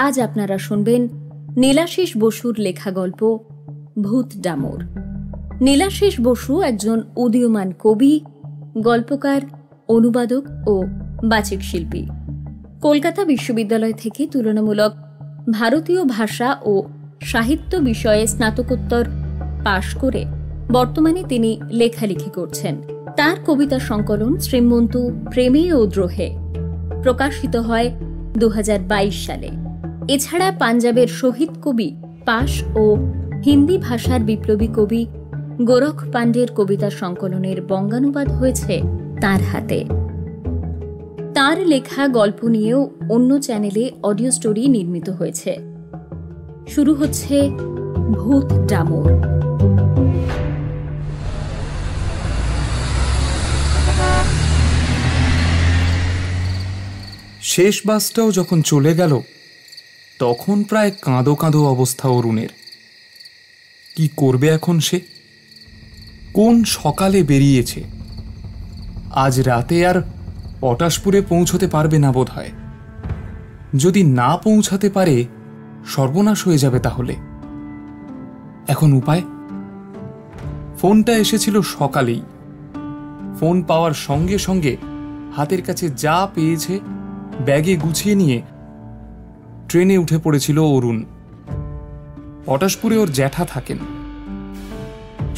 আজ আপনারা শুনবেন নীলাশিস বসুর লেখা গল্প ভূত ডামর। নীলাশিস বসু একজন উদীয়মান কবি, গল্পকার, অনুবাদক ও বাচিক শিল্পী। কলকাতা বিশ্ববিদ্যালয় থেকে তুলনামূলক ভারতীয় ভাষা ও সাহিত্য বিষয়ে স্নাতকোত্তর পাশ করে বর্তমানে তিনি লেখালেখি করছেন। তার কবিতা সংকলন শ্রীমন্তু প্রেমে ও দ্রোহে প্রকাশিত হয় 2022 সালে। এছাড়া পাঞ্জাবের শহীদ কবি পাশ ও হিন্দি ভাষার বিপ্লবী কবি গোরখ পাণ্ডের কবিতা সংকলনের বঙ্গানুবাদ হয়েছে তার হাতে। তার লেখা গল্প নিয়েও অন্য চ্যানেলে অডিও স্টোরি নির্মিত হয়েছে। শুরু হচ্ছে ভূত ডামর। শেষ বাসটাও যখন চলে গেল তখন প্রায় কাঁদো কাঁদো অবস্থা অরুণের। কি করবে এখন সে? কোন সকালে বেরিয়েছে, আজ রাতে আর পটাশপুরে পৌঁছতে পারবে না বোধ হয়। যদি না পৌঁছাতে পারে সর্বনাশ হয়ে যাবে তাহলে। এখন উপায়? ফোনটা এসেছিল সকালেই। ফোন পাওয়ার সঙ্গে সঙ্গে হাতের কাছে যা পেয়েছে ব্যাগে গুছিয়ে নিয়ে ট্রেনে উঠে পড়েছিল অরুণ। পটাশপুরে ওর জ্যাঠা থাকেন।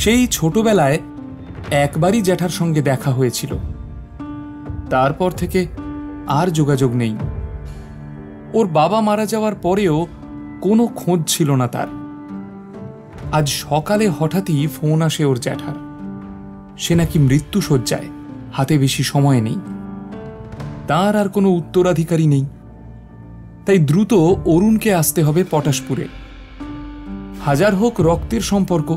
সেই ছোটবেলায় একবারই জ্যাঠার সঙ্গে দেখা হয়েছিল, তারপর থেকে আর যোগাযোগ নেই। ওর বাবা মারা যাওয়ার পরেও কোনো খোঁজ ছিল না তার। আজ সকালে হঠাৎই ফোন আসে ওর জ্যাঠার। সে নাকি মৃত্যুশয্যায়, হাতে বেশি সময় নেই, তার আর কোনো উত্তরাধিকারী নেই। তাই দ্রুত অরুণকে আসতে হবে পটাশপুরে। হাজার হোক রক্তের সম্পর্ক,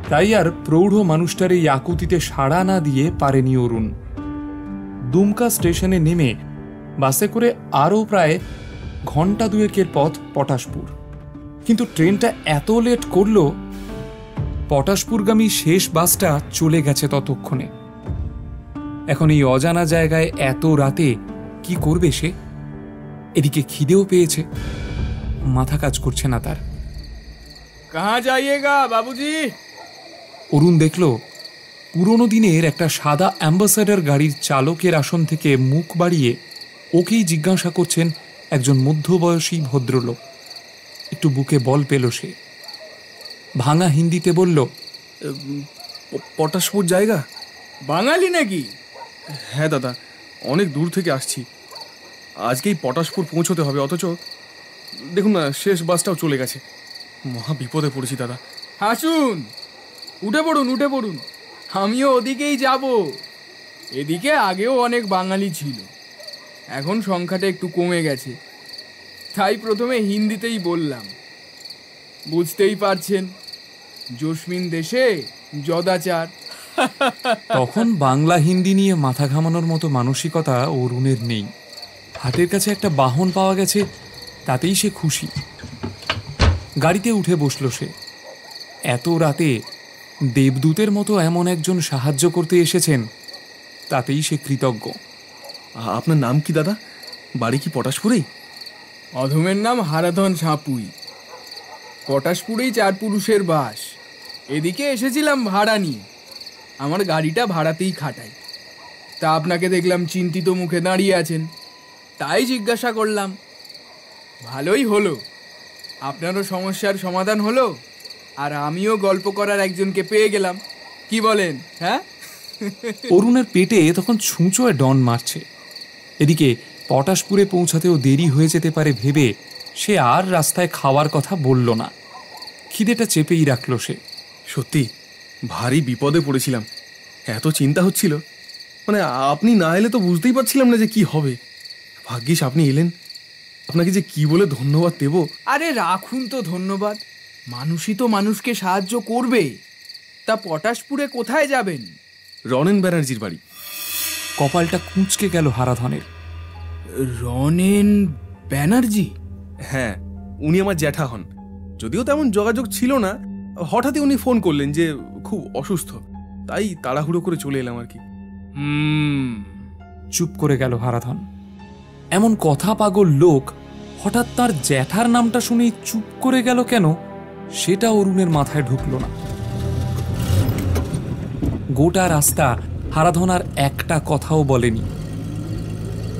তাই আর প্রৌঢ় মানুষটার এই আকুতিতে সাড়া না দিয়ে পারেনি অরুণ। দুমকা স্টেশনে নেমে বাসে করে আরও প্রায় ঘন্টা দুয়েকের পথ পটাশপুর। কিন্তু ট্রেনটা এত লেট করল, পটাশপুরগামী শেষ বাসটা চলে গেছে ততক্ষণে। এখন এই অজানা জায়গায় এত রাতে কি করবে সে? এদিকে খিদেও পেয়েছে, মাথা কাজ করছে না তার। কাহা যাইয়েগা বাবুজি? অরুণ দেখল পুরনো দিনের একটা সাদা অ্যাম্বাসাডার গাড়ির চালকের আসন থেকে মুখ বাড়িয়ে ওকেই জিজ্ঞাসা করছেন একজন মধ্যবয়সী ভদ্রলোক। একটু বুকে বল পেল সে। ভাঙা হিন্দিতে বলল, পটাশপুর জায়গা? বাঙালি নাকি? হ্যাঁ দাদা, অনেক দূর থেকে আসছি। আজকেই পটাশপুর পৌঁছতে হবে, অথচ দেখুন না শেষ বাসটাও চলে গেছে। মহা বিপদে পড়েছি দাদা। হাসুন, উঠে পড়ুন উঠে পড়ুন, আমিও ওদিকেই যাব। এদিকে আগেও অনেক বাঙালি ছিল, এখন সংখ্যাটা একটু কমে গেছে, তাই প্রথমে হিন্দিতেই বললাম। বুঝতেই পারছেন, জসমিন দেশে জদাচার। তখন বাংলা হিন্দি নিয়ে মাথা ঘামানোর মতো মানসিকতা অরুণের নেই। হাতের কাছে একটা বাহন পাওয়া গেছে, তাতেই সে খুশি। গাড়িতে উঠে বসল সে। এত রাতে দেবদূতের মতো এমন একজন সাহায্য করতে এসেছেন, তাতেই সে কৃতজ্ঞ। আপনার নাম কি দাদা? বাড়ি কি পটাশপুরেই? অধমের নাম হারাধন সাঁপুই। পটাশপুরেই 4 পুরুষের বাস। এদিকে এসেছিলাম ভাড়া নিয়ে, আমার গাড়িটা ভাড়াতেই খাটাই। তা আপনাকে দেখলাম চিন্তিত মুখে দাঁড়িয়ে আছেন, তাই জিজ্ঞাসা করলাম। ভালোই হলো, আপনারও সমস্যার সমাধান হলো, আর আমিও গল্প করার একজনকে পেয়ে গেলাম। কি বলেন? হ্যাঁ। অরুণের পেটে তখন ছুঁচোয় ডন মারছে। এদিকে পটাশপুরে পৌঁছাতেও দেরি হয়ে যেতে পারে ভেবে সে আর রাস্তায় খাওয়ার কথা বলল না। খিদেটা চেপেই রাখল সে। সত্যি ভারী বিপদে পড়েছিলাম, এত চিন্তা হচ্ছিল। মানে আপনি না এলে তো বুঝতেই পারছিলাম না যে কি হবে। ভাগ্যিস আপনি এলেন, আপনাকে যে কি বলে ধন্যবাদ দেব। আরে রাখুন তো ধন্যবাদ, মানুষই তো মানুষকে সাহায্য করবে। তা পটাশপুরে কোথায় যাবেন? রনেন ব্যানার্জির বাড়ি। কপালটা কুঁচকে গেল হারাধনের। রনেন ব্যানার্জি? হ্যাঁ, উনি আমার জ্যাঠা হন। যদিও তেমন যোগাযোগ ছিল না, হঠাৎই উনি ফোন করলেন যে খুব অসুস্থ, তাই তাড়াহুড়ো করে চলে এলাম আর কি। চুপ করে গেল হারাধন। এমন কথা পাগল লোক হঠাৎ তার জ্যাঠার নামটা শুনেই চুপ করে গেল কেন সেটা অরুণের মাথায় ঢুকল না। গোটা রাস্তা হারাধন আর একটা কথাও বলেনি।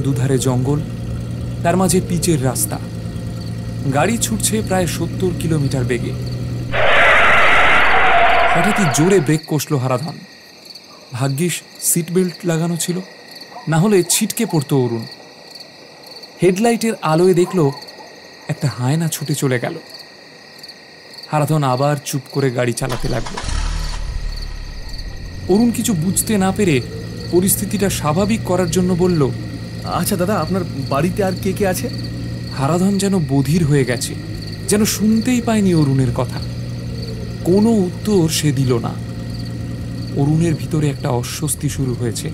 দুধারে জঙ্গল, তার মাঝে পিচের রাস্তা, গাড়ি ছুটছে প্রায় 70 কিলোমিটার বেগে। হঠাৎই জোরে ব্রেক কষল হারাধন। ভাগ্যিস সিট বেল্ট লাগানো ছিল, না হলে ছিটকে পড়তো অরুণ। হেডলাইটের আলোয় দেখল একটা হায়না ছুটে চলে গেল। হারাধন আবার চুপ করে গাড়ি চালাতে লাগলো। অরুণ কিছু বুঝতে না পেরে পরিস্থিতিটা স্বাভাবিক করার জন্য বলল, আচ্ছা দাদা, আপনার বাড়িতে আর কে কে আছে? হারাধন যেন বধির হয়ে গেছে, যেন শুনতেই পায়নি অরুণের কথা। কোনো উত্তর সে দিল না। অরুণের ভিতরে একটা অস্বস্তি শুরু হয়েছে।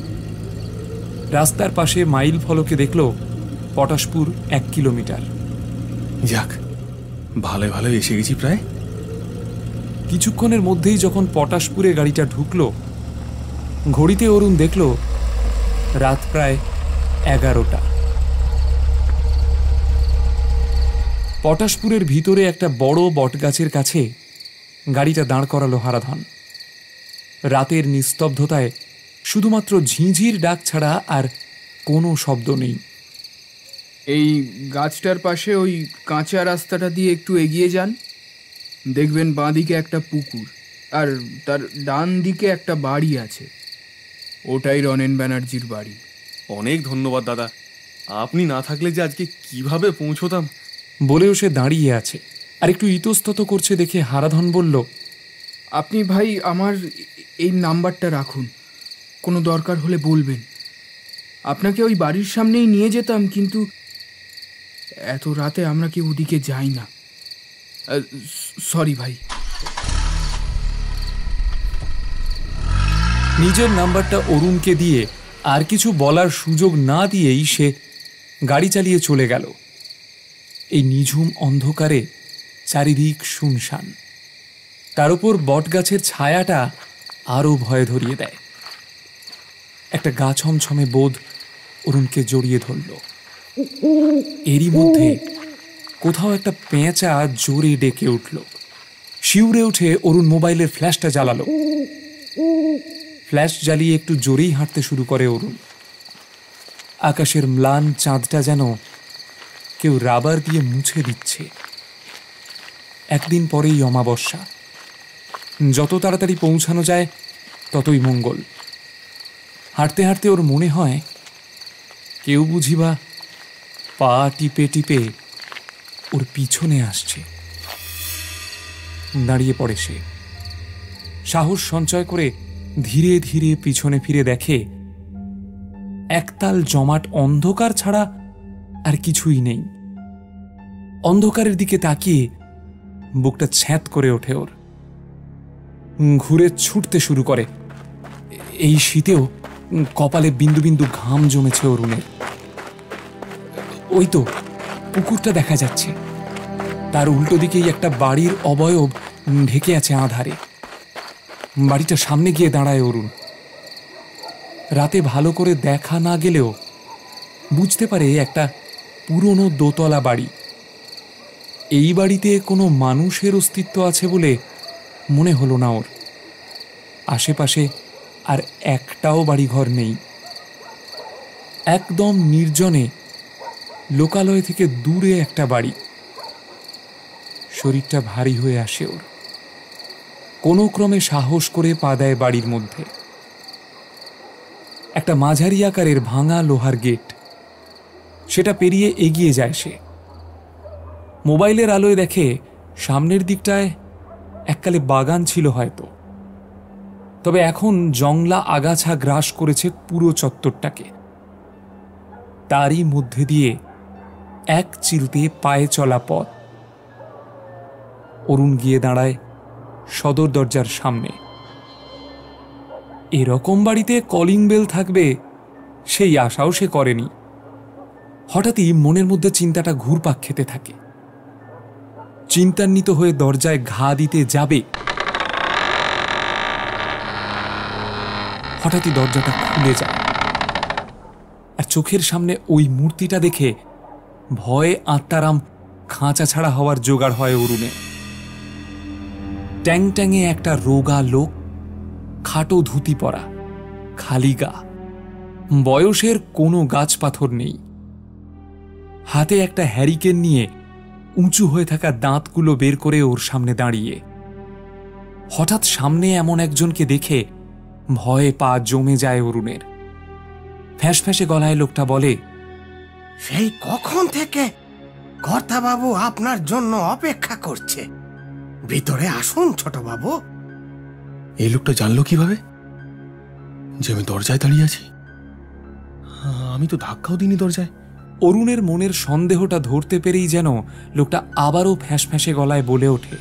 রাস্তার পাশে মাইল ফলকে দেখল পটাশপুর 1 কিলোমিটার। যাক, ভালো ভালো এসে গেছি প্রায়। কিছুক্ষণের মধ্যেই যখন পটাশপুরে গাড়িটা ঢুকল, ঘড়িতে অরুণ দেখল রাত প্রায় 11টা। পটাশপুরের ভিতরে একটা বড় বটগাছের কাছে গাড়িটা দাঁড় করালো হারাধন। রাতের নিস্তব্ধতায় শুধুমাত্র ঝিঁঝির ডাক ছাড়া আর কোনো শব্দ নেই। এই গাছটার পাশে ওই কাঁচা রাস্তাটা দিয়ে একটু এগিয়ে যান, দেখবেন বাঁদিকে একটা পুকুর আর তার ডান দিকে একটা বাড়ি আছে। ওটাই রনেন ব্যানার্জির বাড়ি। অনেক ধন্যবাদ দাদা, আপনি না থাকলে যে আজকে কিভাবে পৌঁছতাম। বলেও সে দাঁড়িয়ে আছে আর একটু ইতস্তত করছে দেখে হারাধন বলল, আপনি ভাই আমার এই নাম্বারটা রাখুন, কোনো দরকার হলে বলবেন। আপনাকে ওই বাড়ির সামনেই নিয়ে যেতাম, কিন্তু এত রাতে আমরা কি ওদিকে যাই না। সরি ভাই। নিজের নাম্বারটা অরুণকে দিয়ে আর কিছু বলার সুযোগ না দিয়েই সে গাড়ি চালিয়ে চলে গেল। এই নিঝুম অন্ধকারে চারিদিক শুনশান, তার উপর বটগাছের ছায়াটা আরো ভয় ধরিয়ে দেয়। একটা গা ছমছমে বোধ অরুণকে জড়িয়ে ধরল। এরই মধ্যে কোথাও একটা পেঁচা জোরে ডেকে উঠল। শিউরে উঠে অরুণ মোবাইলের ফ্ল্যাশটা জ্বালালো। ফ্ল্যাশ জ্বালিয়ে একটু জোরেই হাঁটতে শুরু করে অরুণ। আকাশের ম্লান চাঁদটা যেন কেউ রাবার দিয়ে মুছে দিচ্ছে। একদিন পরেই অমাবস্যা। যত তাড়াতাড়ি পৌঁছানো যায় ততই মঙ্গল। হাঁটতে হাঁটতে ওর মনে হয় কেউ বুঝিবা পা টিপে টিপে ওর পিছনে আসছে। দাঁড়িয়ে পড়ে সে। সাহস সঞ্চয় করে ধীরে ধীরে পিছনে ফিরে দেখে একতাল জমাট অন্ধকার ছাড়া আর কিছুই নেই। অন্ধকারের দিকে তাকিয়ে বুকটা ছ্যাঁত করে ওঠে ওর। ঘুরে ছুটতে শুরু করে। এই শীতেও কপালে বিন্দু বিন্দু ঘাম জমেছে অরুণের। ওই তো পুকুরটা দেখা যাচ্ছে, তার উল্টো দিকেই একটা বাড়ির অবয়ব ঢেকে আছে আঁধারে। বাড়িটা সামনে গিয়ে দাঁড়ায় অরুণ। রাতে ভালো করে দেখা না গেলেও বুঝতে পারে একটা পুরনো দোতলা বাড়ি। এই বাড়িতে কোনো মানুষের অস্তিত্ব আছে বলে মনে হলো না ওর। আশেপাশে আর একটাও বাড়িঘর নেই। একদম নির্জনে, লোকালয় থেকে দূরে একটা বাড়ি। শরীরটা ভারী হয়ে আসে ওর। কোনো ক্রমে সাহস করে পা দেয় বাড়ির মধ্যে। একটা মাঝারি আকারের ভাঙা লোহার গেট, সেটা পেরিয়ে এগিয়ে যায় সে। মোবাইলের আলোয় দেখে সামনের দিকটায় এককালে বাগান ছিল হয়তো, তবে এখন জংলা আগাছা গ্রাস করেছে পুরো চত্বরটাকে। তারই মধ্যে দিয়ে এক চিলতে পায়ে চলা পথ। অরুণ গিয়ে দাঁড়ায় সদর দরজার সামনে। এরকম বাড়িতে কলিং বেল থাকবে সেই আশাও সে করেনি। হঠাৎই মনের মধ্যে চিন্তাটা ঘুরপাক খেতে থাকে। চিন্তান্বিত হয়ে দরজায় ঘা দিতে যাবে, হঠাৎই দরজাটা খুলে যায়। আর চোখের সামনে ওই মূর্তিটা দেখে ভয়ে আত্মারাম খাঁচা ছাড়া হওয়ার জোগাড় হয় অরুণে। ট্যাং ট্যাঙে একটা রোগা লোক, খাটো ধুতি পরা, খালি গা, বয়সের কোনো গাছ পাথর নেই। হাতে একটা হ্যারিকেন নিয়ে উঁচু হয়ে থাকা দাঁতগুলো বের করে ওর সামনে দাঁড়িয়ে। হঠাৎ সামনে এমন একজনকে দেখে ভয়ে পা জমে যায় অরুণের। ফ্যাঁসফ্যাঁসে গলায় লোকটা বলে, সেই কখন থেকে কর্তাবাবু আপনার জন্য অপেক্ষা করছে। ভিতরে আসুন ছোটবাবু। এই লোকটা জানলো কিভাবে যে আমি দরজায় দাঁড়িয়ে আছি? আমি তো ধাক্কাও দিইনি দরজায়। অরুণের মনের সন্দেহটা ধরতে পেরেই যেন লোকটা আবারও ফ্যাঁসফ্যাঁসে গলায় বলে ওঠে,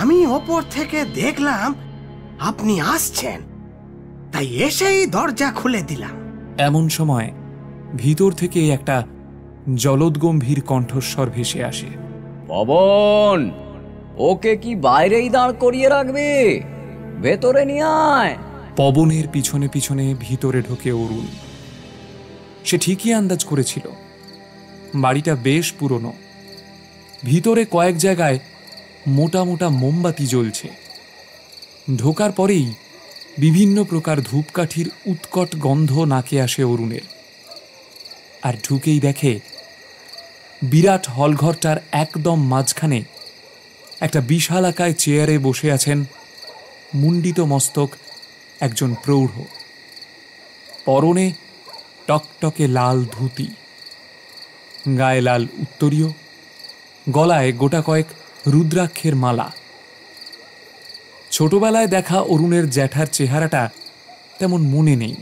আমি ওপর থেকে দেখলাম আপনি আসছেন, তাই এসেই দরজা খুলে দিলাম। এমন সময় ভিতর থেকে একটা জলদগম্ভীর কণ্ঠস্বর ভেসে আসে, পবন, ওকে কি বাইরেই দাঁড় করিয়ে রাখবে? ভেতরে নিয়ে আয়। পবনের পিছনে পিছনে ভিতরে ঢোকে অরুণ। সে ঠিকই আন্দাজ করেছিল, বাড়িটা বেশ পুরনো। ভিতরে কয়েক জায়গায় মোটা মোটা মোমবাতি জ্বলছে। ঢোকার পরেই বিভিন্ন প্রকার ধূপকাঠির উৎকট গন্ধ নাকে আসে অরুণের। আর ঢুকেই দেখে বিরাট হলঘরটার একদম মাঝখানে একটা বিশালাকায় চেয়ারে বসে আছেন মুন্ডিত মস্তক একজন প্রৌঢ়। পরনে টকটকে লাল ধুতি, গায়ে লাল উত্তরীয়, গলায় গোটা কয়েক রুদ্রাক্ষের মালা। ছোটবেলায় দেখা অরুণের জ্যাঠার চেহারাটা তেমন মনে নেই,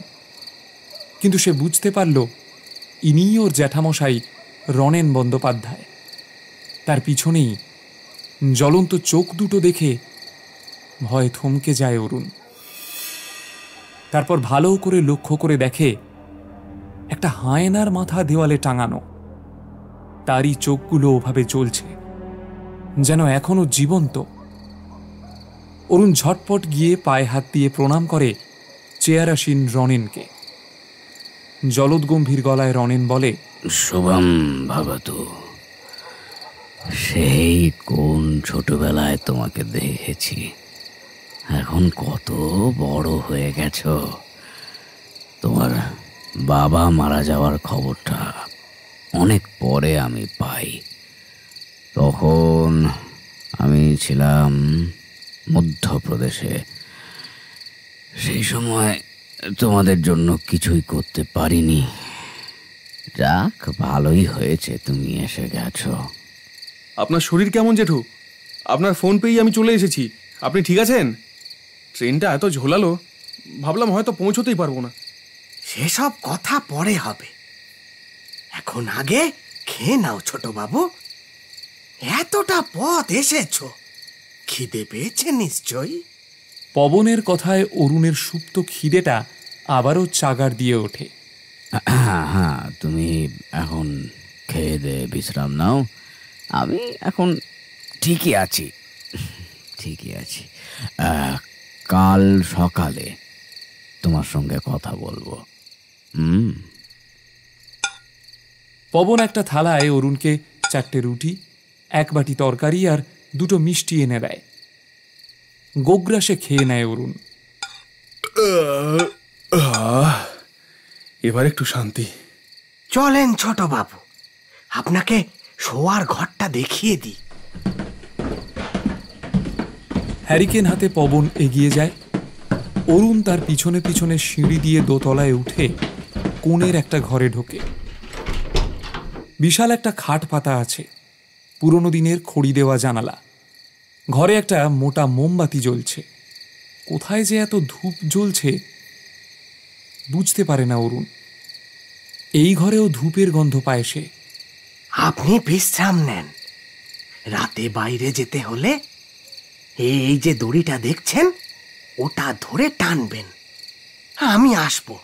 কিন্তু সে বুঝতে পারল ইনিই ওর জ্যাঠামশাই রণেন বন্দ্যোপাধ্যায়। তার পিছনেই জ্বলন্ত চোখ দুটো দেখে ভয়ে থমকে যায় অরুণ। তারপর ভালো করে লক্ষ্য করে দেখে একটা হায়নার মাথা দেওয়ালে টাঙানো। তারই চোখগুলো ওভাবে জ্বলছে, যেন এখনো জীবন্ত। অরুণ ঝটপট গিয়ে পায়ে হাত দিয়ে প্রণাম করে চেয়ারাসীন রণেনকে। জলদগম্ভীর গলায় রণেন বলে, শুভম ভবতু। সেই কোন ছোটবেলায় তোমাকে দেখেছি, এখন কত বড় হয়ে গেছ। তোমার বাবা মারা যাওয়ার খবরটা অনেক পরে আমি পাই। তখন আমি ছিলাম মধ্যপ্রদেশে। সেই সময় তোমাদের জন্য কিছুই করতে পারিনি। যাক, ভালোই হয়েছে তুমি এসে গেছো। আপনার শরীর কেমন জেঠু? আপনার ফোন পেয়েই আমি চলে এসেছি। আপনি ঠিক আছেন? ট্রেনটা এত ঝোলালো, ভাবলাম হয়তো পৌঁছতেই পারবো না। সেসব কথা পরে হবে, এখন আগে খেয়ে নাও ছোটবাবু। এতটা পথ এসেছো, খিদে পেয়েছে নিশ্চয়ই। পবনের কথায় অরুণের সুপ্ত খিদেটা আবারও চাগার দিয়ে ওঠে। হ্যাঁ, তুমি এখন খেয়ে দে বিশ্রাম নাও। আমি এখন ঠিকই আছি। কাল সকালে তোমার সঙ্গে কথা বলবো। পবন একটা থালায় অরুণকে 4টে রুটি, 1 বাটি তরকারি আর 2টো মিষ্টি এনে দেয়। গোগ্রাসে খেয়ে নেয় অরুণ। এবার একটু শান্তি। চলেন ছোটবাবু, আপনাকে শোয়ার ঘরটা দেখিয়ে দিই। হ্যারিকেন হাতে পবন এগিয়ে যায়। অরুণ তার পিছনে পিছনে সিঁড়ি দিয়ে দোতলায় উঠে কোণের একটা ঘরে ঢোকে। বিশাল একটা খাট পাতা আছে, পুরনো দিনের খড়ি দেওয়া জানালা। ঘরে একটা মোটা মোমবাতি জ্বলছে। কোথায় যে এত ধূপ জ্বলছে বুঝতে পারে না অরুণ। এই ঘরেও ধূপের গন্ধ পায় সে। আপনি বিশ্রাম নেন। রাতে বাইরে যেতে হলে এই যে দড়িটা দেখছেন, ওটা ধরে টানবেন। আমি আসবো,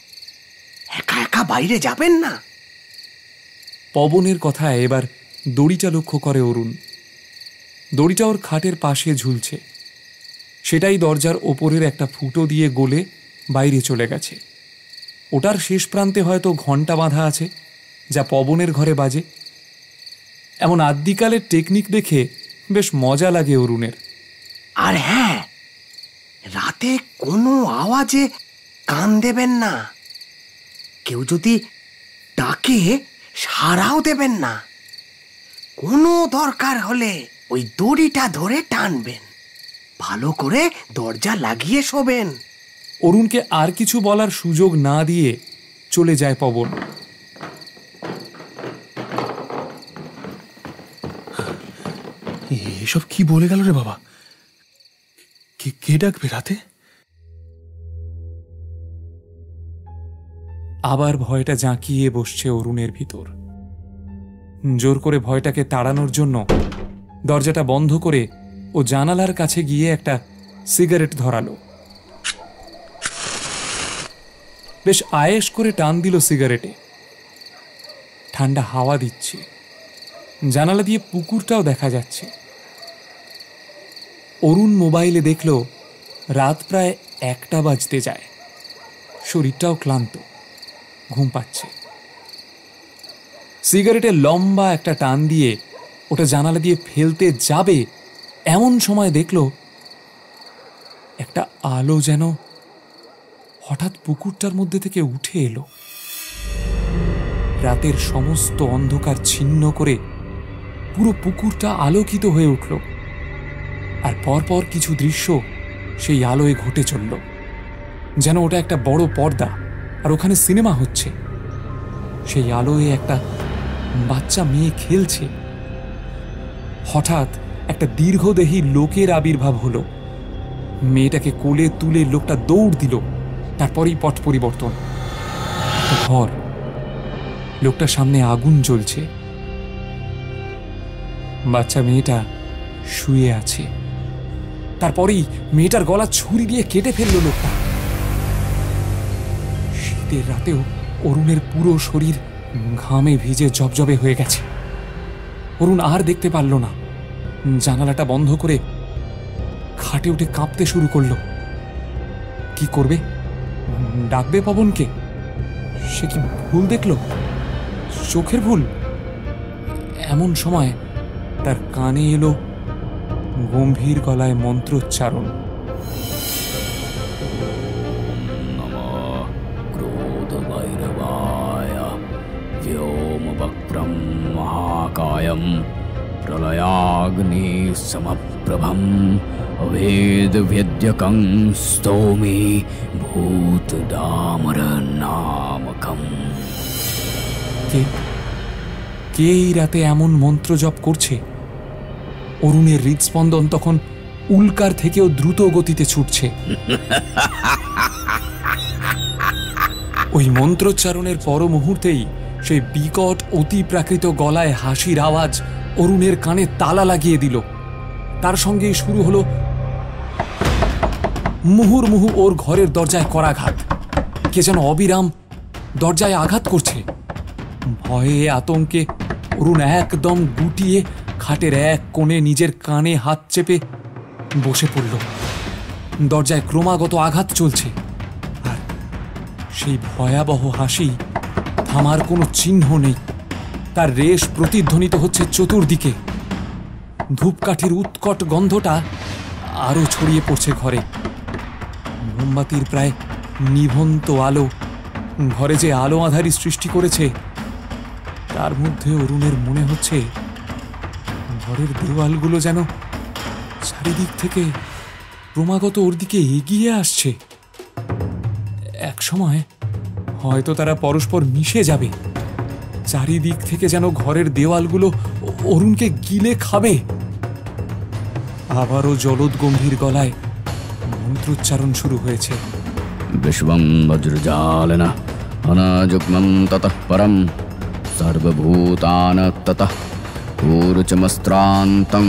একা একা বাইরে যাবেন না। পবনের কথায় এবার দড়িটা লক্ষ্য করে অরুণ। দড়িটা ওর খাটের পাশে ঝুলছে। সেটাই দরজার ওপরের একটা ফুটো দিয়ে গলে বাইরে চলে গেছে। ওটার শেষ প্রান্তে হয়তো ঘণ্টা বাঁধা আছে, যা পবনের ঘরে বাজে। এমন আদ্যিকালের টেকনিক দেখে বেশ মজা লাগে অরুণের। আর হ্যাঁ, রাতে কোনো আওয়াজে কান দেবেন না। কেউ যদি ডাকে সাড়াও দেবেন না। কোনো দরকার হলে ওই দড়িটা ধরে টানবেন। ভালো করে দরজা লাগিয়ে শোবেন। অরুণকে আর কিছু বলার সুযোগ না দিয়ে চলে যায় পবন। এসব কি বলে গেল রে বাবা? কে ডাকবে রাতে? আবার ভয়টা জাঁকিয়ে বসছে অরুণের ভিতর। জোর করে ভয়টাকে তাড়ানোর জন্য দরজাটা বন্ধ করে ও জানালার কাছে গিয়ে একটা সিগারেট ধরালো। বেশ আয়েশ করে টান দিল সিগারেটে। ঠান্ডা হাওয়া দিচ্ছে, জানালা দিয়ে পুকুরটাও দেখা যাচ্ছে। অরুণ মোবাইলে দেখল রাত প্রায় 1টা বাজতে যায়। শরীরটাও ক্লান্ত, ঘুম পাচ্ছে। সিগারেটে লম্বা একটা টান দিয়ে ওটা জানালা দিয়ে ফেলতে যাবে, এমন সময় দেখল একটা আলো যেন হঠাৎ পুকুরটার মধ্যে থেকে উঠে এলো। রাতের সমস্ত অন্ধকার ছিন্ন করে পুরো পুকুরটা আলোকিত হয়ে উঠল। আর পরপর কিছু দৃশ্য সেই আলোয় ঘটে চলল, যেন ওটা একটা বড় পর্দা আর ওখানে সিনেমা হচ্ছে। সেই আলোয় একটা বাচ্চা মেয়ে খেলছে। হঠাৎ একটা দীর্ঘদেহী লোকের আবির্ভাব হলো। মেয়েটাকে কোলে তুলে লোকটা দৌড় দিল। তারপরেই পট পরিবর্তন। ঘর, লোকটার সামনে আগুন জ্বলছে। বাচ্চা মেয়েটা শুয়ে আছে। তারপরেই মেয়েটার গলা ছুরি দিয়ে কেটে ফেললো লোকটা। শীতের রাতেও অরুণের পুরো শরীর ঘামে ভিজে জবজবে হয়ে গেছে। অরুণ আর দেখতে পারল না। জানালাটা বন্ধ করে খাটে উঠে কাঁপতে শুরু করলো। কি করবে? ডাকবে পবনকে? সে কি ভুল দেখল? চোখের ভুল? এমন সময় তার কানে এলো গম্ভীর গলায় মন্ত্রোচ্চারণ। व्योमवक्रं महाकायं प्रलयाग्नि समप्रभं वेदवेद्यकं स्तौमि भूतदामरनामकं। কে এই রাতে এমন মন্ত্র জপ করছে? অরুণের হৃদস্পন্দন তখন উল্কার থেকেও দ্রুত গতিতে ছুটছে। ওই মন্ত্রোচ্চারণের পর মুহূর্তেই সেই বিকট অতি প্রাকৃত গলায় হাসির আওয়াজ অরুণের কানে তালা লাগিয়ে দিল। তার সঙ্গেই শুরু হলো মুহুর্মুহু ওর ঘরের দরজায় করাঘাত। কে যেন অবিরাম দরজায় আঘাত করছে। ভয়ে আতঙ্কে অরুণ একদম গুটিয়ে খাটের এক কোণে নিজের কানে হাত চেপে বসে পড়ল। দরজায় ক্রমাগত আঘাত চলছে, আর সেই ভয়াবহ হাসি থামার কোনো চিহ্ন নেই। তার রেশ প্রতিধ্বনিত হচ্ছে চতুর্দিকে। ধূপকাঠির উৎকট গন্ধটা আরো ছড়িয়ে পড়ছে ঘরে। মোমবাতির প্রায় নিভন্ত আলো ঘরে যে আলো আঁধারি সৃষ্টি করেছে, তার মধ্যে অরুণের মনে হচ্ছে ঘরের দেওয়ালগুলো যেন চারিদিক থেকে ক্রমাগত ওর দিকে এগিয়ে আসছে। এক সময় হয়তো তারা পরস্পর মিশে যাবে। চারিদিক থেকে যেন ঘরের দেওয়ালগুলো অরুণকে গিলে খাবে। আবারও জলদ গম্ভীর গলায় মন্ত্রোচ্চারণ শুরু হয়েছে। विश्वं वज्रजालेन अनाजुग्मं ततः परं सर्वभूतान् ततः ऊर्जमस्त्रान्तं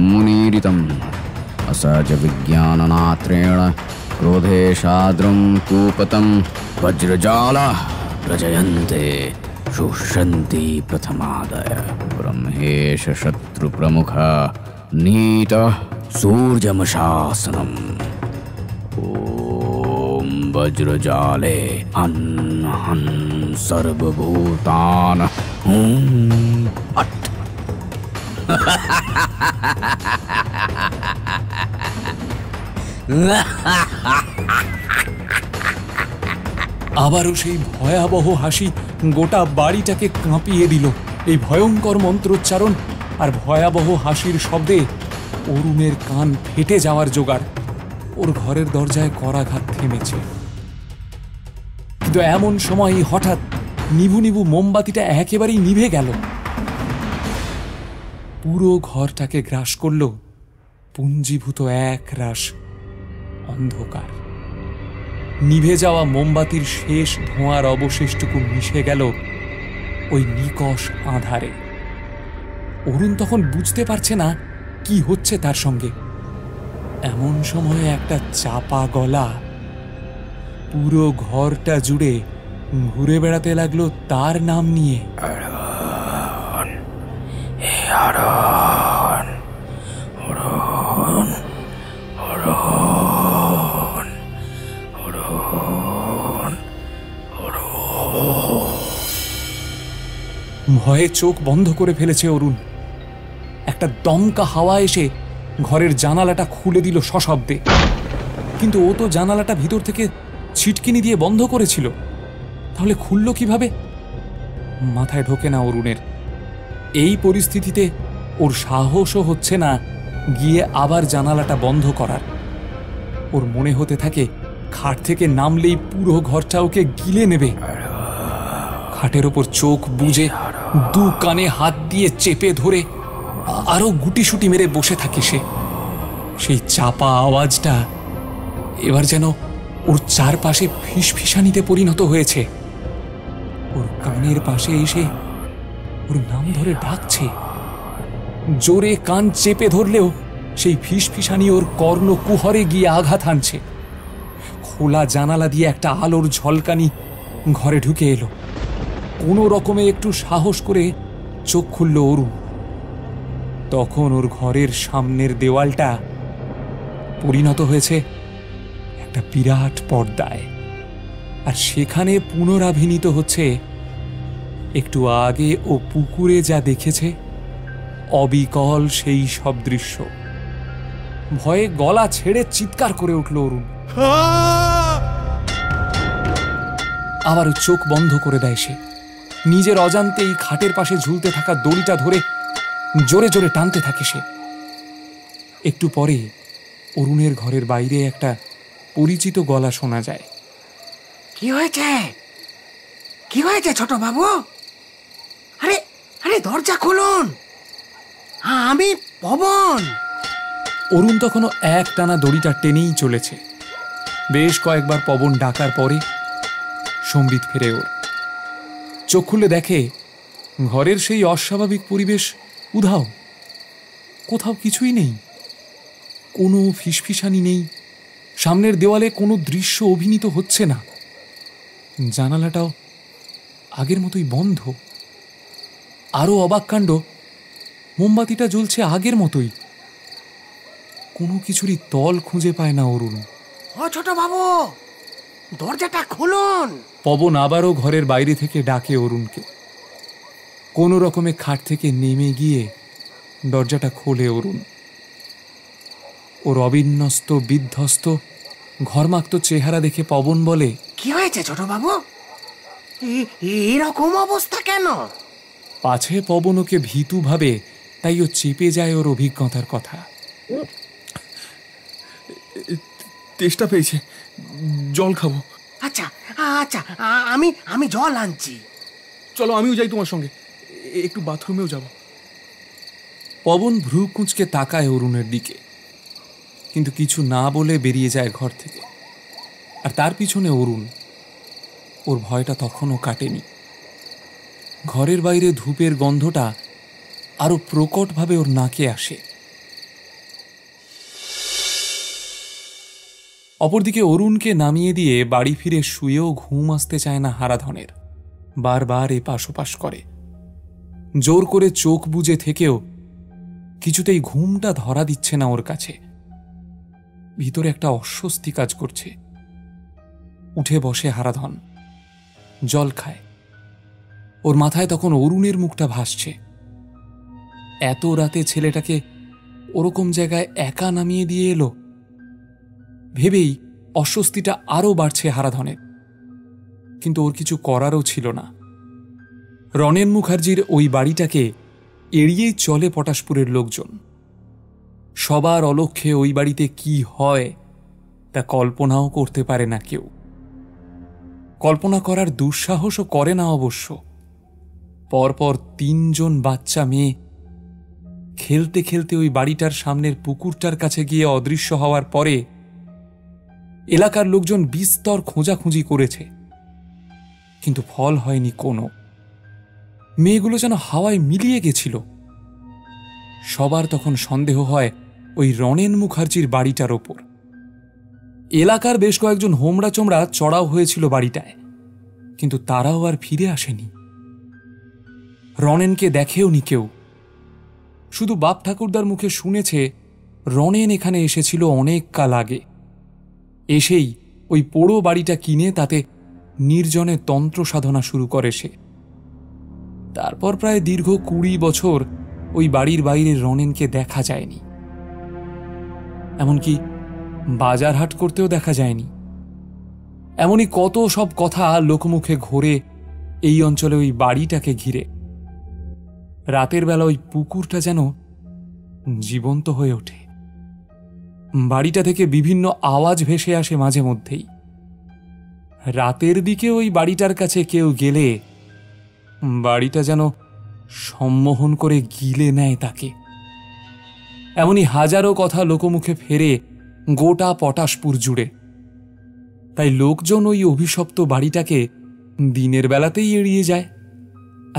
मुनीरितम् असज विज्ञाननात्रेण क्रोधे शाद्रं कूपतं वज्रजालः प्रजयन्ते शुष्यन्ति प्रथमादय ब्रह्मेश शत्रुप्रमुख नीतः सूर्यमशासनम्। वज्रजाले हन् हन् सर्वभूतान् फट् আবারও সেই ভয়াবহ হাসি গোটা বাড়িটাকে কাঁপিয়ে দিল। এই ভয়ঙ্কর মন্ত্রোচ্চারণ আর ভয়াবহ হাসির শব্দে অরুণের কান ফেটে যাওয়ার জোগাড়। ওর ঘরের দরজায় করাঘাত থেমেছে, কিন্তু এমন সময়ই হঠাৎ নিভু নিভু মোমবাতিটা একেবারেই নিভে গেল। পুরো ঘরটাকে গ্রাস করল পুঞ্জীভূত এক রাশ অন্ধকার। নিভে যাওয়া মোমবাতির শেষ ধোঁয়ার অবশেষটুকু মিশে গেল ওই নিকষ আঁধারে। অরুণ তখন বুঝতে পারছে না কি হচ্ছে তার সঙ্গে। এমন সময়ে একটা চাপা গলা পুরো ঘরটা জুড়ে ঘুরে বেড়াতে লাগলো তার নাম নিয়ে। ভয়ে চোখ বন্ধ করে ফেলেছে অরুণ। একটা দমকা হাওয়া এসে ঘরের জানালাটা খুলে দিল সশব্দে, কিন্তু ও তো জানালাটা ভিতর থেকে ছিটকিনি দিয়ে বন্ধ করেছিল, তাহলে খুলল কিভাবে? মাথায় ঢোকে না অরুণের। এই পরিস্থিতিতে ওর সাহসও হচ্ছে না গিয়ে আবার জানালাটা বন্ধ করার। ওর মনে হতে থাকে খাট থেকে নামলেই পুরো ঘরটা ওকে গিলে নেবে। খাটের ওপর চোখ বুজে দু কানে হাত দিয়ে চেপে ধরে আরো গুটিসুটি মেরে বসে থাকে সে। সেই চাপা আওয়াজটা এবার যেন ওর চারপাশে ফিসফিসানিতে পরিণত হয়েছে। ওর কানের পাশে এসে ওর নাম ধরে ডাকছে। জোরে কান চেপে ধরলেও সেই ফিসফিসানি ওর কর্ণ কুহরে গিয়ে আঘাত হানছে। খোলা জানালা দিয়ে একটা আলোর ঝলকানি ঘরে ঢুকে এলো। কোনো রকমে একটু সাহস করে চোখ খুলল অরুণ। তখন ওর ঘরের সামনের দেওয়ালটা পরিণত হয়েছে একটা বিরাট পর্দায়, আর সেখানে পুনরাভিনীত হচ্ছে একটু আগে ও পুকুরে যা দেখেছে অবিকল সেই সব দৃশ্য। ভয়ে গলা ছেড়ে চিৎকার করে উঠল অরুণ। আবারও চোখ বন্ধ করে দেয় সে। নিজের অজান্তেই খাটের পাশে ঝুলতে থাকা দড়িটা ধরে জোরে জোরে টানতে থাকে সে। একটু পরে অরুণের ঘরের বাইরে একটা পরিচিত গলা শোনা যায়। কি হয়েছে? কি হয়েছে ছোট বাবু? আরে আরে দরজা খুলুন, আমি পবন। অরুণ তখনও এক টানা দড়িটা টেনেই চলেছে। বেশ কয়েকবার পবন ডাকার পরে সম্বিত ফেরে ওর। চোখ খুলে দেখে ঘরের সেই অস্বাভাবিক পরিবেশ উধাও, কোথাও কিছুই নেই। কোনো ফিসফিসানি নেই, সামনের দেওয়ালে কোনো দৃশ্য অভিনীত হচ্ছে না। জানালাটাও আগের মতোই বন্ধ। আরো অবাক কাণ্ড, মোমবাতিটা জ্বলছে আগের মতোই। কোনো কিছুরই তল খুঁজে পায় না অরুণ। ও ছোট বাবু, দরজাটা খুলুন। পবন আবারও ঘরের বাইরে থেকে ডাকে অরুণকে। কোনো রকমে খাট থেকে নেমে গিয়ে দরজাটা খোলে অরুণ। ওর অবিন্যস্ত বিধ্বস্ত ঘরমাক্ত চেহারা দেখে পবন বলে, কি হয়েছে ছোট বাবু? এরকম অবস্থা কেন? পাছে পবন ওকে ভীতু ভাবে, তাই ও চেপে যায় ওর অভিজ্ঞতার কথা। তেষ্টা পেয়েছে, জল খাবো। আচ্ছা আচ্ছা, আমি জল আনছি। চলো আমিও যাই তোমার সঙ্গে, একটু বাথরুমেও যাব। পবন ভ্রু কুঁচকে তাকায় অরুণের দিকে, কিন্তু কিছু না বলে বেরিয়ে যায় ঘর থেকে। আর তার পিছনে অরুণ। ওর ভয়টা তখনও কাটেনি। ঘরের বাইরে ধূপের গন্ধটা আরো প্রকটভাবে ওর নাকে আসে। অপরদিকে অরুণকে নামিয়ে দিয়ে বাড়ি ফিরে শুয়েও ঘুম আসতে চায় না হারাধনের। বারবার এপাশ ওপাশ করে। জোর করে চোখ বুজে থেকেও কিছুতেই ঘুমটা ধরা দিচ্ছে না ওর কাছে। ভিতরে একটা অস্বস্তি কাজ করছে। উঠে বসে হারাধন, জল খায়। ওর মাথায় তখন অরুণের মুখটা ভাসছে। এত রাতে ছেলেটাকে ওরকম জায়গায় একা নামিয়ে দিয়ে এলো ভেবেই অস্বস্তিটা আরও বাড়ছে হারাধনের। কিন্তু ওর কিছু করারও ছিল না। রনেন মুখার্জির ওই বাড়িটাকে এড়িয়েই চলে পটাশপুরের লোকজন। সবার অলক্ষ্যে ওই বাড়িতে কি হয় তা কল্পনাও করতে পারে না কেউ। কল্পনা করার দুঃসাহসও করে না অবশ্য। পরপর 3 জন বাচ্চা মেয়ে খেলতে খেলতে ওই বাড়িটার সামনের পুকুরটার কাছে গিয়ে অদৃশ্য হওয়ার পরে এলাকার লোকজন বিস্তর খোঁজাখুঁজি করেছে, কিন্তু ফল হয়নি কোনো। মেয়েগুলো যেন হাওয়ায় মিলিয়ে গেছিল। সবার তখন সন্দেহ হয় ওই রনেন মুখার্জির বাড়িটার ওপর। এলাকার বেশ কয়েকজন হোমড়া চোমড়া চড়াও হয়েছিল বাড়িটায়, কিন্তু তারাও আর ফিরে আসেনি। রনেনকে দেখেওনি কেউ। শুধু বাপ ঠাকুরদার মুখে শুনেছে রনেন এখানে এসেছিল অনেক কাল আগে। এসেই ওই পোড়ো বাড়িটা কিনে তাতে নির্জনে তন্ত্র সাধনা শুরু করে সে। তারপর প্রায় দীর্ঘ 20 বছর ওই বাড়ির বাইরে রনেনকে দেখা যায়নি। এমনকি বাজার হাট করতেও দেখা যায়নি। এমনই কত সব কথা লোকমুখে ঘোরে এই অঞ্চলে ওই বাড়িটাকে ঘিরে। রাতের বেলা ওই পুকুরটা যেন জীবন্ত হয়ে ওঠে। বাড়িটা থেকে বিভিন্ন আওয়াজ ভেসে আসে মাঝে মধ্যেই। রাতের দিকে ওই বাড়িটার কাছে কেউ গেলে বাড়িটা যেন সম্মোহন করে গিলে নেয় তাকে। এমনই হাজারো কথা লোকমুখে ফেরে গোটা পটাশপুর জুড়ে। তাই লোকজন ওই অভিশপ্ত বাড়িটাকে দিনের বেলাতেই এড়িয়ে যায়,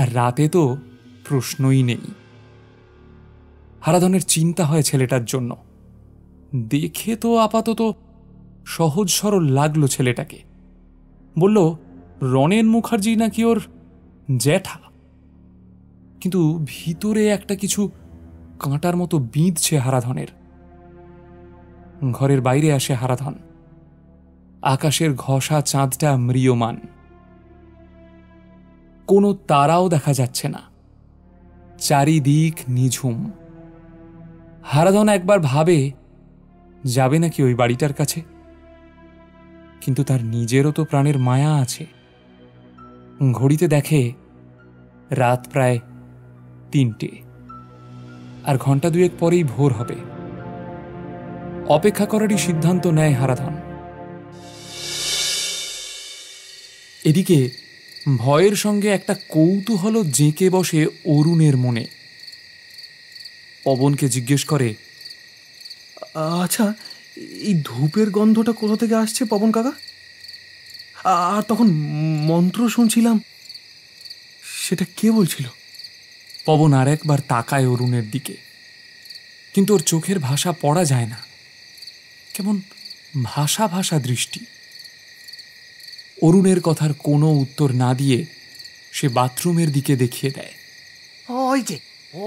আর রাতে তো প্রশ্নই নেই। হারাধনের চিন্তা হয় ছেলেটার জন্য। দেখে তো আপাতত সহজ সরল লাগলো ছেলেটাকে। বলল রনেন মুখার্জি নাকি ওর জ্যাঠা, কিন্তু ভিতরে একটা কিছু কাঁটার মতো বিঁধছে হারাধনের। ঘরের বাইরে আসে হারাধন। আকাশের ঘষা চাঁদটা ম্রিয়মান। কোনো তারাও দেখা যাচ্ছে না। চারিদিক নিঝুম। হারাধন একবার ভাবে যাবে নাকি ওই বাড়িটার কাছে, কিন্তু তার নিজেরও তো প্রাণের মায়া আছে। ঘড়িতে দেখে রাত প্রায় 3টে, আর ঘন্টা 2 পরেই ভোর হবে। অপেক্ষা করারই সিদ্ধান্ত নেয় হারাধন। এদিকে ভয়ের সঙ্গে একটা কৌতূহল জেঁকে বসে অরুণের মনে। পবনকে জিজ্ঞেস করে, আচ্ছা, এই ধূপের গন্ধটা কোথা থেকে আসছে পবন কাকা? আর তখন মন্ত্র শুনছিলাম, সেটা কে বলছিল? পবন আর একবার তাকায় অরুণের দিকে, কিন্তু ওর চোখের ভাষা পড়া যায় না। কেমন ভাষা ভাষা দৃষ্টি। অরুণের কথার কোনো উত্তর না দিয়ে সে বাথরুমের দিকে দেখিয়ে দেয়।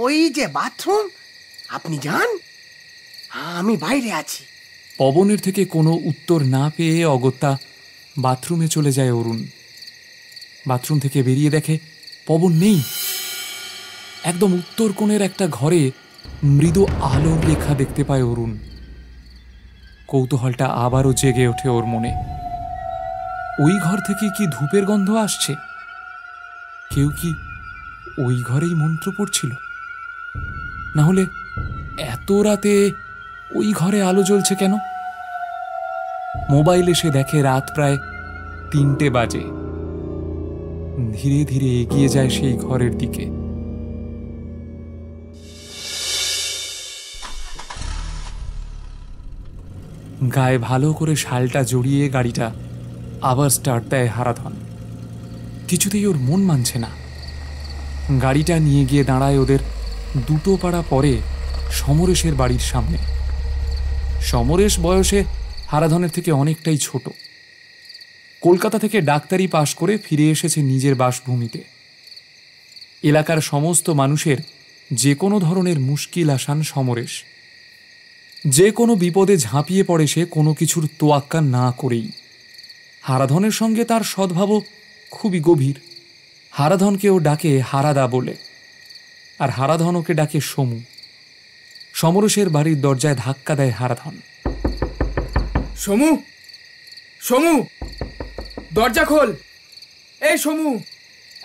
ওই যে বাথরুম, আপনি যান, আমি বাইরে আছি। পবনের থেকে কোনো উত্তর না পেয়ে অগত্যা বাথরুমে চলে যায় অরুণ। বাথরুম থেকে বেরিয়ে দেখে পবন নেই। একদম উত্তর কোণের একটা ঘরে মৃদু আলোর রেখা দেখতে পায় অরুণ। কৌতূহলটা আবারও জেগে ওঠে ওর মনে। ওই ঘর থেকে কি ধূপের গন্ধ আসছে? কেউ কি ওই ঘরেই মন্ত্র পড়ছিল? না হলে এত রাতে ওই ঘরে আলো জ্বলছে কেন? মোবাইলে সে দেখে রাত প্রায় 3টে বাজে। ধীরে ধীরে এগিয়ে যায় সেই ঘরের দিকে। গায়ে ভালো করে শালটা জড়িয়ে গাড়িটা আবার স্টার্ট দেয় হারাধন। কিছুতেই ওর মন মানছে না। গাড়িটা নিয়ে গিয়ে দাঁড়ায় ওদের 2 পাড়া পরে সমরেশের বাড়ির সামনে। সমরেশ বয়সে হারাধনের থেকে অনেকটাই ছোট। কলকাতা থেকে ডাক্তারি পাশ করে ফিরে এসেছে নিজের বাসভূমিতে। এলাকার সমস্ত মানুষের যে কোনো ধরনের মুশকিল আসান সমরেশ। যে কোনো বিপদে ঝাঁপিয়ে পড়ে সে, কোনো কিছুর তোয়াক্কা না করেই। হারাধনের সঙ্গে তার সদ্ভাবও খুবই গভীর। হারাধনকেও ডাকে হারাদা বলে। আর হারাধন ওকে ডাকে সমু। সমরেশের বাড়ির দরজায় ধাক্কা দেয় হারাধন। সমু, সমু, দরজা খোল। এই সমু,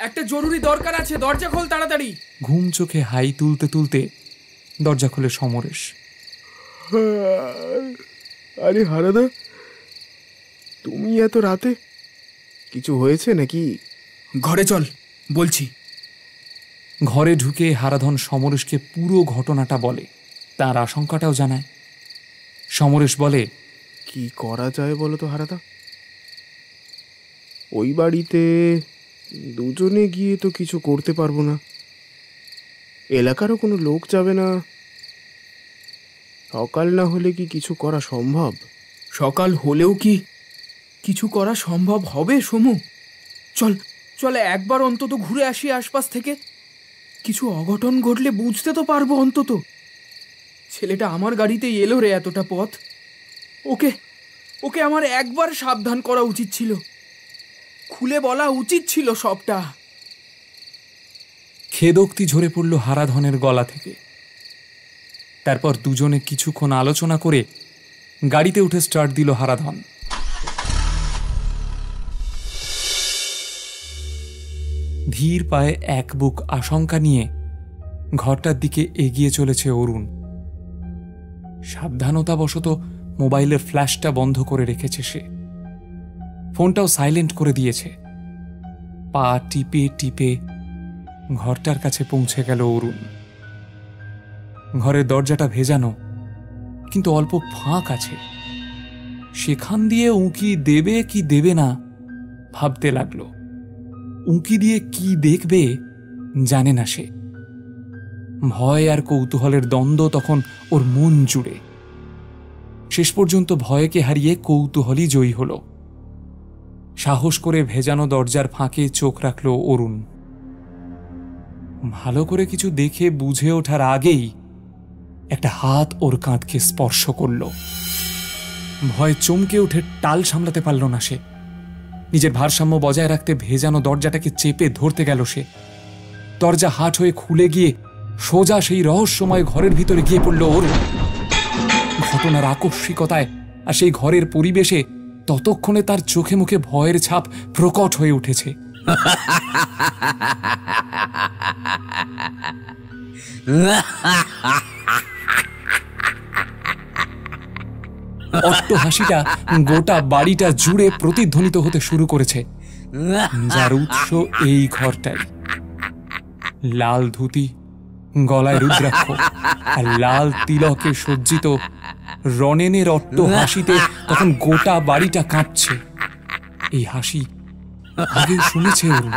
একটা জরুরি দরকার আছে, দরজা খোল তাড়াতাড়ি। ঘুম চোখে হাই তুলতে তুলতে দরজা খোলে সমরেশ। আরে হারাদা, তুমি এত রাতে? কিছু হয়েছে নাকি? ঘরে চল বলছি। ঘরে ঢুকে হারাধন সমরেশকে পুরো ঘটনাটা বলে, তার আশঙ্কাটাও জানায়। সমরেশ বলে, কি করা যায় বলো তো হারাদা? ওই বাড়িতে দুজনে গিয়ে তো কিছু করতে পারবো না, এলাকারও কোনো লোক যাবে না। সকাল না হলে কি কিছু করা সম্ভব? সকাল হলেও কি কিছু করা সম্ভব হবে সমু? চল চল, একবার অন্তত ঘুরে আসি আশপাশ থেকে। কিছু অঘটন ঘটলে বুঝতে তো পারবো অন্তত। ছেলেটা আমার গাড়িতেই এলো রে এতটা পথ। ওকে ওকে আমার একবার সাবধান করা উচিত ছিল, খুলে বলা উচিত ছিল সবটা। খেদোক্তি ঝরে পড়ল হারাধনের গলা থেকে। তারপর দুজনে কিছুক্ষণ আলোচনা করে গাড়িতে উঠে স্টার্ট দিল হারাধন। ধীর পায়ে এক বুক আশঙ্কা নিয়ে ঘরটার দিকে এগিয়ে চলেছে অরুণ। সাবধানতাবশত মোবাইলের ফ্ল্যাশটা বন্ধ করে রেখেছে সে, ফোনটাও সাইলেন্ট করে দিয়েছে। পা টিপে টিপে ঘরটার কাছে পৌঁছে গেল অরুণ। ঘরের দরজাটা ভেজানো, কিন্তু অল্প ফাঁক আছে। সেখান দিয়ে উঁকি দেবে কি দেবে না ভাবতে লাগলো। উঁকি দিয়ে কি দেখবে জানে না সে। ভয় আর কৌতূহলের দ্বন্দ্ব তখন ওর মন জুড়ে। শেষ পর্যন্ত ভয়কে হারিয়ে কৌতূহলই জয়ী হল। সাহস করে ভেজানো দরজার ফাঁকে চোখ রাখল অরুণ। ভালো করে কিছু দেখে বুঝে ওঠার আগেই একটা হাত ওর কাঁধকে স্পর্শ করল। ভয় চমকে উঠে টাল সামলাতে পারল না সে। নিজের ভারসাম্য বজায় রাখতে ভেজানো দরজাটাকে চেপে ধরতে গেল সে। দরজা হাট হয়ে খুলে গিয়ে সোজা সেই রহস্যময় ঘরের ভিতরে গিয়ে পড়ল অরুণ। ঘটনার আকস্মিকতায় আর সেই ঘরের পরিবেশে ততক্ষণে তার চোখে মুখে ভয়ের ছাপ প্রকট হয়ে উঠেছে। অট্ট হাসিটা গোটা বাড়িটা জুড়ে প্রতিধ্বনিত হতে শুরু করেছে, যার উৎস এই ঘরটাই। লাল ধুতি, গলায় রুদ্রাক্ষ আর লাল তিলকে সজ্জিত রনেনের অট্ট হাসিতে তখন গোটা বাড়িটা কাঁপছে। এই হাসি আগেও শুনেছে অরুণ।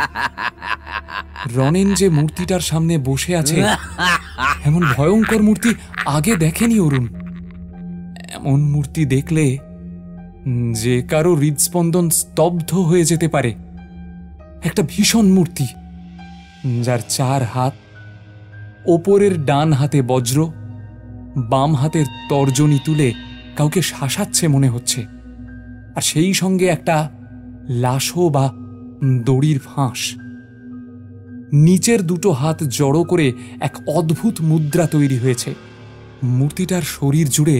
রনেন যে মূর্তিটার সামনে বসে আছে, এমন ভয়ঙ্কর মূর্তি আগে দেখেনি অরুণ। এমন মূর্তি দেখলে যে কারো হৃদস্পন্দন স্তব্ধ হয়ে যেতে পারে। একটা ভীষণ মূর্তি, যার 4 হাত, ওপরের ডান হাতে বজ্র, বাম হাতের তর্জনী তুলে কাউকে শাসাচ্ছে মনে হচ্ছে, আর সেই সঙ্গে একটা লাশো বা দড়ির ফাঁস। নিচের দুটো হাত জড়ো করে এক অদ্ভুত মুদ্রা তৈরি হয়েছে। মূর্তিটার শরীর জুড়ে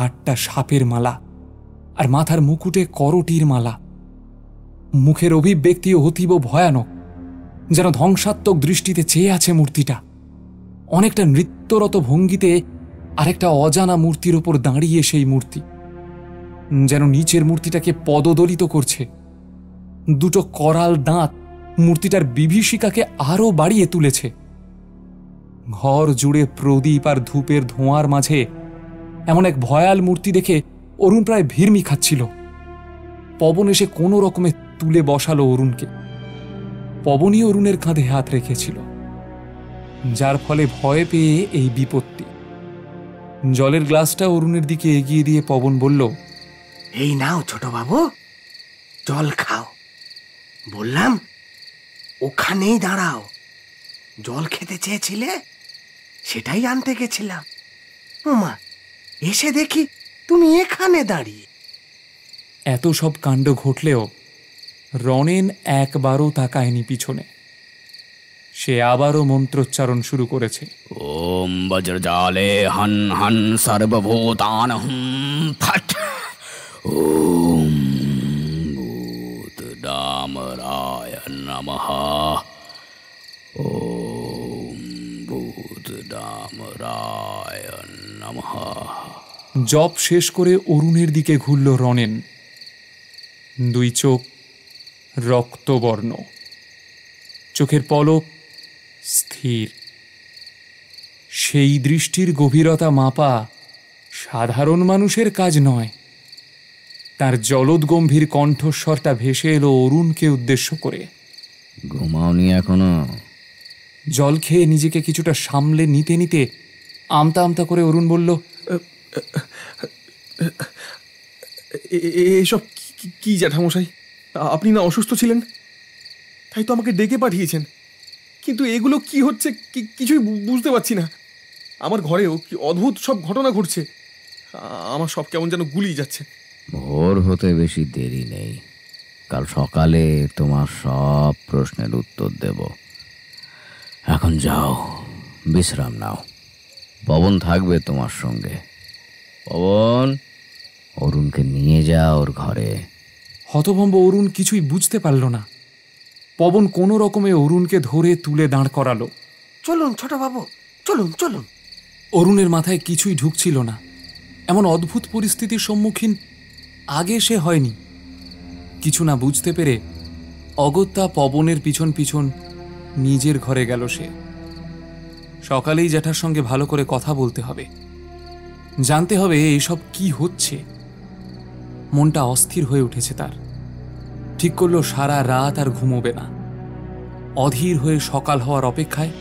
8টা সাপের মালা, আর মাথার মুকুটে করটির মালা। মুখের অভিব্যক্তিও অতীব ভয়ানক, যেন ধ্বংসাত্মক দৃষ্টিতে চেয়ে আছে মূর্তিটা। অনেকটা নৃত্যরত ভঙ্গিতে আরেকটা অজানা মূর্তির ওপর দাঁড়িয়ে সেই মূর্তি, যেন নিচের মূর্তিটাকে পদদলিত করছে। দুটো করাল দাঁত মূর্তিটার বিভীষিকাকে আরো বাড়িয়ে তুলেছে। ঘর জুড়ে প্রদীপ আর ধূপের ধোঁয়ার মাঝে এমন এক ভয়াল মূর্তি দেখে অরুণ প্রায় ভিড়মি খাচ্ছিল। পবন এসে কোনো রকমে তুলে বসালো অরুণকে। পবনই অরুণের কাঁধে হাত রেখেছিল, যার ফলে ভয় পেয়ে এই বিপত্তি। জলের গ্লাসটা অরুণের দিকে এগিয়ে দিয়ে পবন বলল, এই নাও ছোট বাবু, জল খাও। বললাম ওখানেই দাঁড়াও। জল খেতে চেয়েছিলে, সেটাই আনতে গেছিলাম। ওমা, এসে দেখি তুমি এখানে দাঁড়িয়ে। এত সব কাণ্ড ঘটলেও রনেন একবারও তাকায়নি পিছনে। সে আবারও মন্ত্রোচ্চারণ শুরু করেছে। ওম বজ্রজালে হন হন সর্বভূতান ফট। ওম ভূতডামরায় নমঃ। ওম ভূতডামরায় নমঃ। জপ শেষ করে অরুণের দিকে ঘুরল রনেন। দুই চোখ রক্তবর্ণ, চোখের পলক স্থির। সেই দৃষ্টির গভীরতা মাপা সাধারণ মানুষের কাজ নয়। তার জলদগম্ভীর কণ্ঠস্বরটা ভেসে এলো অরুণকে উদ্দেশ্য করে। ঘুমাওনি এখনো? জল খেয়ে নিজেকে কিছুটা সামলে নিতে নিতে আমতা আমতা করে অরুণ বলল, এসব কি জ্যাঠামশাই? আপনি না অসুস্থ ছিলেন, তাই তো আমাকে ডেকে পাঠিয়েছেন, কিন্তু এগুলো কি হচ্ছে কিছুই বুঝতে পারছি না। আমার ঘরেও কি অদ্ভুত সব ঘটনা ঘটছে, আমার সব কেমন যেন গুলিয়ে যাচ্ছে। ভোর হতে বেশি দেরি নেই, কাল সকালে তোমার সব প্রশ্নের উত্তর দেব। এখন যাও, বিশ্রাম নাও। পবন থাকবে তোমার সঙ্গে। পবন, অরুণকে নিয়ে যা ওর ঘরে। হতভম্ব অরুণ কিছুই বুঝতে পারল না। পবন কোনো রকমে অরুণকে ধরে তুলে দাঁড় করালো। চলুন ছোট বাবু, চলুন চলুন। অরুণের মাথায় কিছুই ঢুকছিল না। এমন অদ্ভুত পরিস্থিতির সম্মুখীন আগে সে হয়নি। কিছু না বুঝতে পেরে অগত্যা পবনের পিছন পিছন নিজের ঘরে গেল সে। সকালেই জ্যাঠার সঙ্গে ভালো করে কথা বলতে হবে, জানতে হবে এইসব কি হচ্ছে। মনটা অস্থির হয়ে উঠেছে তার। ঠিক করলো সারা রাত আর ঘুমোবে না। অধীর হয়ে সকাল হওয়ার অপেক্ষায়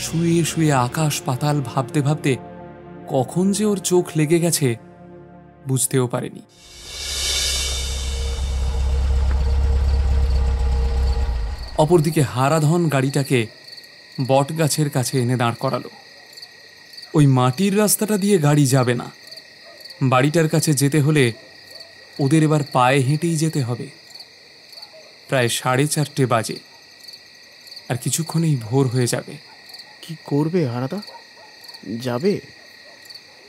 শুয়ে শুয়ে আকাশ পাতাল ভাবতে ভাবতে কখন যে ওর চোখ লেগে গেছে বুঝতেও পারেনি। অপরদিকে হারাধন গাড়িটাকে বটগাছের কাছে এনে দাঁড় করালো। ওই মাটির রাস্তাটা দিয়ে গাড়ি যাবে না। বাড়িটার কাছে যেতে হলে ওদের এবার পায়ে হেঁটেই যেতে হবে। প্রায় 4:30 বাজে, আর কিছুক্ষণেই ভোর হয়ে যাবে। কি করবে হারাদা? যাবে?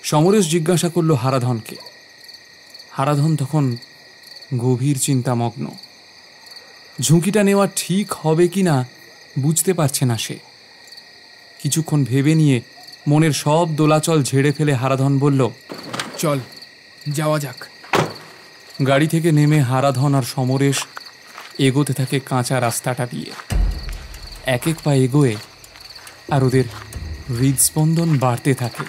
সমরেশ জিজ্ঞাসা করল হারাধনকে। হারাধন তখন গভীর চিন্তামগ্ন। ঝুঁকিটা নেওয়া ঠিক হবে কিনা বুঝতে পারছে না সে। কিছুক্ষণ ভেবে নিয়ে মনের সব দোলাচল ঝেড়ে ফেলে হারাধন বলল, চল যাওয়া যাক। গাড়ি থেকে নেমে হারাধন আর সমরেশ এগোতে থাকে কাঁচা রাস্তাটা দিয়ে। এক এক পা এগোয়ে আর ওদের হৃদস্পন্দন বাড়তে থাকে।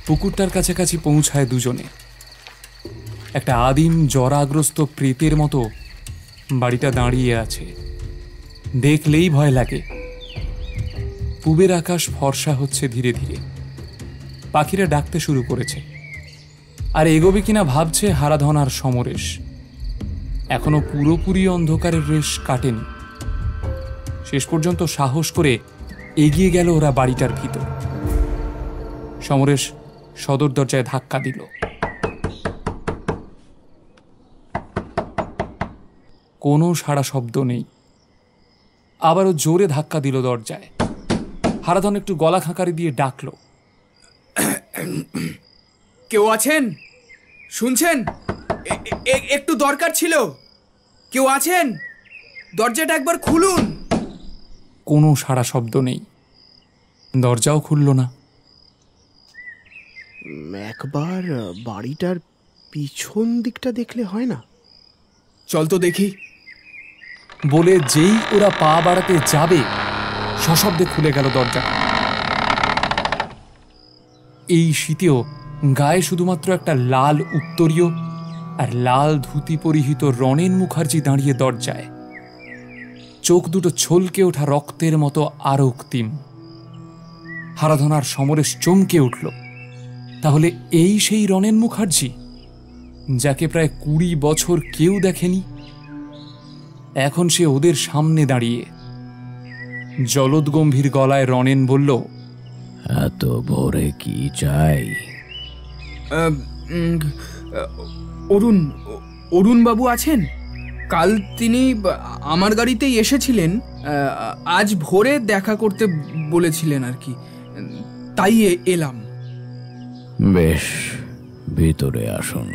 পুকুরটার কাছাকাছি পৌঁছায় দুজনে। একটা আদিম জরাগ্রস্ত প্রেতের মতো বাড়িটা দাঁড়িয়ে আছে। দেখলেই ভয় লাগে। পূবের আকাশ ফর্সা হচ্ছে ধীরে ধীরে। পাখিরা ডাকতে শুরু করেছে। আর এগোবে কিনা ভাবছে হারাধন আর সমরেশ। এখনো পুরোপুরি অন্ধকারের রেশ কাটেনি। শেষ পর্যন্ত সাহস করে এগিয়ে গেল ওরা বাড়িটার ভিতর। সমরেশ সদর দরজায় ধাক্কা দিল। কোনো সাড়া শব্দ নেই। আবারও জোরে ধাক্কা দিল দরজায়। হারাধন একটু গলা খাঁকারি দিয়ে ডাকল, কেউ আছেন? শুনছেন? একটু দরকার ছিল। কেউ আছেন? দরজাটা একবার খুলুন। কোনো সাড়া শব্দ নেই। দরজাও খুলল না। একবার বাড়িটার পিছন দিকটা দেখলে হয় না? চল তো দেখি। বলে যেই ওরা পা বাড়াতে যাবে সশব্দে খুলে গেল দরজা। এই শীতেও গায়ে শুধুমাত্র একটা লাল উত্তরীয় আর লাল ধুতি পরিহিত রনেন মুখার্জি দাঁড়িয়ে দরজায়। চোখ দুটো ছলকে ওঠা রক্তের মতো আরো রক্তিম। হারাধনার সমরেশ চমকে উঠল। তাহলে এই সেই রনেন মুখার্জি যাকে প্রায় 20 বছর কেউ দেখেনি। এখন সে ওদের সামনে দাঁড়িয়ে। জলদগম্ভীর গলায় রনেন বলল, এত ভোরে কি চাই? অরুণ বাবু আছেন? কাল তিনি আমার গাড়িতেই এসেছিলেন। আজ ভোরে দেখা করতে বলেছিলেন আর কি, তাই এলাম। বেশ, ভিতরে আসুন।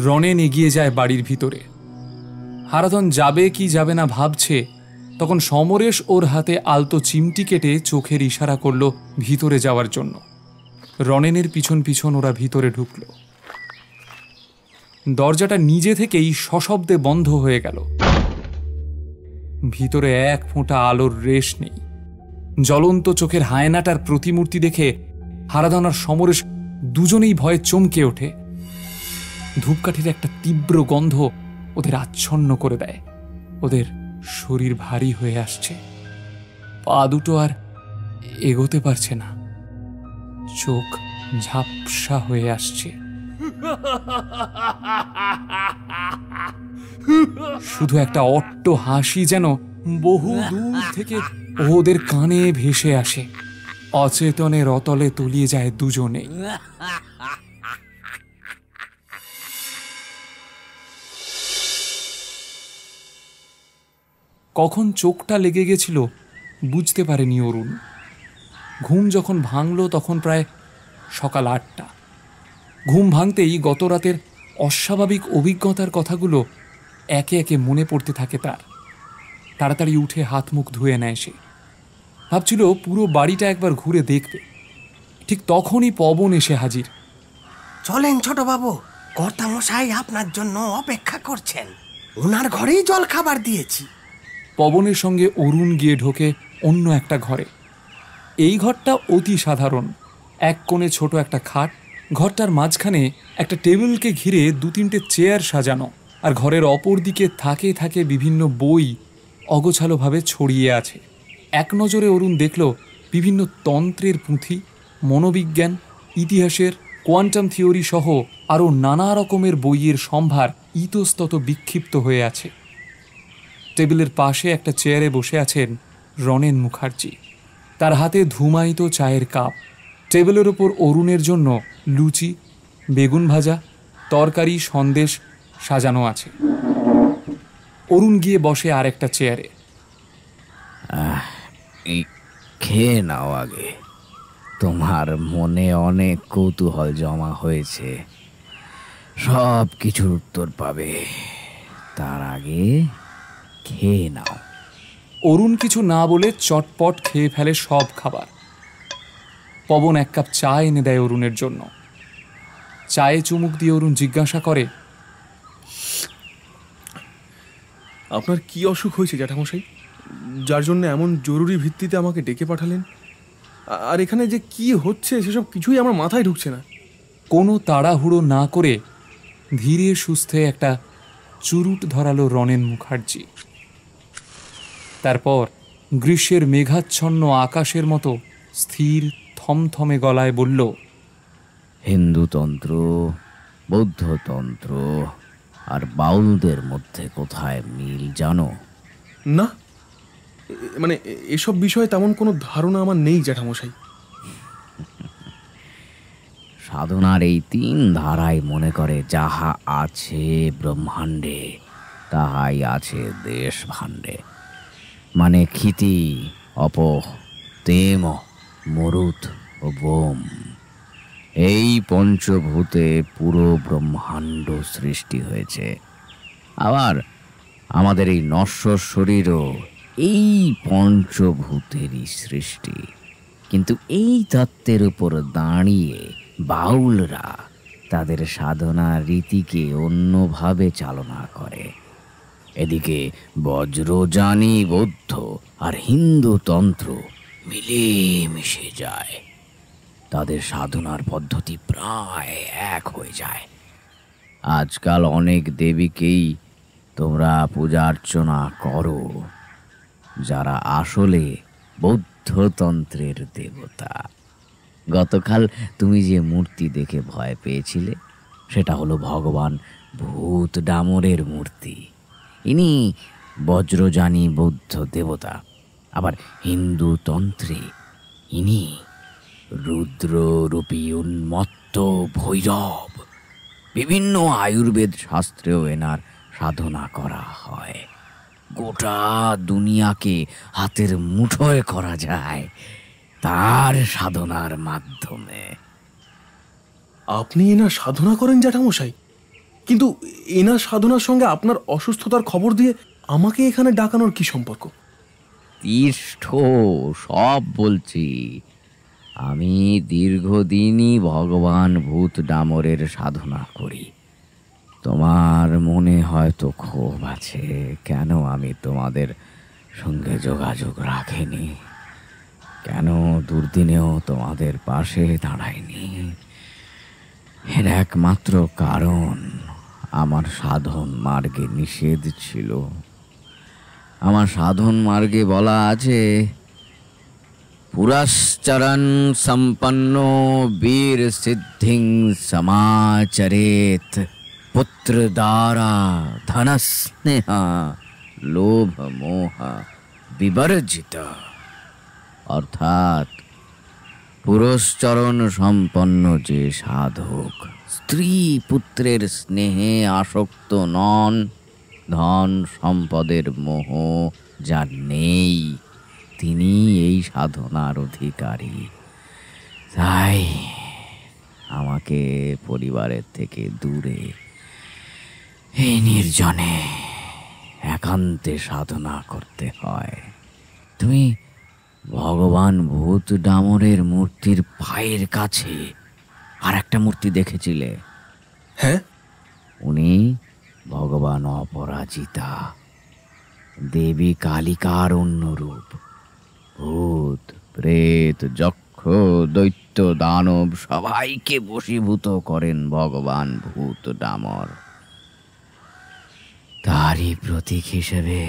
রনেন এগিয়ে যায় বাড়ির ভিতরে। হারাধন যাবে কি যাবে না ভাবছে, তখন সমরেশ ওর হাতে আলতো চিমটি কেটে চোখের ইশারা করল ভিতরে যাওয়ার জন্য। রনেনের পিছন পিছন ওরা ভিতরে ঢুকল। দরজাটা নিজে থেকেই সশব্দে বন্ধ হয়ে গেল। ভিতরে এক ফোঁটা আলোর রেশ নেই। জ্বলন্ত চোখের হায়নাটার প্রতিমূর্তি দেখে হারাধন আর সমরেশ দুজনেই ভয়ে চমকে ওঠে। ধূপকাঠির একটা তীব্র গন্ধ ওদের আচ্ছন্ন করে দেয়। ওদের শরীর ভারী হয়ে আসছে, পা দুটো আর এগোতে পারছে না, চোখ ঝাপসা হয়ে আসছে। শুধু একটা অট্ট হাসি যেন বহু দূর থেকে ওদের কানে ভেসে আসে। অচেতনের অতলে তলিয়ে যায় দুজনেই। কখন চোখটা লেগে গেছিল বুঝতে পারেনি অরুণ। ঘুম যখন ভাঙল তখন প্রায় সকাল 8টা। ঘুম ভাঙতেই গত রাতের অস্বাভাবিক অভিজ্ঞতার কথাগুলো একে একে মনে পড়তে থাকে তার। তাড়াতাড়ি উঠে হাত মুখ ধুয়ে নেয় সে। ভাবছিল পুরো বাড়িটা একবার ঘুরে দেখবে। ঠিক তখনই পবন এসে হাজির। চলেন ছোট বাবু, কর্তামশাই আপনার জন্য অপেক্ষা করছেন। ওনার ঘরেই জল খাবার দিয়েছি। পবনের সঙ্গে অরুণ গিয়ে ঢোকে অন্য একটা ঘরে। এই ঘরটা অতি সাধারণ। এক কোণে ছোট একটা খাট, ঘরটার মাঝখানে একটা টেবিলকে ঘিরে 2-3টে চেয়ার সাজানো, আর ঘরের অপর দিকে থাকে থাকে বিভিন্ন বই অগোছালোভাবে ছড়িয়ে আছে। এক নজরে অরুণ দেখল বিভিন্ন তন্ত্রের পুঁথি, মনোবিজ্ঞান, ইতিহাসের, কোয়ান্টাম থিওরি সহ আরও নানা রকমের বইয়ের সম্ভার ইতস্তত বিক্ষিপ্ত হয়ে আছে। টেবিলের পাশে একটা চেয়ারে বসে আছেন রনেন মুখার্জি। তার হাতে ধুমায়িত চায়ের কাপ। টেবিলের ওপর অরুণের জন্য লুচি, বেগুন ভাজা, তরকারি, সন্দেশ সাজানো আছে। অরুণ গিয়ে বসে আর একটা চেয়ারে। খেয়ে নাও আগে, তোমার মনে অনেক কৌতূহল জমা হয়েছে, সব কিছুর উত্তর পাবে। তার আগে খেয়ে নাও। অরুণ কিছু না বলে চটপট খেয়ে ফেলে সব খাবার। পবন 1 কাপ চা এনে দেয় অরুণের জন্য। চায়ে চুমুক দিয়ে অরুণ জিজ্ঞাসা করে, আপনার কি অসুখ হয়েছে জ্যাঠামশাই, যার জন্য এমন জরুরি ভিত্তিতে আমাকে ডেকে পাঠালেন? আর এখানে যে কি হচ্ছে সেসব কিছুই আমার মাথায় ঢুকছে না। কোনো তাড়াহুড়ো না করে ধীরে সুস্থে একটা চুরুট ধরালো রনেন মুখার্জি। তারপর গ্রীষ্মের মেঘাচ্ছন্ন আকাশের মতো স্থির থমথমে গলায় বলল, হিন্দুতন্ত্র, বৌদ্ধতন্ত্র আর বাউলদের মধ্যে কোথায় মিল জানো? না, মানে এসব বিষয়ে তেমন কোনো ধারণা আমার নেই জ্যাঠামশাই। সাধনার এই 3 ধারায় মনে করে যাহা আছে ব্রহ্মাণ্ডে তাহাই আছে দেশ ভাণ্ডে। মানে ক্ষিতি, অপহ, তেম, মরুত ও বোম। এই পঞ্চভূতে পুরো ব্রহ্মাণ্ড সৃষ্টি হয়েছে। আবার আমাদের এই নশ্বর শরীরও এই পঞ্চভূতেরই সৃষ্টি। কিন্তু এই তত্ত্বের উপর দাঁড়িয়ে বাউলরা তাদের সাধনা রীতিকে অন্যভাবে চালনা করে। এদিকে বজ্রযানী বৌদ্ধ আর হিন্দুতন্ত্র মিলেমিশে যায়। তাদের সাধনার পদ্ধতি প্রায় এক হয়ে যায়। আজকাল অনেক দেবীকেই তোমরা পূজা অর্চনা করো, যারা আসলে বৌদ্ধতন্ত্রের দেবতা। গতকাল তুমি যে মূর্তি দেখে ভয় পেয়েছিলে, সেটা হলো ভগবান ভূত ডামরের মূর্তি। ইনি বজ্রযানী বৌদ্ধ দেবতা। আবার হিন্দুতন্ত্রে ইনি রুদ্ররূপী উন্মত্ত ভৈরব। বিভিন্ন আয়ুর্বেদ শাস্ত্রেও এনার সাধনা করা হয়। গোটা দুনিয়াকে হাতের মুঠোয় করা যায় তার সাধনার মাধ্যমে। আপনি এনার সাধনা করেন জ্যাঠামশাই, কিন্তু এনার সাধনার সঙ্গে আপনার অসুস্থতার খবর দিয়ে আমাকে এখানে ডাকানোর কি সম্পর্ক? তিষ্ঠ, সব বলছি। আমি দীর্ঘদিনই ভগবান ভূত ডামরের সাধনা করি। তোমার মনে হয়তো ক্ষোভ আছে কেন আমি তোমাদের সঙ্গে যোগাযোগ রাখিনি, কেন দুর্দিনেও তোমাদের পাশে দাঁড়াইনি। এর একমাত্র কারণ আমার সাধন মার্গে নিষেধ ছিল। আমার সাধন মার্গে বলা আছে, পুরশ্চরণ সম্পন্ন বীর সিদ্ধিং সমাচরেত, পুত্র দ্বারা ধনস্নেহ লোভ মোহ বিবর্জিত। অর্থাৎ পুরশ্চরণ সম্পন্ন যে সাধক স্ত্রী পুত্রের স্নেহে আসক্ত নন, ধন সম্পদের মোহ যার নেই, তিনি এই সাধনার অধিকারী। তাই আমাকে পরিবারের থেকে দূরে এই নির্জনে একান্তে সাধনা করতে হয়। তুমি ভগবান ভূত ডামরের মূর্তির পায়ের কাছে আর একটা মূর্তি দেখেছিলে? হ্যাঁ, উনি ভগবান অপরাজিতা, দেবী কালিকার অন্য রূপ। ভূত প্রেত যক্ষ দৈত্য দানব সবাইকে বশীভূত করেন ভগবান ভূত ডামর। তারই প্রতীক হিসেবে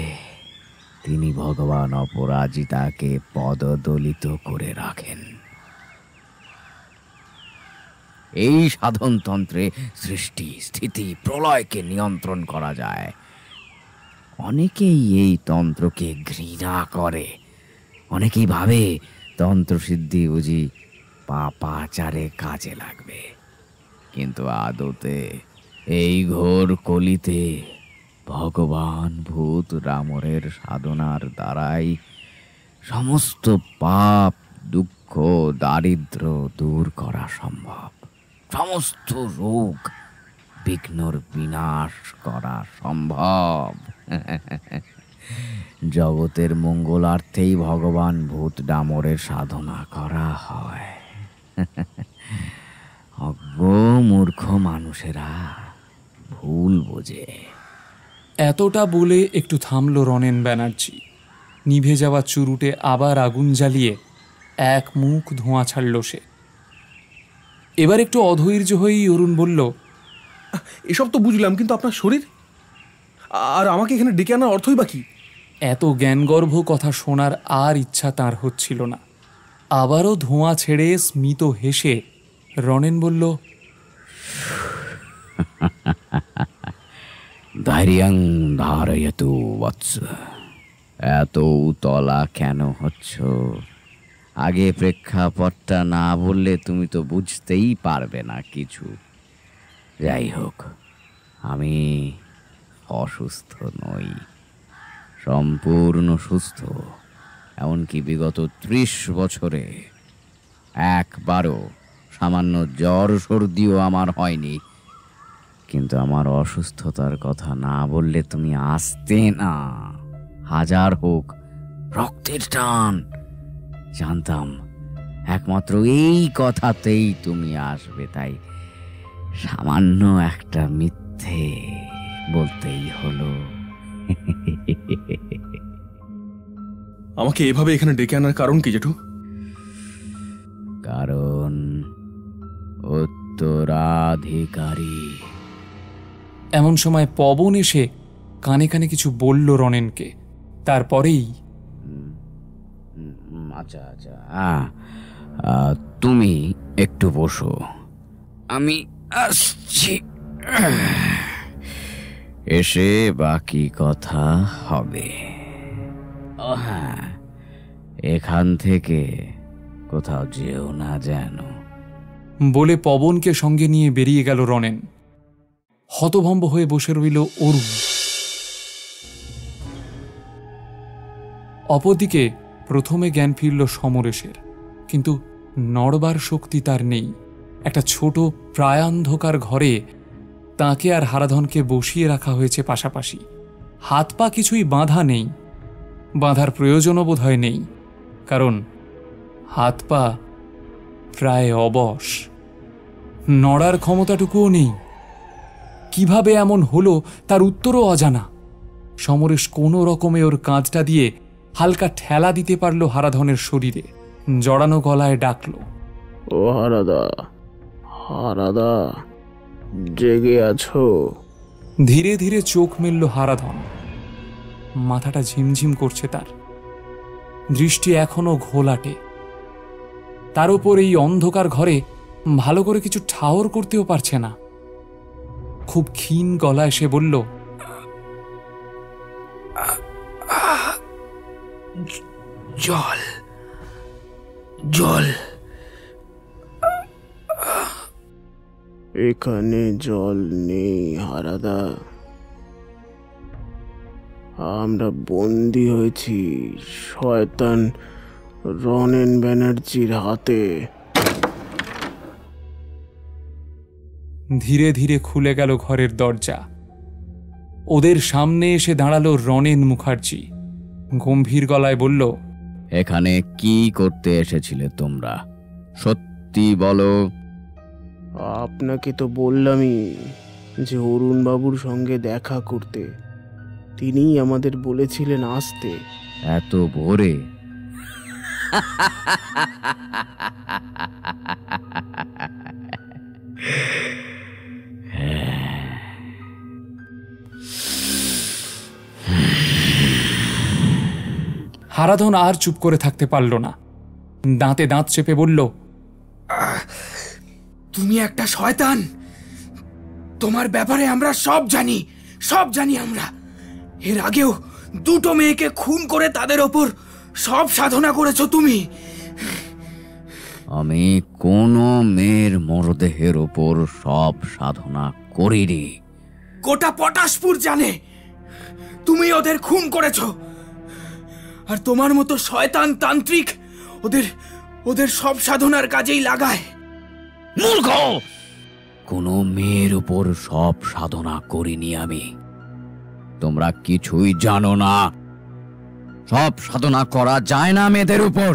তিনি ভগবান অপরাজিতাকে পদদলিত করে রাখেন। এই সাধনতন্ত্রে সৃষ্টি স্থিতি প্রলয়কে নিয়ন্ত্রণ করা যায়। অনেকেই এই তন্ত্রকে ঘৃণা করে, অনেকেই ভাবে তন্ত্রসিদ্ধি বুঝি পাপাচারে কাজে লাগবে, কিন্তু আদতে এই ঘোর কলিতে ভগবান ভূত ডামরের সাধনার দ্বারাই সমস্ত পাপ দুঃখ দারিদ্র দূর করা সম্ভব, সমস্ত রোগ বিঘ্নর বিনাশ করা সম্ভব। জগতের মঙ্গলার্থেই ভগবান ভূত ডামরের সাধনা করা হয়। অজ্ঞ মূর্খ মানুষেরা ভুল বোঝে। এতটা বলে একটু থামল রনেন ব্যানার্জি। নিভে যাওয়া চুরুটে আবার আগুন জ্বালিয়ে এক মুখ ধোঁয়া ছাড়ল সে। এবার একটু অধৈর্য হয়েই অরুণ বলল, এসব তো বুঝলাম, কিন্তু আপনার শরীর আর আমাকে এখানে ডেকে আনার অর্থই বা কি? এত জ্ঞানগর্ভ কথা শোনার আর ইচ্ছা তার হচ্ছিল না। আবারও ধোঁয়া ছেড়ে স্মিত হেসে রনেন বলল, ধৈর্যং ধারয়তু বৎস। এত উতলা কেন হচ্ছ? আগে প্রেক্ষাপটটা না বললে তুমি তো বুঝতেই পারবে না কিছু। যাই হোক, আমি অসুস্থ নই, সম্পূর্ণ সুস্থ। এমনকি বিগত 30 বছরে একবারও সামান্য জ্বর সর্দিও আমার হয়নি। কিন্তু আমার অসুস্থতার কথা না বললে তুমি আসতে না। হাজার হোক রক্তের টান, জানতাম একমাত্র এই কথাতেই তুমি আসবে, তাই সামান্য একটা মিথ্যে বলতেই হলো। আমাকে এভাবে এখানে ডেকে আনার কারণ কি জেঠু? কারণ উত্তরাধিকারী। এমন সময় পবন এসে কানে কানে কিছু বলল রনেনকে। তারপরেই, আচ্ছা আচ্ছা, তুমি একটু বসো, আমি আসছি। এসে বাকি কথা হবে। ও হ্যাঁ, এখান থেকে কোথাও যেও না যেন। বলে পবনকে সঙ্গে নিয়ে বেরিয়ে গেল রনেন। হতভম্ব হয়ে বসে রইল অরুণ। অপরদিকে প্রথমে জ্ঞান ফিরল সমরেশের, কিন্তু নড়বার শক্তি তার নেই। একটা ছোট প্রায়ান্ধকার ঘরে তাকে আর হারাধনকে বসিয়ে রাখা হয়েছে পাশাপাশি। হাত পা কিছুই বাঁধা নেই, বাঁধার প্রয়োজনও বোধ হয় নেই, কারণ হাত পা প্রায় অবশ, নড়ার ক্ষমতাটুকুও নেই। কিভাবে এমন হলো তার উত্তরও অজানা। সমরেশ কোনো রকমে ওর কাঁধটা দিয়ে হালকা ঠেলা দিতে পারল হারাধনের শরীরে, জড়ানো গলায় ডাকল, ও হারাদা, হারাদা, জেগে আছো? ধীরে ধীরে চোখ মেলল হারাধন। মাথাটা ঝিমঝিম করছে তার, দৃষ্টি এখনো ঘোলাটে। তার উপর এই অন্ধকার ঘরে ভালো করে কিছু ঠাওর করতেও পারছে না। খুব ক্ষীণ গলায় সে বলল, জল, জল। এখানে জল নেই হারাদা, আমরা বন্দী হয়েছি শয়তান রনেন ব্যানার্জির হাতে। ধীরে ধীরে খুলে গেল ঘরের দরজা। ওদের সামনে এসে দাঁড়ালো রনেন মুখার্জি। গম্ভীর গলায় বলল, এখানে কি করতে এসেছিলে তোমরা? সত্যি বলো। আপনাকে তো বললামই যে অরুণ বাবুর সঙ্গে দেখা করতে। তিনিই আমাদের বলেছিলেন আসতে। এত ভোরে? হারাধন আর চুপ করে থাকতে পারল না। দাঁতে দাঁত চেপে বলল, তুমি একটা শয়তান। তোমার ব্যাপারে আমরা সব জানি, সব জানি আমরা। এর আগেও দুটো মেয়েকে খুন করে তাদের ওপর সব সাধনা করেছো তুমি। আমি কোনো মেয়ের মরদেহের ওপর সব সাধনা করিনি। গোটা পটাশপুর জানে তুমি ওদের খুন করেছো। আর তোমার মতো শয়তান তান্ত্রিক ওদের ওদের সব সাধনার কাজেই লাগায়। মূর্খ! কোনো মেয়ের উপর সব সাধনা করিনি আমি। তোমরা কিছুই জানো না। সব সাধনা করা যায় না মেয়েদের উপর।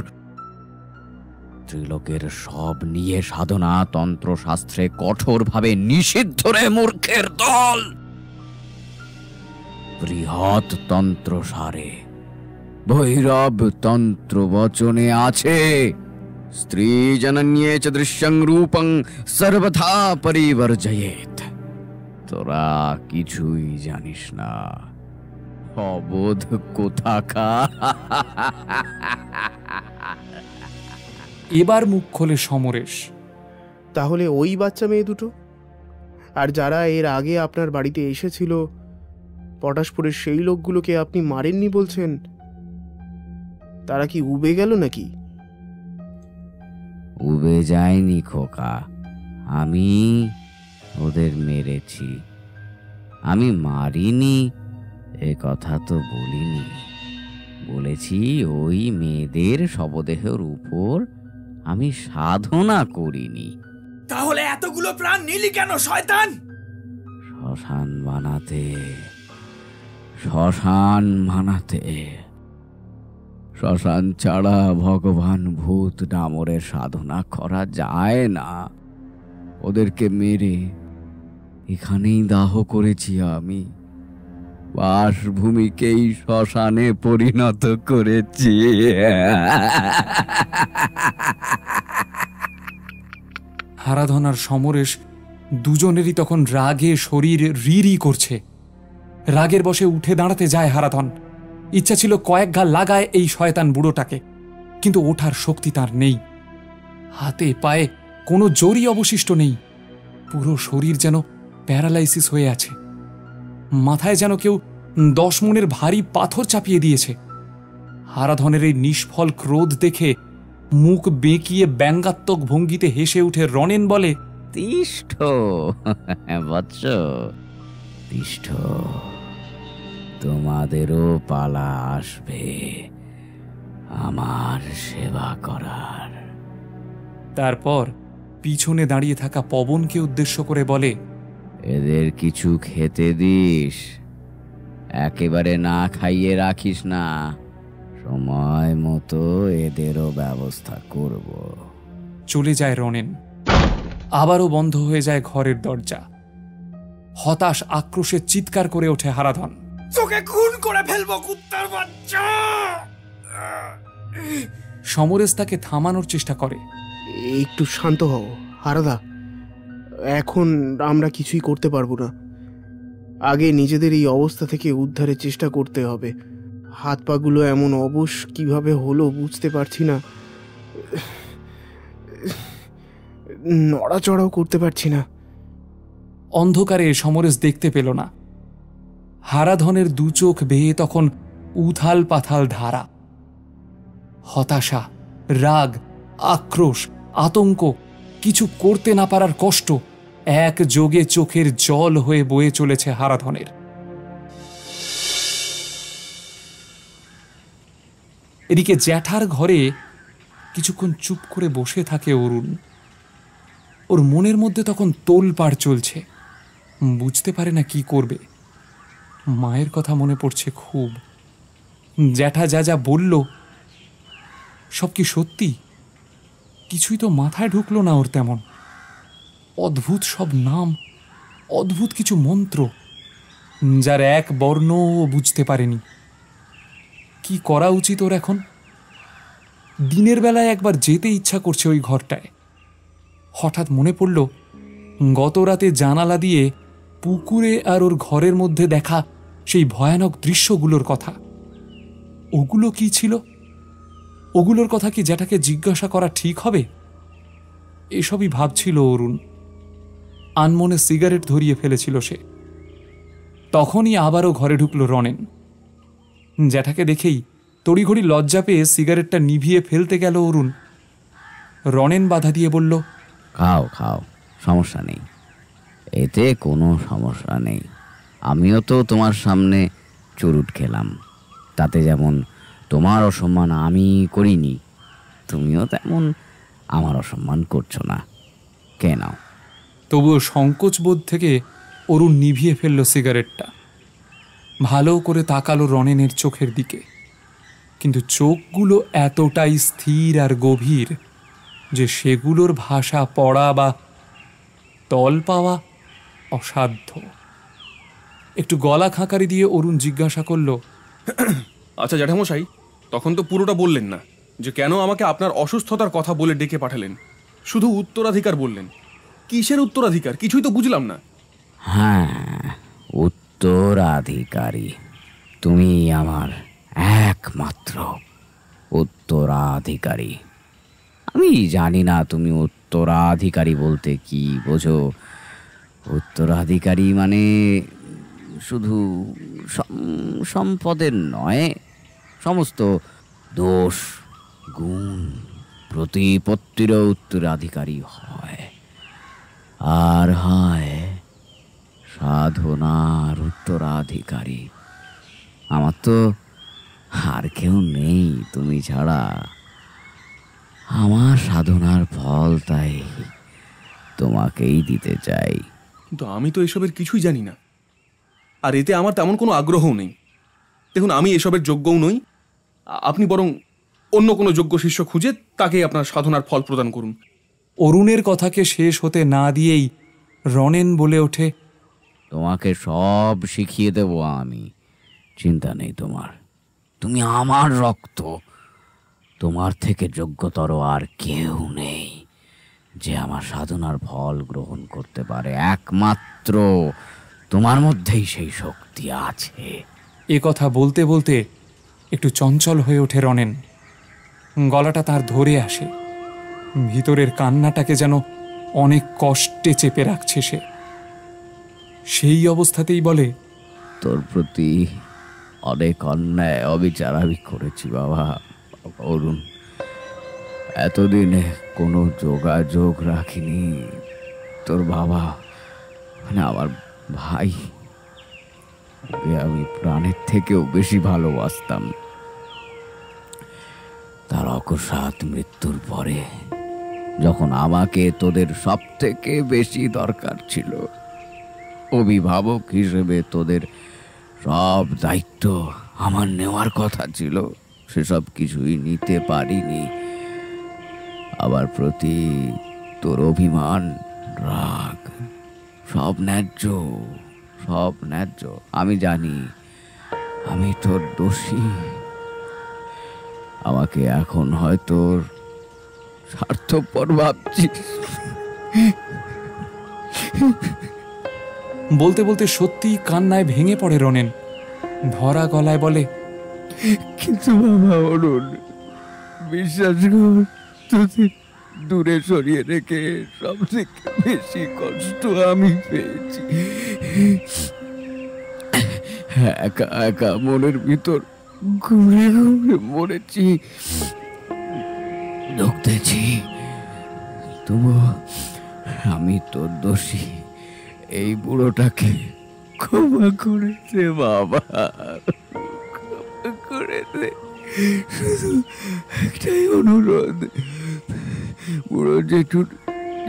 ত্রিলোকের সব নিয়ে সাধনা তন্ত্রশাস্ত্রে কঠোরভাবে নিষিদ্ধ রে মূর্খের দল। বৃহৎ তন্ত্রসারে ভৈরব তন্ত্র বচনে আছে, স্ত্রী জনন্যে চ দৃশ্যং রূপং সর্বথা পরিবর্জয়েত। তোরা কিছুই জানিস না, অবোধ কোথাকার। এবার মুখ খোলে সমরেশ। তাহলে ওই বাচ্চা মেয়ে দুটো আর যারা এর আগে আপনার বাড়িতে এসেছিল, পটাশপুরের সেই লোকগুলোকে আপনি মারেননি বলছেন? তারা কি উবে গেল নাকি? উবে যায়নি খোকা, আমি ওদের মেরেছি। আমি মারিনি এ কথা তো বলিনি। বলেছি ওই মেয়েদের শবদেহের উপর আমি সাধনা করিনি। তাহলে এতগুলো প্রাণ নিলি কেন শয়তান? শ্মশান বানাতে, শ্মশান বানাতে। শ্মশান ছাড়া ভগবান ভূত ডামরের সাধনা করা যায় না। ওদেরকে মেরে এখানেই দাহ করেছি আমি। বাসভূমিকেই শ্মশানে পরিণত করেছি। হারাধন আর সমরেশ দুজনেরই তখন রাগে শরীর রি করছে। রাগের বশে উঠে দাঁড়াতে যায় হারাধন। ইচ্ছা ছিল কয়েক ঘা লাগায় এই শয়তান বুড়োটাকে, কিন্তু ওঠার শক্তি তার নেই। হাতে পায়ে কোনো জোরই অবশিষ্ট নেই। পুরো শরীর যেন প্যারালাইসিস হয়ে আছে। মাথায় যেন কেউ 10 মণের ভারী পাথর চাপিয়ে দিয়েছে। হারাধনের এই নিষ্ফল ক্রোধ দেখে মুখ বেঁকিয়ে ব্যঙ্গাত্মক ভঙ্গিতে হেসে উঠে রনেন বলে, তিষ্ঠ বৎস, তিষ্ঠ। তোমাদেরও পালা আসবে। আমার সেবা করার। তারপর পিছনে দাঁড়িয়ে থাকা পবনকে উদ্দেশ্য করে বলে, এদের কিছু খেতে দিস, একেবারে না খাইয়ে রাখিস না, সময় মতো এদেরও ব্যবস্থা করব। চলে যায় রনেন। আবারও বন্ধ হয়ে যায় ঘরের দরজা। হতাশ আক্রোশে চিৎকার করে ওঠে হারাধন, তোকে খুন করে ফেলবো কুত্তার বাচ্চা! সমরেশ তাকে থামানোর চেষ্টা করে। একটু শান্ত হও হারাদা, এখন আমরা কিছুই করতে পারবো না। আগে নিজেদের এই অবস্থা থেকে উদ্ধারের চেষ্টা করতে হবে। হাত পাগুলো এমন অবশ কিভাবে হলো বুঝতে পারছি না, নড়াচড়াও করতে পারছি না। অন্ধকারে সমরেশ দেখতে পেল না। হারাধনের দু চোখ বেয়ে তখন উথাল পাথাল ধারা। হতাশা, রাগ, আক্রোশ, আতঙ্ক, কিছু করতে না পারার কষ্ট এক যোগে চোখের জল হয়ে বয়ে চলেছে হারাধনের। এদিকে জ্যাঠার ঘরে কিছুক্ষণ চুপ করে বসে থাকে অরুণ। ওর মনের মধ্যে তখন তোলপাড় চলছে, বুঝতে পারে না কি করবে। মায়ের কথা মনে পড়ছে খুব। জ্যাঠা যা যা বলল সব কি সত্যি? কিছুই তো মাথায় ঢুকলো না ওর তেমন। অদ্ভুত সব নাম, অদ্ভুত কিছু মন্ত্র, যার এক বর্ণও বুঝতে পারেনি। কি করা উচিত ওর এখন? দিনের বেলায় একবার যেতে ইচ্ছা করছে ওই ঘরটায়। হঠাৎ মনে পড়ল গত রাতে জানালা দিয়ে পুকুরে আর ওর ঘরের মধ্যে দেখা সেই ভয়ানক দৃশ্যগুলোর কথা। ওগুলো কি ছিল? ওগুলোর কথা কি জ্যাঠাকে জিজ্ঞাসা করা ঠিক হবে? এসবই ভাবছিল অরুণ। আনমনে সিগারেট ধরিয়ে ফেলেছিল সে। তখনই আবারও ঘরে ঢুকল রনেন। জ্যাঠাকে দেখেই তড়িঘড়ি লজ্জা পেয়ে সিগারেটটা নিভিয়ে ফেলতে গেল অরুণ। রনেন বাধা দিয়ে বলল, খাও খাও, সমস্যা নেই, এতে কোনো সমস্যা নেই। আমিও তো তোমার সামনে চুরুট খেলাম, তাতে যেমন তোমার অসম্মান আমি করিনি, তুমিও তেমন আমার অসম্মান করছো না। কে নাও। তবুও সংকোচ বোধ থেকে অরুণ নিভিয়ে ফেলল সিগারেটটা। ভালো করে তাকালো রনেনের চোখের দিকে, কিন্তু চোখগুলো এতটাই স্থির আর গভীর যে সেগুলোর ভাষা পড়া বা তল পাওয়া অসাধ্য। একটু গলা খাঁকারি দিয়ে অরুণ জিজ্ঞাসা করল, আচ্ছা জ্যাঠামশাই, তখন তো পুরোটা বললেন না যে কেন আমাকে আপনার অসুস্থতার কথা বলে ডেকে পাঠালেন। শুধু উত্তরাধিকার বললেন। কিসের উত্তরাধিকার? কিছুই তো বুঝলাম না। হ্যাঁ, উত্তরাধিকারী। তুমি আমার একমাত্র উত্তরাধিকারী। আমি জানি না তুমি উত্তরাধিকারী বলতে কি বোঝো। উত্তরাধিকারী মানে শুধু সম্পদের নয়, সমস্ত দোষ গুণ প্রতিপত্তিরও উত্তরাধিকারী হয়, আর হয় সাধনার উত্তরাধিকারী। আমার তো আর কেউ নেই তুমি ছাড়া। আমার সাধনার ফল তাই তোমাকেই দিতে চাই। কিন্তু আমি তো এসবের কিছুই জানি না, আর এতে আমার তেমন কোনো আগ্রহও নেই। দেখুন, আমি এসবের যোগ্যও নই। আপনি বরং অন্য কোনো যোগ্য শিষ্য খুঁজে তাকে আপনার সাধনার ফল প্রদান করুন। অরুণের কথাকে শেষ হতে না দিয়েই রনেন বলে ওঠে, তোমাকে সব শিখিয়ে দেব আমি, চিন্তা নেই তোমার। তুমি আমার রক্ত, তোমার থেকে যোগ্যতর আর কেউ নেই যে আমার সাধনার ফল গ্রহণ করতে পারে। একমাত্র তোমার মধ্যেই সেই শক্তি আছে। এ কথা বলতে বলতে একটু চঞ্চল হয়ে ওঠে রনেন। গলাটা তার ধরে আসে। ভিতরের কান্নাটাকে যেন অনেক কষ্টে চেপে রাখছে সে। সেই অবস্থাতেই বলে, তোর প্রতি অনেক অন্যায় অবিচার আমি করেছি বাবা অরুণ। এতদিনে কোনো যোগাযোগ রাখিনি। তোর বাবা মানে আমার ভাই, ওকে আমি প্রাণের থেকেও বেশি ভালোবাসতাম। তার অকস্মাৎ মৃত্যুর পরে, যখন আমাকে তোদের সব থেকে বেশি দরকার ছিল, অভিভাবক হিসেবে তোদের সব দায়িত্ব আমার নেওয়ার কথা ছিল, সেসব কিছুই নিতে পারিনি। আবার প্রতি তোর অভিমান, রাগ, সব ন্যায্য, সব ন্যায্য। আমি জানি আমি তোর দোষী। আমাকে এখন হয়তো স্বার্থপর ভাবছিস। বলতে বলতে সত্যি কান্নায় ভেঙে পড়ে রনেন। ধরা গলায় বলে, কিন্তু বাবা অরুণ, বিশ্বাস কর, তোদের দূরে সরিয়ে রেখে সব থেকে বেশি কষ্ট আমি পেয়েছি। একা একা মনের ভিতর ঘুরে ঘুরে মরেছি, ঢুকতেছি। তবু আমি তোর দোষী। এই বুড়োটাকে ক্ষমা করে দে বাবা, ক্ষমা করে দে। শুধু একটাই অনুরোধ, বুড়ো জেঠুর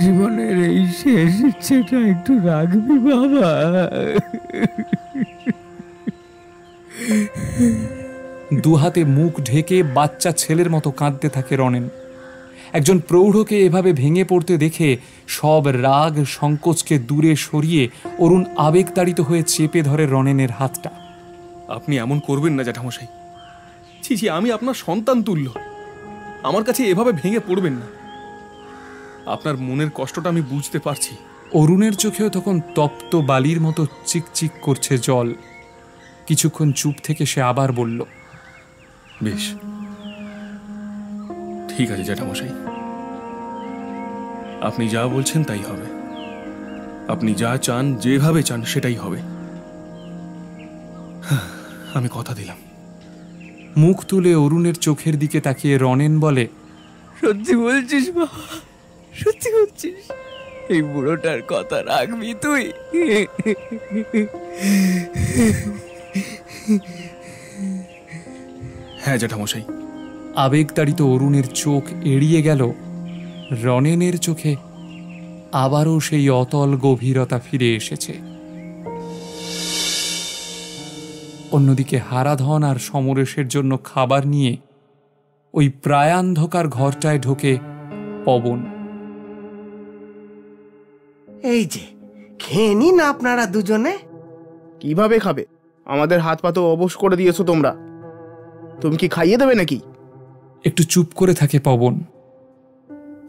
জীবনের এই শেষ ইচ্ছেটা একটু রাখবি বাবা। দুহাতে মুখ ঢেকে বাচ্চা ছেলের মতো কাঁদতে থাকে রনেন। একজন প্রৌঢ়কে এভাবে ভেঙে পড়তে দেখে সব রাগ সংকোচকে দূরে সরিয়ে অরুণ আবেগতাড়িত হয়ে চেপে ধরে রনেনের হাতটা। আপনি এমন করবেন না জ্যাঠামশাই। ছি ছি, আমি আপনার সন্তান তুল্য। আমার কাছে এভাবে ভেঙে পড়বেন না। আপনার মনের কষ্টটা আমি বুঝতে পারছি। অরুণের চোখেও তখন তপ্ত বালির মতো চিকচিক করছে জল। কিছুক্ষণ চুপ থেকে সে আবার বলল, বেশ, ঠিক আছে জ্যাঠামশাই, আপনি যা বলছেন তাই হবে। আপনি যা চান, যেভাবে চান, সেটাই হবে। আমি কথা দিলাম। মুখ তুলে অরুণের চোখের দিকে তাকিয়ে রনেন বলে, সত্যি বলছিস বাবা? সত্যি বলছিস? এই বুড়োটার কথা রাখবি তুই? হ্যাঁ জ্যাঠামশাই। আবেগতাড়িত অরুণের চোখ এড়িয়ে গেল। রনেনের চোখে আবারও সেই অতল গভীরতা ফিরে এসেছে। অন্যদিকে হারাধন আর সমরেশের জন্য খাবার নিয়ে ওই প্রায়ান্ধকার ঘরটায় ঢোকে পবন। এই যে খেয়ে নিন আপনারা দুজনে। কিভাবে খাবে? আমাদের হাত পা তো অবশ করে দিয়েছো তোমরা। তুমি কি খাইয়ে দেবে নাকি? একটু চুপ করে থাকে পবন,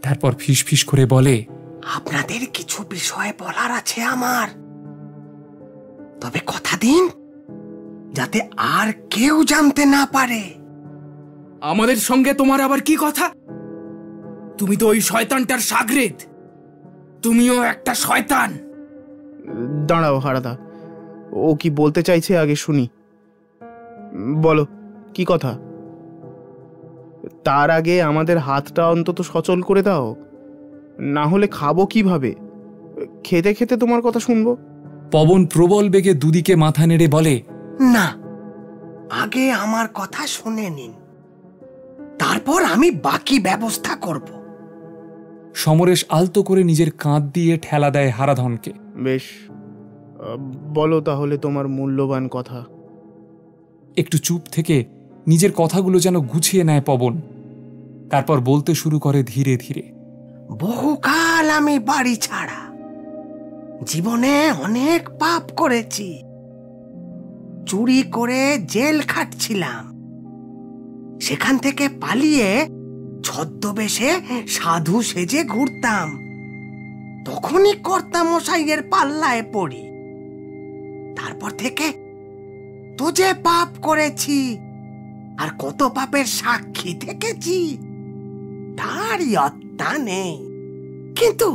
তারপর ফিসফিস করে বলে, আপনাদের কিছু বিষয় বলার আছে আমার। তবে কথা দিন যাতে আর কেউ জানতে না পারে। আমাদের সঙ্গে তোমার আবার কি কথা? তুমি তো ওই শয়তানটার শাগরেদ। তুমিও একটা শয়তান। দাঁড়াও হারাদা, ও কি বলতে চাইছে আগে শুনি। বলো কি কথা। তার আগে আমাদের হাতটা অন্তত সচল করে দাও, না হলে খাবো কিভাবে? খেতে খেতে তোমার কথা শুনবো। পবন প্রবল বেগে দুদিকে মাথা নেড়ে বলে, না, আগে আমার কথা শুনে নিন, তারপর আমি বাকি ব্যবস্থা করব। সমরেশ আলতো করে নিজের কাঁধ দিয়ে ঠেলা দেয় হারাধনকে। বেশ, বলো তাহলে তোমার মূল্যবান কথা। একটু চুপ থেকে নিজের কথাগুলো যেন গুছিয়ে নেয় পবন, তারপর বলতে শুরু করে ধীরে ধীরে। বহুকাল আমি বাড়ি ছাড়া, জীবনে অনেক পাপ করেছি। চুরি করে জেল খাটছিলাম, সেখান থেকে পালিয়ে ছদ্মবেশে সাধু সেজে ঘুরতাম। তখনই কর্তা মশাইয়ের পাল্লায় পড়ি। তারপর থেকে তো যে পাপ করেছি আর কত পাপের সাক্ষী থেকেছি তারই অত্যা নেই, কিন্তু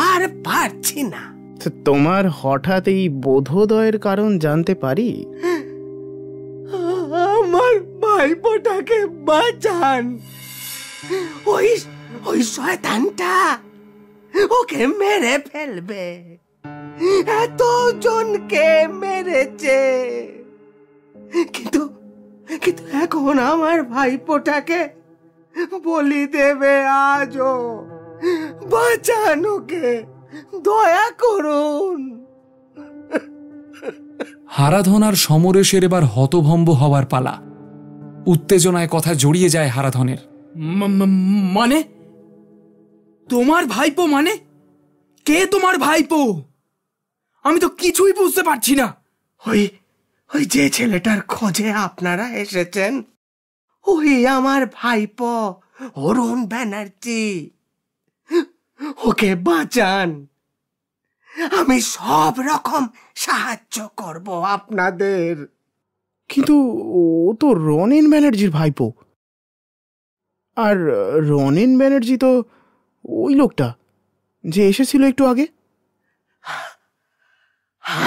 আর পারছি না। তোমার হঠাৎ এই বোধোদয়ের কারণ জানতে পারি? আমার ভাইপোটাকে বাঁচান। ওই শয়তানটা ওকে মেরে ফেলবে। এতজনকে মেরেছে, কিন্তু এখন আমার ভাইপোটাকে বলি দেবে আজও। বাঁচানোকে দয়া করুন। হারাধন আর সমরেশের এবার হতভম্ব হওয়ার পালা। উত্তেজনায় কথা জড়িয়ে যায় হারাধনের। মানে তোমার ভাইপো? মানে কে তোমার ভাইপো? আমি তো কিছুই বুঝতে পারছি না। ওই ওই যে ছেলেটার খোঁজে আপনারা এসেছেন, ওই আমার ভাইপো অরুণ ব্যানার্জি। ওকে বাঁচান, আমি সব রকম সাহায্য করব আপনাদের। কিন্তু ও তো রনেন ব্যানার্জির ভাইপো। আর রনেন ব্যানার্জি তো ওই লোকটা যে এসেছিল একটু আগে।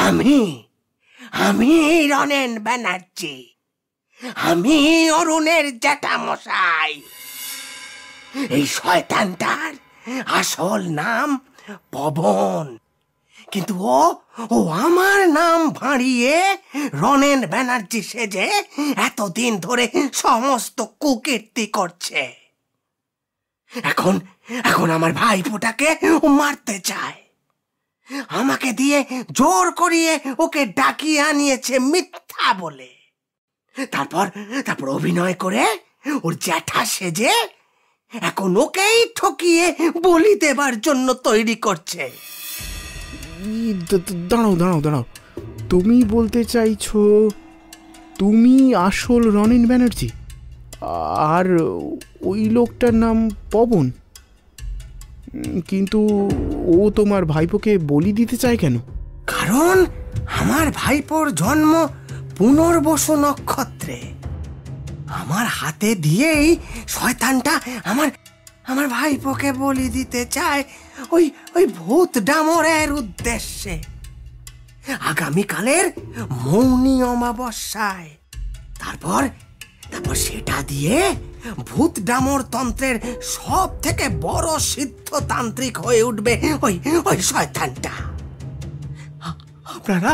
আমি আমি রনেন ব্যানার্জি, আমি অরুণের জ্যাঠামশাই। এই শয়তানটার আসল নাম পবন, কিন্তু ও আমার নাম ভাঁড়িয়ে রনেন ব্যানার্জি সেজে এতদিন ধরে সমস্ত কুকীর্তি করছে। এখন এখন আমার ভাইপোটাকে ও মারতে চায়। আমাকে দিয়ে জোর করিয়ে ওকে ডাকিয়ে আনিয়েছে মিথ্যা বলে। তারপর তারপর অভিনয় করে ওর জ্যাঠা সেজে এখন ওকেই ঠকিয়ে বলি দেবার জন্য তৈরি করছে। দাঁড়াও দাঁড়াও দাঁড়াও, তুমি বলতে চাইছো তুমি আসল রনেন ব্যানার্জি আর ওই লোকটার নাম পবন? কিন্তু ও তোমার ভাইপোকে বলি দিতে চায় কেন? কারণ আমার ভাইপোর জন্ম পুনর্বসু নক্ষত্রে। আমার হাতে দিয়েই শয়তানটা আমার আমার ভাইপোকে বলি দিতে চায় ওই ওই ভূত ডামরের উদ্দেশ্যে। আগামীকালের মৌনী অমাবস্যায়। তারপর তারপর সেটা দিয়ে ভূত ডামর তন্ত্রের সব থেকে বড় সিদ্ধতান্ত্রিক হয়ে উঠবে ওই ওই শয়তানটা। আপনারা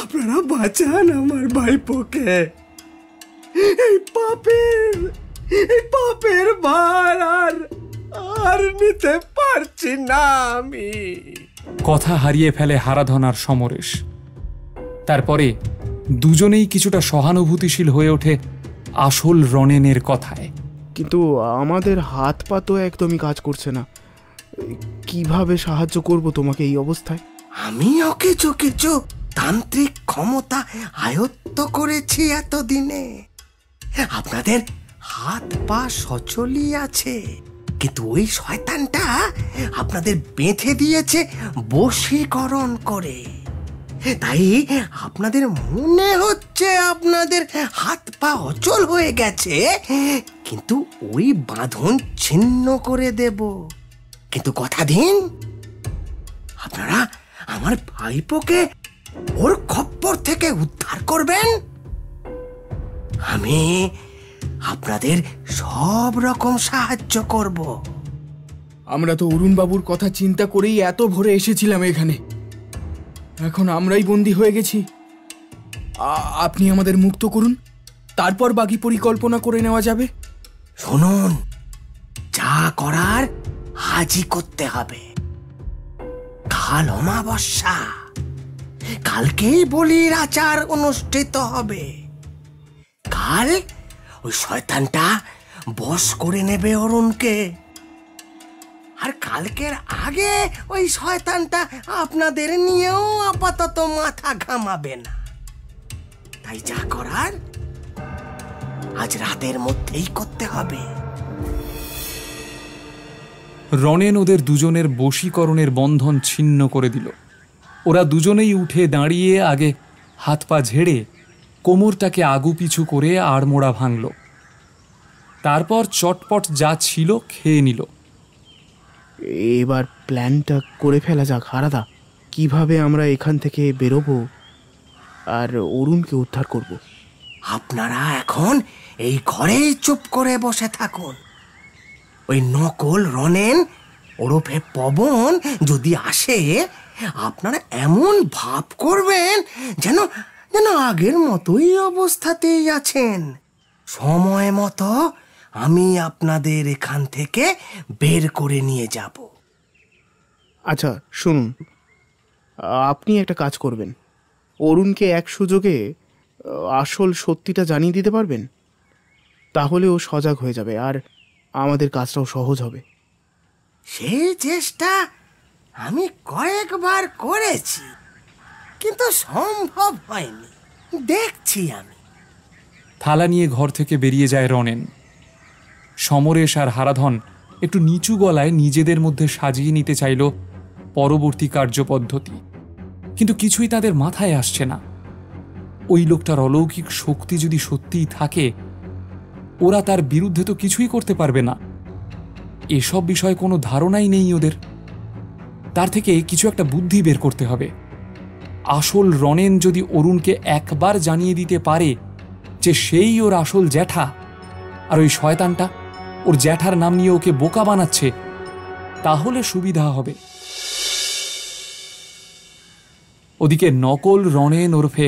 আপনারা বাঁচান আমার ভাইপোকে। এই পাপের ভার আর নিতে পারছি না আমি। কথা হারিয়ে ফেলে হারাধন আর সমরেশ। তারপরে দুজনেই কিছুটা সহানুভূতিশীল হয়ে ওঠে আসল রনেনের কথায়। কিন্তু আমাদের হাত পা তো একদমই কাজ করছে না, কিভাবে সাহায্য করব তোমাকে এই অবস্থায়? আমিও কিছু কিছু তান্ত্রিক ক্ষমতা আয়ত্ত করেছি এতদিনে। আপনাদের হাত পা সচলই আছে, কিন্তু ওই শয়তানটা আপনাদের বেঁধে দিয়েছে বশীকরণ করে। তাই আপনাদের মনে হচ্ছে আপনাদের হাত পা অচল হয়ে গেছে, কিন্তু ওই বাঁধন ছিন্ন করে দেব। কিন্তু কথা দিন, আপনারা আমার ভাইপোকে ওর খপ্পর থেকে উদ্ধার করবেন। আমি আপনাদের সব রকম সাহায্য করব। আমরা তো অরুণ বাবুর কথা চিন্তা করেই এত ভোরে এসেছিলাম এখানে। এখন আমরাই বন্দী হয়ে গেছি। আপনি আমাদের মুক্ত করুন, তারপর বাকি পরিকল্পনা করে নেওয়া যাবে। শুনুন, যা করার আজই করতে হবে। কাল অমাবস্যা, কালকেই বলির আচার অনুষ্ঠিত হবে। কাল ওই শয়তানটা বশ করে নেবে অরুণকে, আর কালকের আগে ওই শয়তানটা আপনাদের নিয়েও আপাতত মাথা ঘামাবে না। তাই যা করার আজ রাতের মধ্যেই করতে হবে। রনেন ওদের দুজনের বশীকরণের বন্ধন ছিন্ন করে দিল। ওরা দুজনেই উঠে দাঁড়িয়ে আগে হাত পা ঝেড়ে কোমরটাকে আগুপিছু করে আড়মোড়া ভাঙল। তারপর চটপট যা ছিল খেয়ে নিল। এবার প্ল্যানটা করে ফেলা যাক হারাদা, কিভাবে আমরা এখান থেকে বেরোবো আর অরুণকে উদ্ধার করব। আপনারা এখন এই ঘরেই চুপ করে বসে থাকুন। ওই নকল রনেন ওরফে পবন যদি আসে, আপনারা এমন ভাব করবেন যেন যেন আগের মতোই অবস্থাতেই আছেন। সময় মতো আমি আপনাদের এখান থেকে বের করে নিয়ে যাব। আচ্ছা শুনুন, আপনি একটা কাজ করবেন, অরুণকে এক সুযোগে আসল সত্যিটা জানিয়ে দিতে পারবেন? তাহলে ও সজাগ হয়ে যাবে আর আমাদের কাজটাও সহজ হবে। সেই চেষ্টা আমি কয়েকবার করেছি, কিন্তু সম্ভব হয়নি। দেখছি আমি। থালা নিয়ে ঘর থেকে বেরিয়ে যায় রনেন। সমরেশ আর হারাধন একটু নিচু গলায় নিজেদের মধ্যে সাজিয়ে নিতে চাইল পরবর্তী কার্যপদ্ধতি, কিন্তু কিছুই তাদের মাথায় আসছে না। ওই লোকটার অলৌকিক শক্তি যদি সত্যিই থাকে, ওরা তার বিরুদ্ধে তো কিছুই করতে পারবে না। এসব বিষয়ে কোনো ধারণাই নেই ওদের। তার থেকে কিছু একটা বুদ্ধি বের করতে হবে। আসল রনেন যদি অরুণকে একবার জানিয়ে দিতে পারে যে সেই ওর আসল জ্যাঠা, আর ওই শয়তানটা ওর জ্যাঠার নাম নিয়ে ওকে বোকা বানাচ্ছে, তাহলে সুবিধা হবে। ওদিকে নকল রনেন ওরফে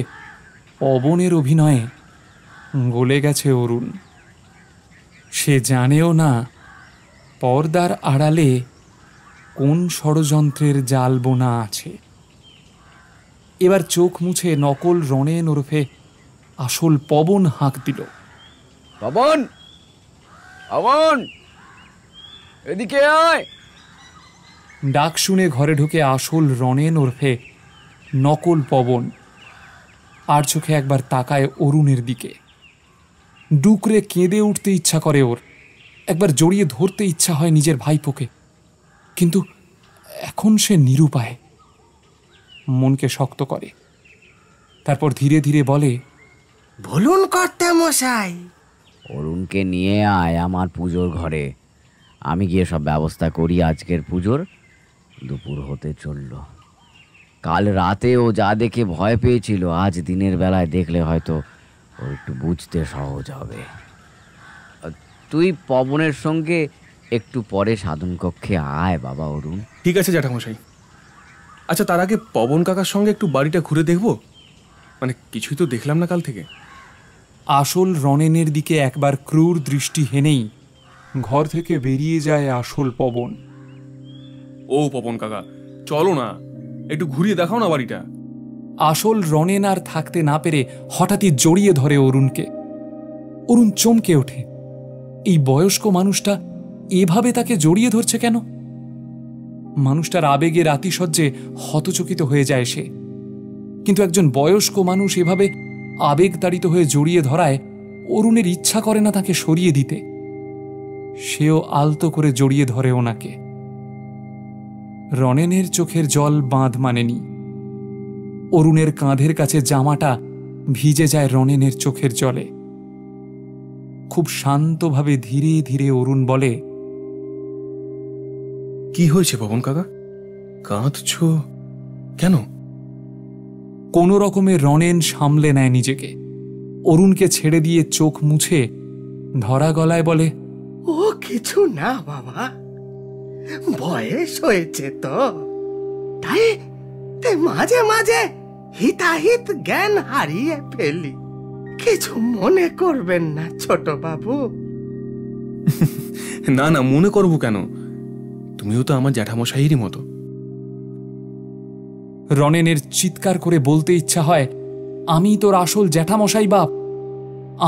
পবনের অভিনয়ে গলে গেছে অরুণ। সে জানেও না পর্দার আড়ালে কোন ষড়যন্ত্রের জাল বোনা আছে। এবার চোখ মুছে নকল রনেন ওরফে আসল পবন হাঁক দিল, পবন, পবন, এদিকে আয়। ডাক শুনে ঘরে ঢুকে আসল রনেন ওরফে নকল পবন। আর চোখে একবার তাকায় অরুণের দিকে। ডুকরে কেঁদে উঠতে ইচ্ছা করে ওর, একবার জড়িয়ে ধরতে ইচ্ছা হয় নিজের ভাইপোকে, কিন্তু এখন সে নিরুপায়। মনকে শক্ত করে, তারপর ধীরে ধীরে বলে, বলুন কর্তা মশাই। অরুণকে নিয়ে আয় আমার পুজোর ঘরে, আমি গিয়ে সব ব্যবস্থা করি। আজকের পুজোর দুপুর হতে চলল। কাল রাতে ও যা দেখে ভয় পেয়েছিল, আজ দিনের বেলায় দেখলে হয়তো ও একটু বুঝতে সহজ হবে। তুই পবনের সঙ্গে একটু পরে সাধন কক্ষে আয় বাবা অরুণ। ঠিক আছে জ্যাঠামশাই। আচ্ছা, তার আগে পবন কাকার সঙ্গে একটু বাড়িটা ঘুরে দেখব, মানে কিছুই তো দেখলাম না কাল থেকে। আসল রনেনের দিকে একবার ক্রূর দৃষ্টি হেনেই ঘর থেকে বেরিয়ে যায় আসল পবন। ও পবন কাকা, চলো না, একটু ঘুরিয়ে দেখাও না বাড়িটা। আসল রনেন আর থাকতে না পেরে হঠাৎই জড়িয়ে ধরে অরুণকে। অরুণ চমকে ওঠে। এই বয়স্ক মানুষটা এভাবে তাকে জড়িয়ে ধরছে কেন? মানুষটার আবেগের আতিশয্যে হতচকিত হয়ে যায় সে। কিন্তু একজন বয়স্ক মানুষ এভাবে আবেগতাড়িত হয়ে জড়িয়ে ধরায় অরুণের ইচ্ছা করে না তাকে সরিয়ে দিতে। সেও আলতো করে জড়িয়ে ধরে ওনাকে। রনেনের চোখের জল বাঁধ মানেনি। অরুণের কাঁধের কাছে জামাটা ভিজে যায় রনেনের চোখের জলে। খুব শান্তভাবে ধীরে ধীরে অরুণ বলে, কি হয়েছে পবন কাকা, কাঁদছ কেন? কোনো রকমে রনেন সামলে নেয় নিজেকে। অরুণকে ছেড়ে দিয়ে চোখ মুছে ধরা গলায় বলে, ও কিছু না বাবা, বয়স হয়েছে তো, তাই মাঝে মাঝে হিতাহিত জ্ঞান হারিয়ে ফেলি। কিছু মনে করবেন না ছোট বাবু। না না, মনে করবো কেন, তুমিও তো আমার জ্যাঠামশাইয়েরই মতো। রনেনের চিৎকার করে বলতে ইচ্ছা হয়, আমি তোর আসল জ্যাঠামশাই বাপ।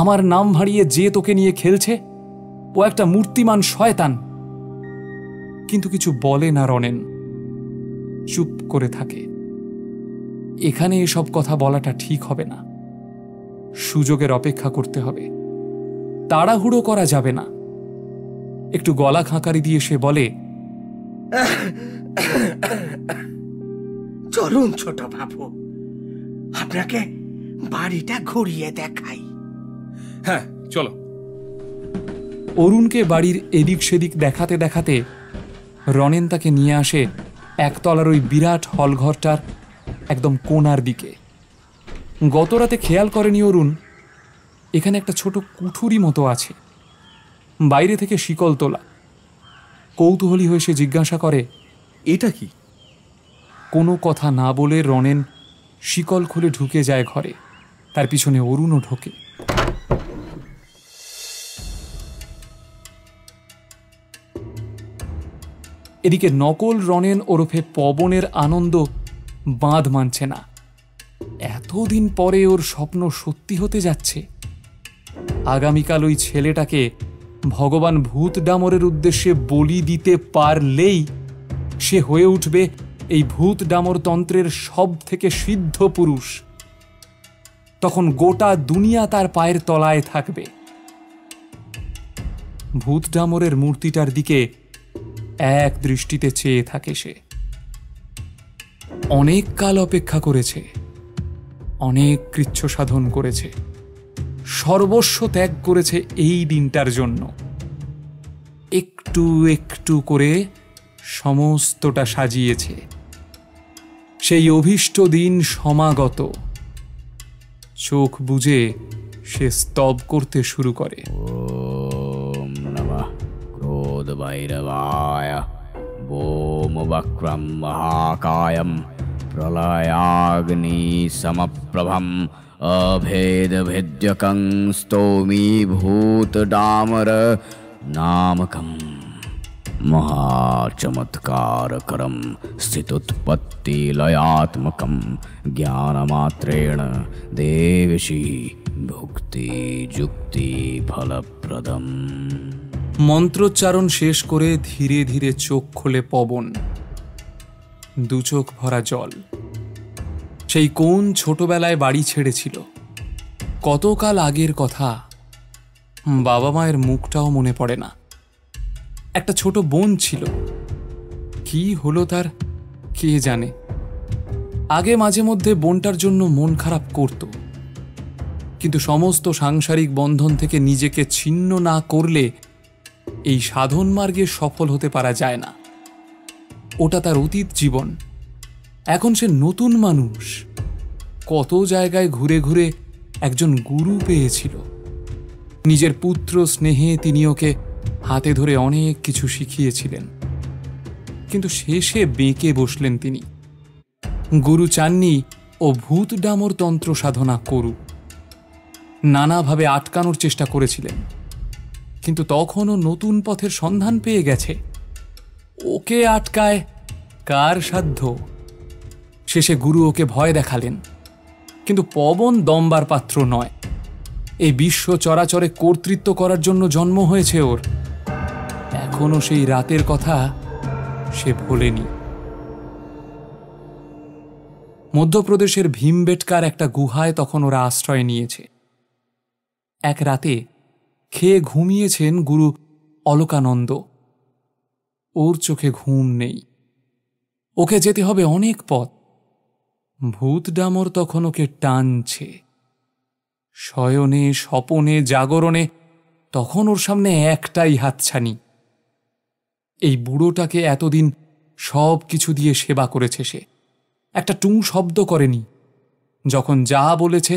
আমার নাম ভাড়িয়ে যে তোকে নিয়ে খেলছে ও একটা মূর্তিমান শয়তান। কিন্তু কিছু বলে না রনেন, চুপ করে থাকে। এখানে এসব কথা বলাটা ঠিক হবে না। সুযোগের অপেক্ষা করতে হবে, তাড়াহুড়ো করা যাবে না। একটু গলা খাঁকারি দিয়ে সে বলে, চলুন ছোট বাবু, আপনাকে বাড়িটা ঘুরিয়ে দেখাই। হ্যাঁ চলো। অরুণকে বাড়ির এদিক সেদিক দেখাতে দেখাতে রনেন তাকে নিয়ে আসে একতলার ওই বিরাট হলঘরটার একদম কোণার দিকে। গতরাতে খেয়াল করেনি অরুণ, এখানে একটা ছোট কুঠুরি মতো আছে, বাইরে থেকে শিকল তোলা। কৌতূহলী হয়ে সে জিজ্ঞাসা করে, এটা কি? কোনো কথা না বলে রনেন শিকল খুলে ঢুকে যায় ঘরে। তার পিছনে অরুণও ঢোকে। এদিকে নকল রনেন ওরফে পবনের আনন্দ বাঁধ মানছে না। এতদিন পরে ওর স্বপ্ন সত্যি হতে যাচ্ছে। আগামীকাল ওই ছেলেটাকে ভগবান ভূত ডামরের উদ্দেশ্যে বলি দিতে পারলেই সে হয়ে উঠবে এই ভূত ডামর তন্ত্রের সব থেকে সিদ্ধ পুরুষ। তখন গোটা দুনিয়া তার পায়ের তলায় থাকবে। ভূত ডামরের মূর্তিটার দিকে এক দৃষ্টিতে চেয়ে থাকে সে। অনেক কাল অপেক্ষা করেছে, অনেক কৃচ্ছ সাধন করেছে, সর্বস্ব ত্যাগ করেছে এই দিনটার জন্য। একটু একটু করে সমস্তটা সাজিয়েছে। সেই অভীষ্ট দিন সমাগত। চোখ বুজে সে স্তব করতে শুরু করে। ওম নমঃ ক্রোধ ভৈরবায় বোম বক্রম মহাকায়ম প্রলয়াগ্নি সমপ্রভম अभेद भेद्यकं स्तौमि भूत डामर नामकं महाचमत्कारकरं स्थितोत्पत्ति लयात्मकं ज्ञानमात्रेण देवशी भुक्ति जुक्ति फलप्रदम। মন্ত্রোচ্চারণ শেষ করে ধীরে ধীরে চোখ খোলে পবন। দু চোখ ভরা জল। সেই কোন ছোটবেলায় বাড়ি ছেড়েছিল, কতকাল আগের কথা। বাবা মায়ের মুখটাও মনে পড়ে না। একটা ছোট বোন ছিল, কি হলো তার কে জানে। আগে মাঝে মধ্যে বোনটার জন্য মন খারাপ করত, কিন্তু সমস্ত সাংসারিক বন্ধন থেকে নিজেকে ছিন্ন না করলে এই সাধন মার্গে সফল হতে পারা যায় না। ওটা তার অতীত জীবন। এখন সে নতুন মানুষ। কত জায়গায় ঘুরে ঘুরে একজন গুরু পেয়েছিল। নিজের পুত্র স্নেহে তিনি ওকে হাতে ধরে অনেক কিছু শিখিয়েছিলেন, কিন্তু শেষে বেঁকে বসলেন তিনি। গুরু চাননি ও ভূত ডামর তন্ত্র সাধনা করুক। নানাভাবে আটকানোর চেষ্টা করেছিলেন, কিন্তু তখনও নতুন পথের সন্ধান পেয়ে গেছে। ওকে আটকায় কার সাধ্য? শেষে গুরু ওকে ভয় দেখালেন, কিন্তু পবন দমবার পাত্র নয়। এই বিশ্ব চরাচরে কর্তৃত্ব করার জন্য জন্ম হয়েছে ওর। এখনো সেই রাতের কথা সে ভোলেনি। মধ্যপ্রদেশের ভীমবেটকার একটা গুহায় তখন ওরা আশ্রয় নিয়েছে। এক রাতে খেয়ে ঘুমিয়েছেন গুরু অলকানন্দ। ওর চোখে ঘুম নেই। ওকে যেতে হবে অনেক পথ। ভূত ডামর তখন ওকে টানছে। শয়নে স্বপনে জাগরণে তখন ওর সামনে একটাই হাতছানি। এই বুড়োটাকে এতদিন সব কিছু দিয়ে সেবা করেছে সে, একটা টুঁ শব্দ করেনি। যখন যা বলেছে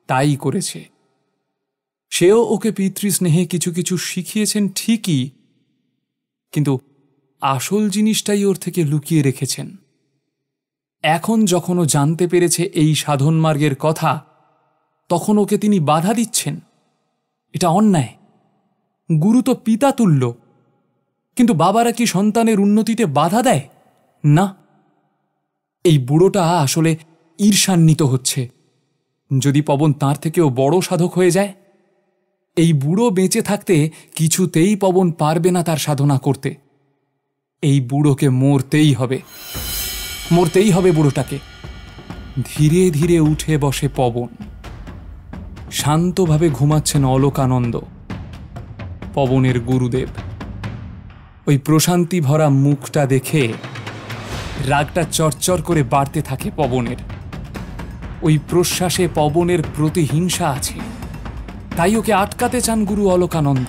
তাই করেছে। সেও ওকে পিতৃস্নেহে কিছু কিছু শিখিয়েছেন ঠিকই, কিন্তু আসল জিনিসটাই ওর থেকে লুকিয়ে রেখেছেন। এখন যখন ও জানতে পেরেছে এই সাধন মার্গের কথা, তখন ওকে তিনি বাধা দিচ্ছেন। এটা অন্যায়। গুরু তো পিতা তুল্য, কিন্তু বাবারা কি সন্তানের উন্নতিতে বাধা দেয়? না। এই বুড়োটা আসলে ঈর্ষান্বিত হচ্ছে। যদি পবন তার থেকেও বড় সাধক হয়ে যায়, এই বুড়ো বেঁচে থাকতে কিছুতেই পবন পারবে না তার সাধনা করতে। এই বুড়োকে মরতেই হবে, মরতেই হবে বুড়োটাকে। ধীরে ধীরে উঠে বসে পবন। শান্তভাবে ঘুমাচ্ছেন অলকানন্দ, পবনের গুরুদেব। ওই প্রশান্তি ভরা মুখটা দেখে রাগটা চরচর করে বাড়তে থাকে পবনের। ওই প্রশ্বাসে পবনের প্রতিহিংসা আছে, তাই ওকে আটকাতে চান গুরু অলকানন্দ।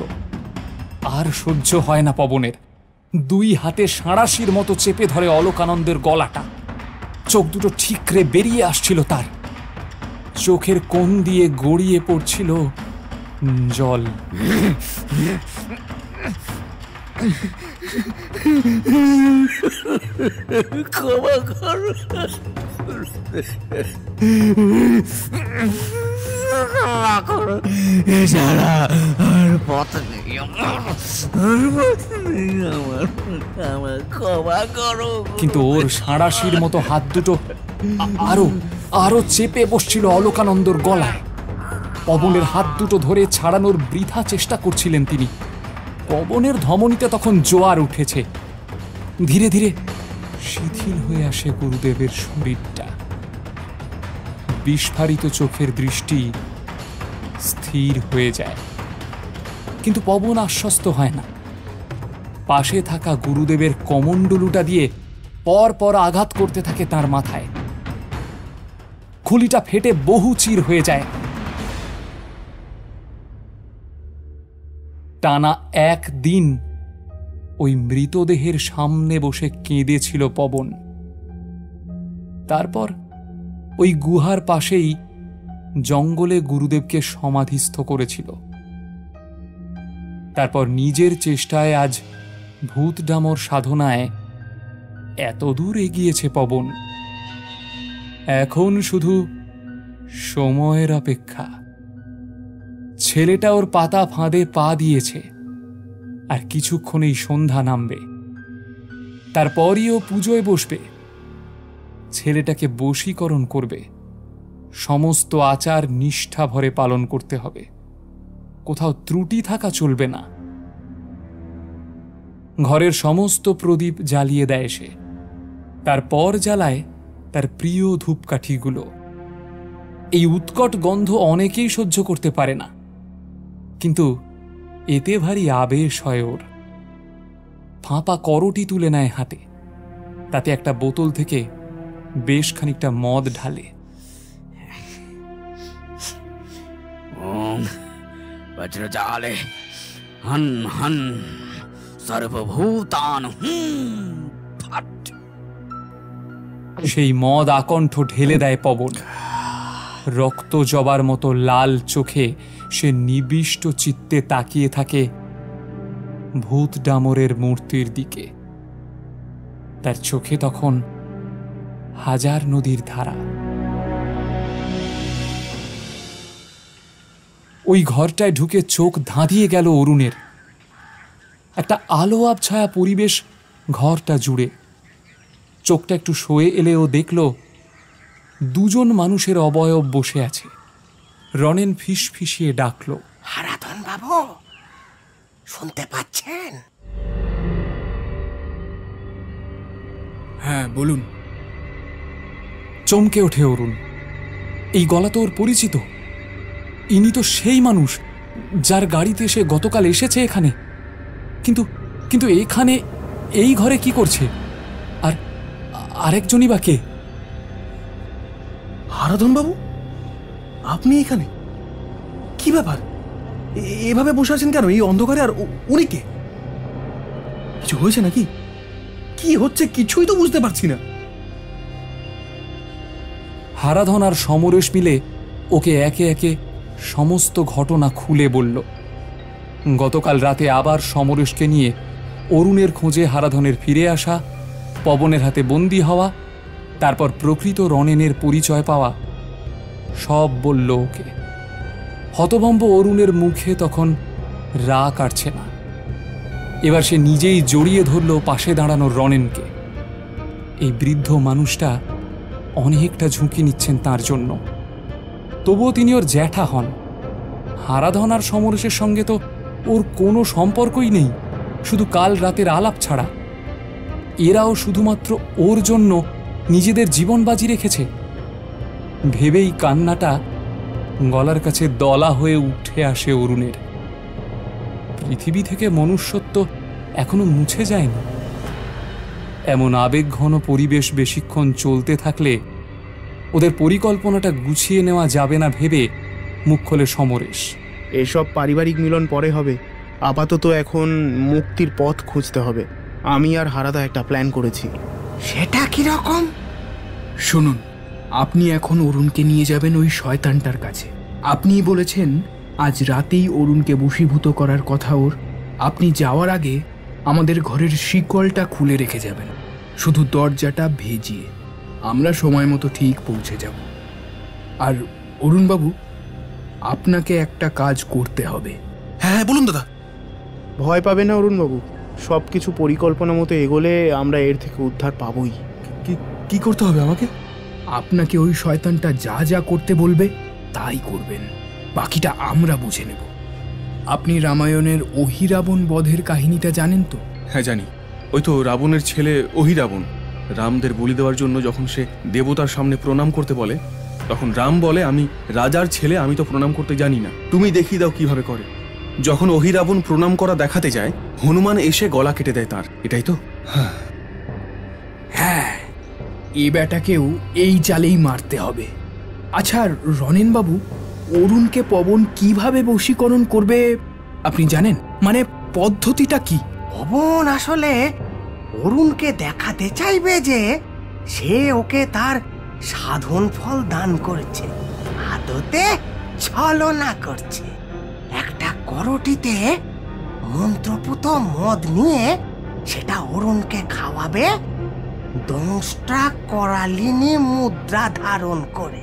আর সহ্য হয় না পবনের। দুই হাতে সাঁড়াশির মতো চেপে ধরে অলকানন্দের গলাটা। চোখ দুটো ঠিকরে বেরিয়ে আসছিল তার। চোখের কোণ দিয়ে গড়িয়ে পড়ছিল জল। ক্ষমা কর, ক্ষমা করো, এছাড়া আর পথ নেই, আমার ক্ষমা করো। কিন্তু ওর সাঁড়াশির মতো হাত দুটো আরো আরো চেপে বসছিল অলোকানন্দর গলায়। পবনের হাত দুটো ধরে ছাড়ানোর বৃথা চেষ্টা করছিলেন তিনি। পবনের ধমনীতে তখন জোয়ার উঠেছে। ধীরে ধীরে শিথিল হয়ে আসে গুরুদেবের শরীরটা। বিস্ফারিত চোখের দৃষ্টি স্থির হয়ে যায়, কিন্তু পবন আশ্বস্ত হয় না। পাশে থাকা গুরুদেবের কমণ্ডলুটা দিয়ে পর পর আঘাত করতে থাকে তার মাথায়। খুলিটা ফেটে বহু চির হয়ে যায়। টানা একদিন ওই মৃতদেহের সামনে বসে কেঁদেছিল পবন। তারপর ওই গুহার পাশেই জঙ্গলে গুরুদেবকে সমাধিস্থ করেছিল। তারপর নিজের চেষ্টায় আজ ভূত ডামর সাধনায় এতদূর এগিয়েছে পবন। এখন শুধু সময়ের অপেক্ষা। ছেলেটা ওর পাতা ফাঁদে পা দিয়েছে, আর কিছুক্ষণেই সন্ধ্যা নামবে। তারপরই ও পুজোয় বসবে, ছেলেটাকে বশীকরণ করবে। সমস্ত আচার নিষ্ঠা ভরে পালন করতে হবে, কোথাও ত্রুটি থাকা চলবে না। ঘরের সমস্ত প্রদীপ জ্বালিয়ে দেয় সে। তারপর জ্বালায় তার প্রিয় ধূপকাঠিগুলো। এই উৎকট গন্ধ অনেকেই সহ্য করতে পারে না, কিন্তু এতে ভারী আবেশ হয় ওর। ফাঁপা করটি তুলে নেয় হাতে, তাতে একটা বোতল থেকে বেশ খানিকটা মদ ঢালে। বজ্রজালে হন হন সর্বভূতান ফট। সেই মদ আকণ্ঠ ঢেলে দেয় পবন। রক্ত জবার মতো লাল চোখে সে নিবিষ্ট চিত্তে তাকিয়ে থাকে ভূত ডামরের মূর্তির দিকে। তার চোখে তখন হাজার নদীর ধারা। ওই ঘরটায় ঢুকে চোখ ধাঁধিয়ে গেল অরুণের। একটা আলো আবছায়া পরিবেশ ঘরটা জুড়ে। চোখটা একটু সয়ে এলে ও দেখল দুজন মানুষের অবয়ব বসে আছে। রনেন ফিসফিসিয়ে ডাকল, হারাধন বাবু, শুনতে পাচ্ছেন? হ্যাঁ, বলুন। চমকে ওঠে অরুণ। এই গলা তো ওর পরিচিত। ইনি তো সেই মানুষ যার গাড়িতে সে গতকাল এসেছে এখানে। কিন্তু কিন্তু এখানে এই ঘরে কি করছে? আর আরেকজনই বা কে? হারাধন বাবু, আপনি এখানে? কি ব্যাপার, এভাবে বসে আছেন কেন এই অন্ধকারে? আর উনি কে? কিছু হয়েছে নাকি? কি হচ্ছে কিছুই তো বুঝতে পারছি না। হারাধন আর সমরেশ মিলে ওকে একে একে সমস্ত ঘটনা খুলে বলল। গতকাল রাতে আবার সমরেশকে নিয়ে অরুণের খোঁজে হারাধনের ফিরে আসা, পবনের হাতে বন্দী হওয়া, তারপর প্রকৃত রনেনের পরিচয় পাওয়া, সব বলল ওকে। হতভম্ব অরুণের মুখে তখন রা কাটছে না। এবার সে নিজেই জড়িয়ে ধরল পাশে দাঁড়ানো রনেনকে। এই বৃদ্ধ মানুষটা অনেকটা ঝুঁকি নিচ্ছেন তার জন্য। তবুও তিনি ওর জ্যাঠা হন। হারাধন আর সমরেশের সঙ্গে তো ওর কোনো সম্পর্কই নেই, শুধু কাল রাতের আলাপ ছাড়া। এরাও শুধুমাত্র ওর জন্য নিজেদের জীবন বাজি রেখেছে। ভেবেই কান্নাটা গলার কাছে দলা হয়ে উঠে আসে অরুণের। পৃথিবী থেকে মনুষ্যত্ব এখনো মুছে যায়নি। এমন আবেগঘন পরিবেশ বেশিক্ষণ চলতে থাকলে ওদের পরিকল্পনাটা গুছিয়ে নেওয়া যাবে না ভেবে মুখ খোলে সমরেশ। এসব পারিবারিক মিলন পরে হবে, আপাতত এখন মুক্তির পথ খুঁজতে হবে। আমি আর হারাদা একটা প্ল্যান করেছি। সেটা কি রকম? শুনুন, আপনি এখন অরুণকে নিয়ে যাবেন ওই শয়তানটার কাছে। আপনিই বলেছেন আজ রাতেই অরুণকে বশীভূত করার কথা ওর। আপনি যাওয়ার আগে আমাদের ঘরের শিকলটা খুলে রেখে যাবেন, শুধু দরজাটা ভেজিয়ে। আমরা সময় মতো ঠিক পৌঁছে যাব। আর অরুণবাবু, আপনাকে একটা কাজ করতে হবে। হ্যাঁ হ্যাঁ বলুন দাদা। ভয় পাবেন না অরুণবাবু, সব কিছু পরিকল্পনা মতো এগোলে আমরা এর থেকে উদ্ধার পাবই। কি করতে হবে আমাকে? আপনাকে ওই শয়তানটা যা যা করতে বলবে তাই করবেন, বাকিটা আমরা বুঝে নেব। আপনি রামায়ণের অহিরাবণ বধের কাহিনীটা জানেন তো? হ্যাঁ জানি। ওই তো রাবণের ছেলে অহিরাবণ রামদের বলি দেওয়ার জন্য যখন সে দেবতার সামনে প্রণাম করতে বলে, তখন রাম বলে, আমি রাজার ছেলে, আমি তো প্রণাম করতে জানি না, তুমি দেখিয়ে দাও কিভাবে করে। যখন অহিরাবণ প্রণাম করা দেখাতে যায়, হনুমান এসে গলা কেটে দেয় তার। এটাই তো? হ্যাঁ, এ ব্যাটাকেও এই চালেই মারতে হবে। আচ্ছা রনেন বাবু, অরুণকে পবন কিভাবে বশীকরণ করবে আপনি জানেন? মানে পদ্ধতিটা কি? পবন আসলে অরুণকে দেখাতে চাইবে যে সে ওকে তার সাধন ফল দান করছে, আদতে ছলনা করছে। একটা করটিতে মন্ত্রপুত মদ নিয়ে সেটা অরুণকে খাওয়াবে, দংষ্টা করালিনী মুদ্রা ধারণ করে।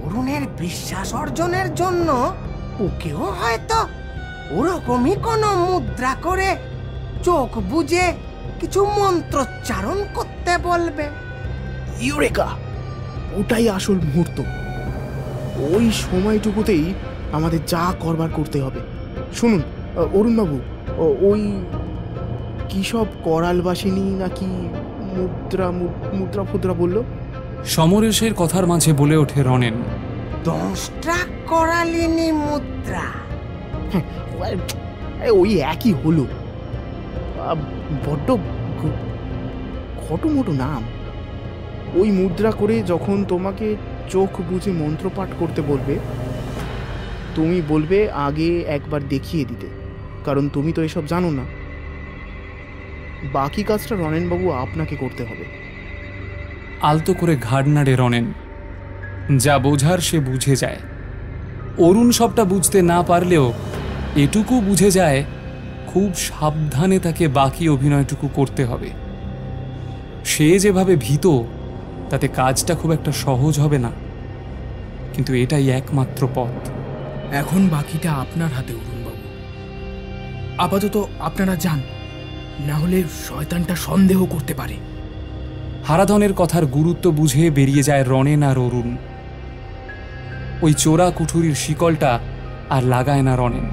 অরুণের বিশ্বাস অর্জনের জন্য ওকেও হয়তো ওরকমই কোনো মুদ্রা করে চোখ বুজে কিছু মন্ত্রোচ্চারণ করতে বলবে। ইউরেকা, ওটাই আসল মুহূর্ত। ওই সময়টুকুতেই আমাদের যা করবার করতে হবে। শুনুন অরুণবাবু, ওই কি সব করালবাসিনী নাকি মুদ্রা ফুদ্রা বলল? সমরেশের কথার মাঝে বলে ওঠে রনেন, দংষ্টা করালিনী মুদ্রা। ওই একই হলো, বড্ড খটোমটো নাম। ওই মুদ্রা করে যখন তোমাকে চোখ বুজে মন্ত্রপাঠ করতে বলবে, তুমি বলবে আগে একবার দেখিয়ে দিতে, কারণ তুমি তো এসব জানো না। বাকি কাজটা রনেনবাবু আপনাকে করতে হবে। আলতো করে ঘাড় নাড়ে রনেন। যা বোঝার সে বুঝে যায়। অরুণ সবটা বুঝতে না পারলেও এটুকু বুঝে যায় খুব সাবধানে তাকে বাকি অভিনয়টুকু করতে হবে। সে যেভাবে ভীত, তাতে কাজটা খুব একটা সহজ হবে না, কিন্তু এটাই একমাত্র পথ। এখন বাকিটা আপনার হাতে অরুণবাবু। আপাতত আপনারা যান, না হলে শয়তানটা সন্দেহ করতে পারে। হারাধনের কথার গুরুত্ব বুঝে বেরিয়ে যায় রনেন আর অরুণ। ওই চোরা কুঠুরির শিকলটা আর লাগায় না রনেন।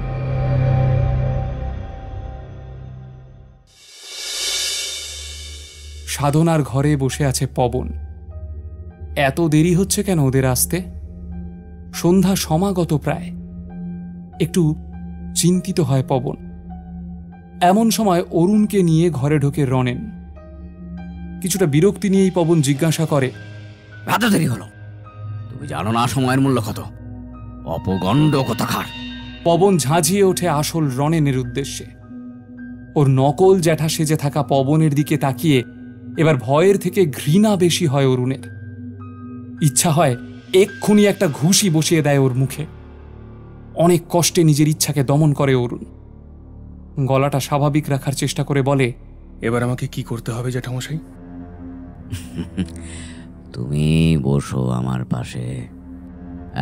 সাধনার ঘরে বসে আছে পবন। এত দেরি হচ্ছে কেন ওদের আসতে? সন্ধ্যা সমাগত প্রায়। একটু চিন্তিত হয় পবন। এমন সময় অরুণকে নিয়ে ঘরে ঢোকে রনেন। কিছুটা বিরক্তি নিয়েই পবন জিজ্ঞাসা করে, এত দেরি হলো? তুমি জানো না সময়ের মূল্য কত? অপগণ্ড কোথাকার। পবন ঝাঁঝিয়ে ওঠে আসল রনেনের উদ্দেশ্যে। ওর নকল জ্যাঠা সেজে থাকা পবনের দিকে তাকিয়ে এবার ভয়ের থেকে ঘৃণা বেশি হয় অরুণের। ইচ্ছা হয় এক্ষুনি একটা ঘুষি বসিয়ে দেয় ওর মুখে। অনেক কষ্টে নিজের ইচ্ছাকে দমন করে অরুণ। গলাটা স্বাভাবিক রাখার চেষ্টা করে বলে, এবার আমাকে কি করতে হবে জ্যাঠামশাই? তুমি বসো আমার পাশে।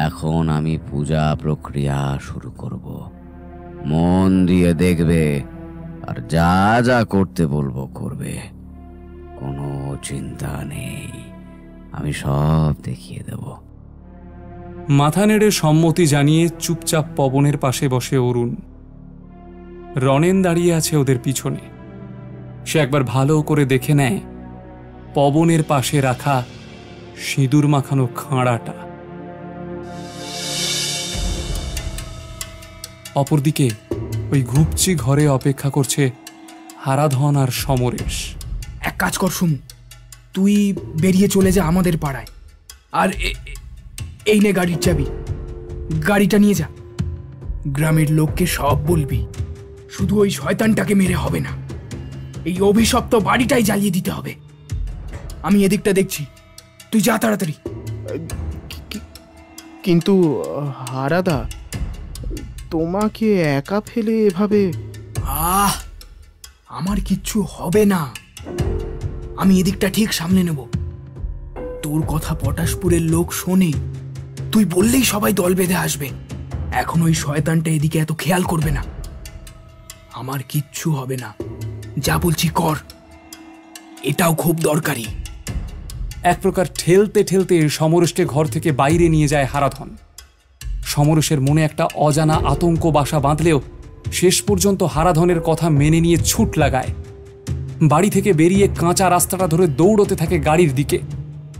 এখন আমি পূজা প্রক্রিয়া শুরু করব। মন দিয়ে দেখবে আর যা যা করতে বলবো করবে। কোনো চিন্তা নেই, আমি সব দেখিয়ে দেব। মাথা নেড়ে সম্মতি জানিয়ে চুপচাপ পবনের পাশে বসে অরুণ। রনেন দাঁড়িয়ে আছে ওদের পিছনে। সে একবার ভালো করে দেখে নেয় পবনের পাশে রাখা সিঁদুর মাখানো খাঁড়াটা। অপরদিকে ওই ঘুপচি ঘরে অপেক্ষা করছে হারাধন আর সমরেশ। এক কাজ কর শুনু, তুই বেরিয়ে চলে যা আমাদের পাড়ায়, আর এই নে গাড়ির চাবি, গাড়িটা নিয়ে যা। গ্রামের লোককে সব বলবি, শুধু ওই শয়তানটাকে মেরে হবে না, এই অভিশপ্ত বাড়িটাই জ্বালিয়ে দিতে হবে। আমি এদিকটা দেখছি, তুই যা তাড়াতাড়ি। কিন্তু হারাদা, তোমাকে একা ফেলে এভাবে? আমার কিচ্ছু হবে না, আমি এদিকটা ঠিক সামলে নেব। তোর কথা পটাশপুরের লোক শোনে, তুই বললেই সবাই দল বেঁধে আসবে। এখন ওই শয়তানটা এদিকে এত খেয়াল করবে না। আমার কিচ্ছু হবে না, যা বলছি কর, এটাও খুব দরকারি। এক প্রকার ঠেলতে ঠেলতে সমরেশকে ঘর থেকে বাইরে নিয়ে যায় হারাধন। সমরেশের মনে একটা অজানা আতঙ্ক বাসা বাঁধলেও শেষ পর্যন্ত হারাধনের কথা মেনে নিয়ে ছুট লাগায়। বাড়ি থেকে বেরিয়ে কাঁচা রাস্তাটা ধরে দৌড়তে থাকে গাড়ির দিকে।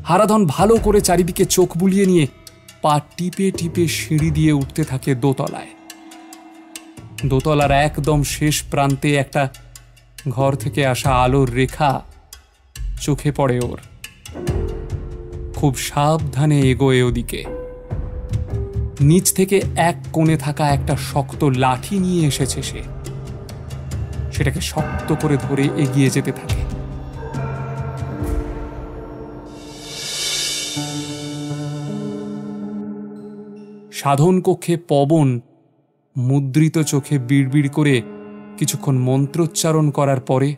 হারাধন ভালো করে চারিদিকে চোখ বুলিয়ে নিয়ে পা টিপে টিপে সিঁড়ি দিয়ে উঠতে থাকে দোতলায়। দোতলার একদম শেষ প্রান্তে একটা ঘর থেকে আসা আলোর রেখা চোখে পড়ে ওর। খুব সাবধানে এগোয় ওদিকে। নিচ থেকে এক কোণে থাকা একটা শক্ত লাঠি নিয়ে এসেছে সে। সেটাকে শক্ত করে ধরে এগিয়ে যেতে থাকে। সাধন কক্ষে পবন মুদ্রিত চোখে বিড়বিড় করে কিছুক্ষণ মন্ত্রোচ্চারণ করার পরে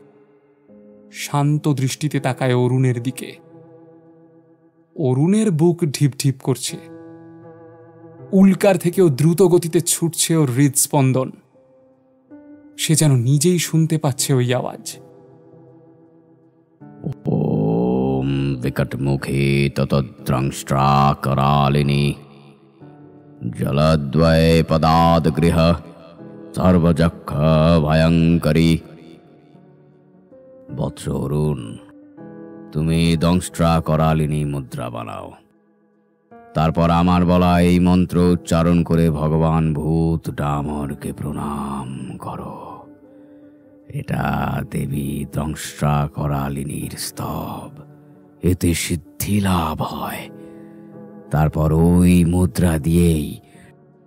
শান্ত দৃষ্টিতে তাকায় অরুণের দিকে। অরুণের বুক ঢিপ ঢিপ করছে। উল্কার থেকেও দ্রুত গতিতে ছুটছে ওর হৃদস্পন্দন। সে যেন নিজেই শুনতে পাচ্ছে ওই আওয়াজ। ওম বিকট মুখে ততদ্রংষ্ট্রা করালিনী জলদ্বয় পদাদ গৃহ সর্বযক্ষ ভয়ঙ্করী। বৎস অরুণ, তুমি দংষ্ট্রা করালিনী মুদ্রা বানাও। তারপর আমার বলা এই মন্ত্র উচ্চারণ করে ভগবান ভূত ডামরকে প্রণাম করো। এটা দেবী দংষ্ট্রা করালিনীর স্তব, এতে সিদ্ধি লাভ হয়। তারপর ওই মুদ্রা দিয়েই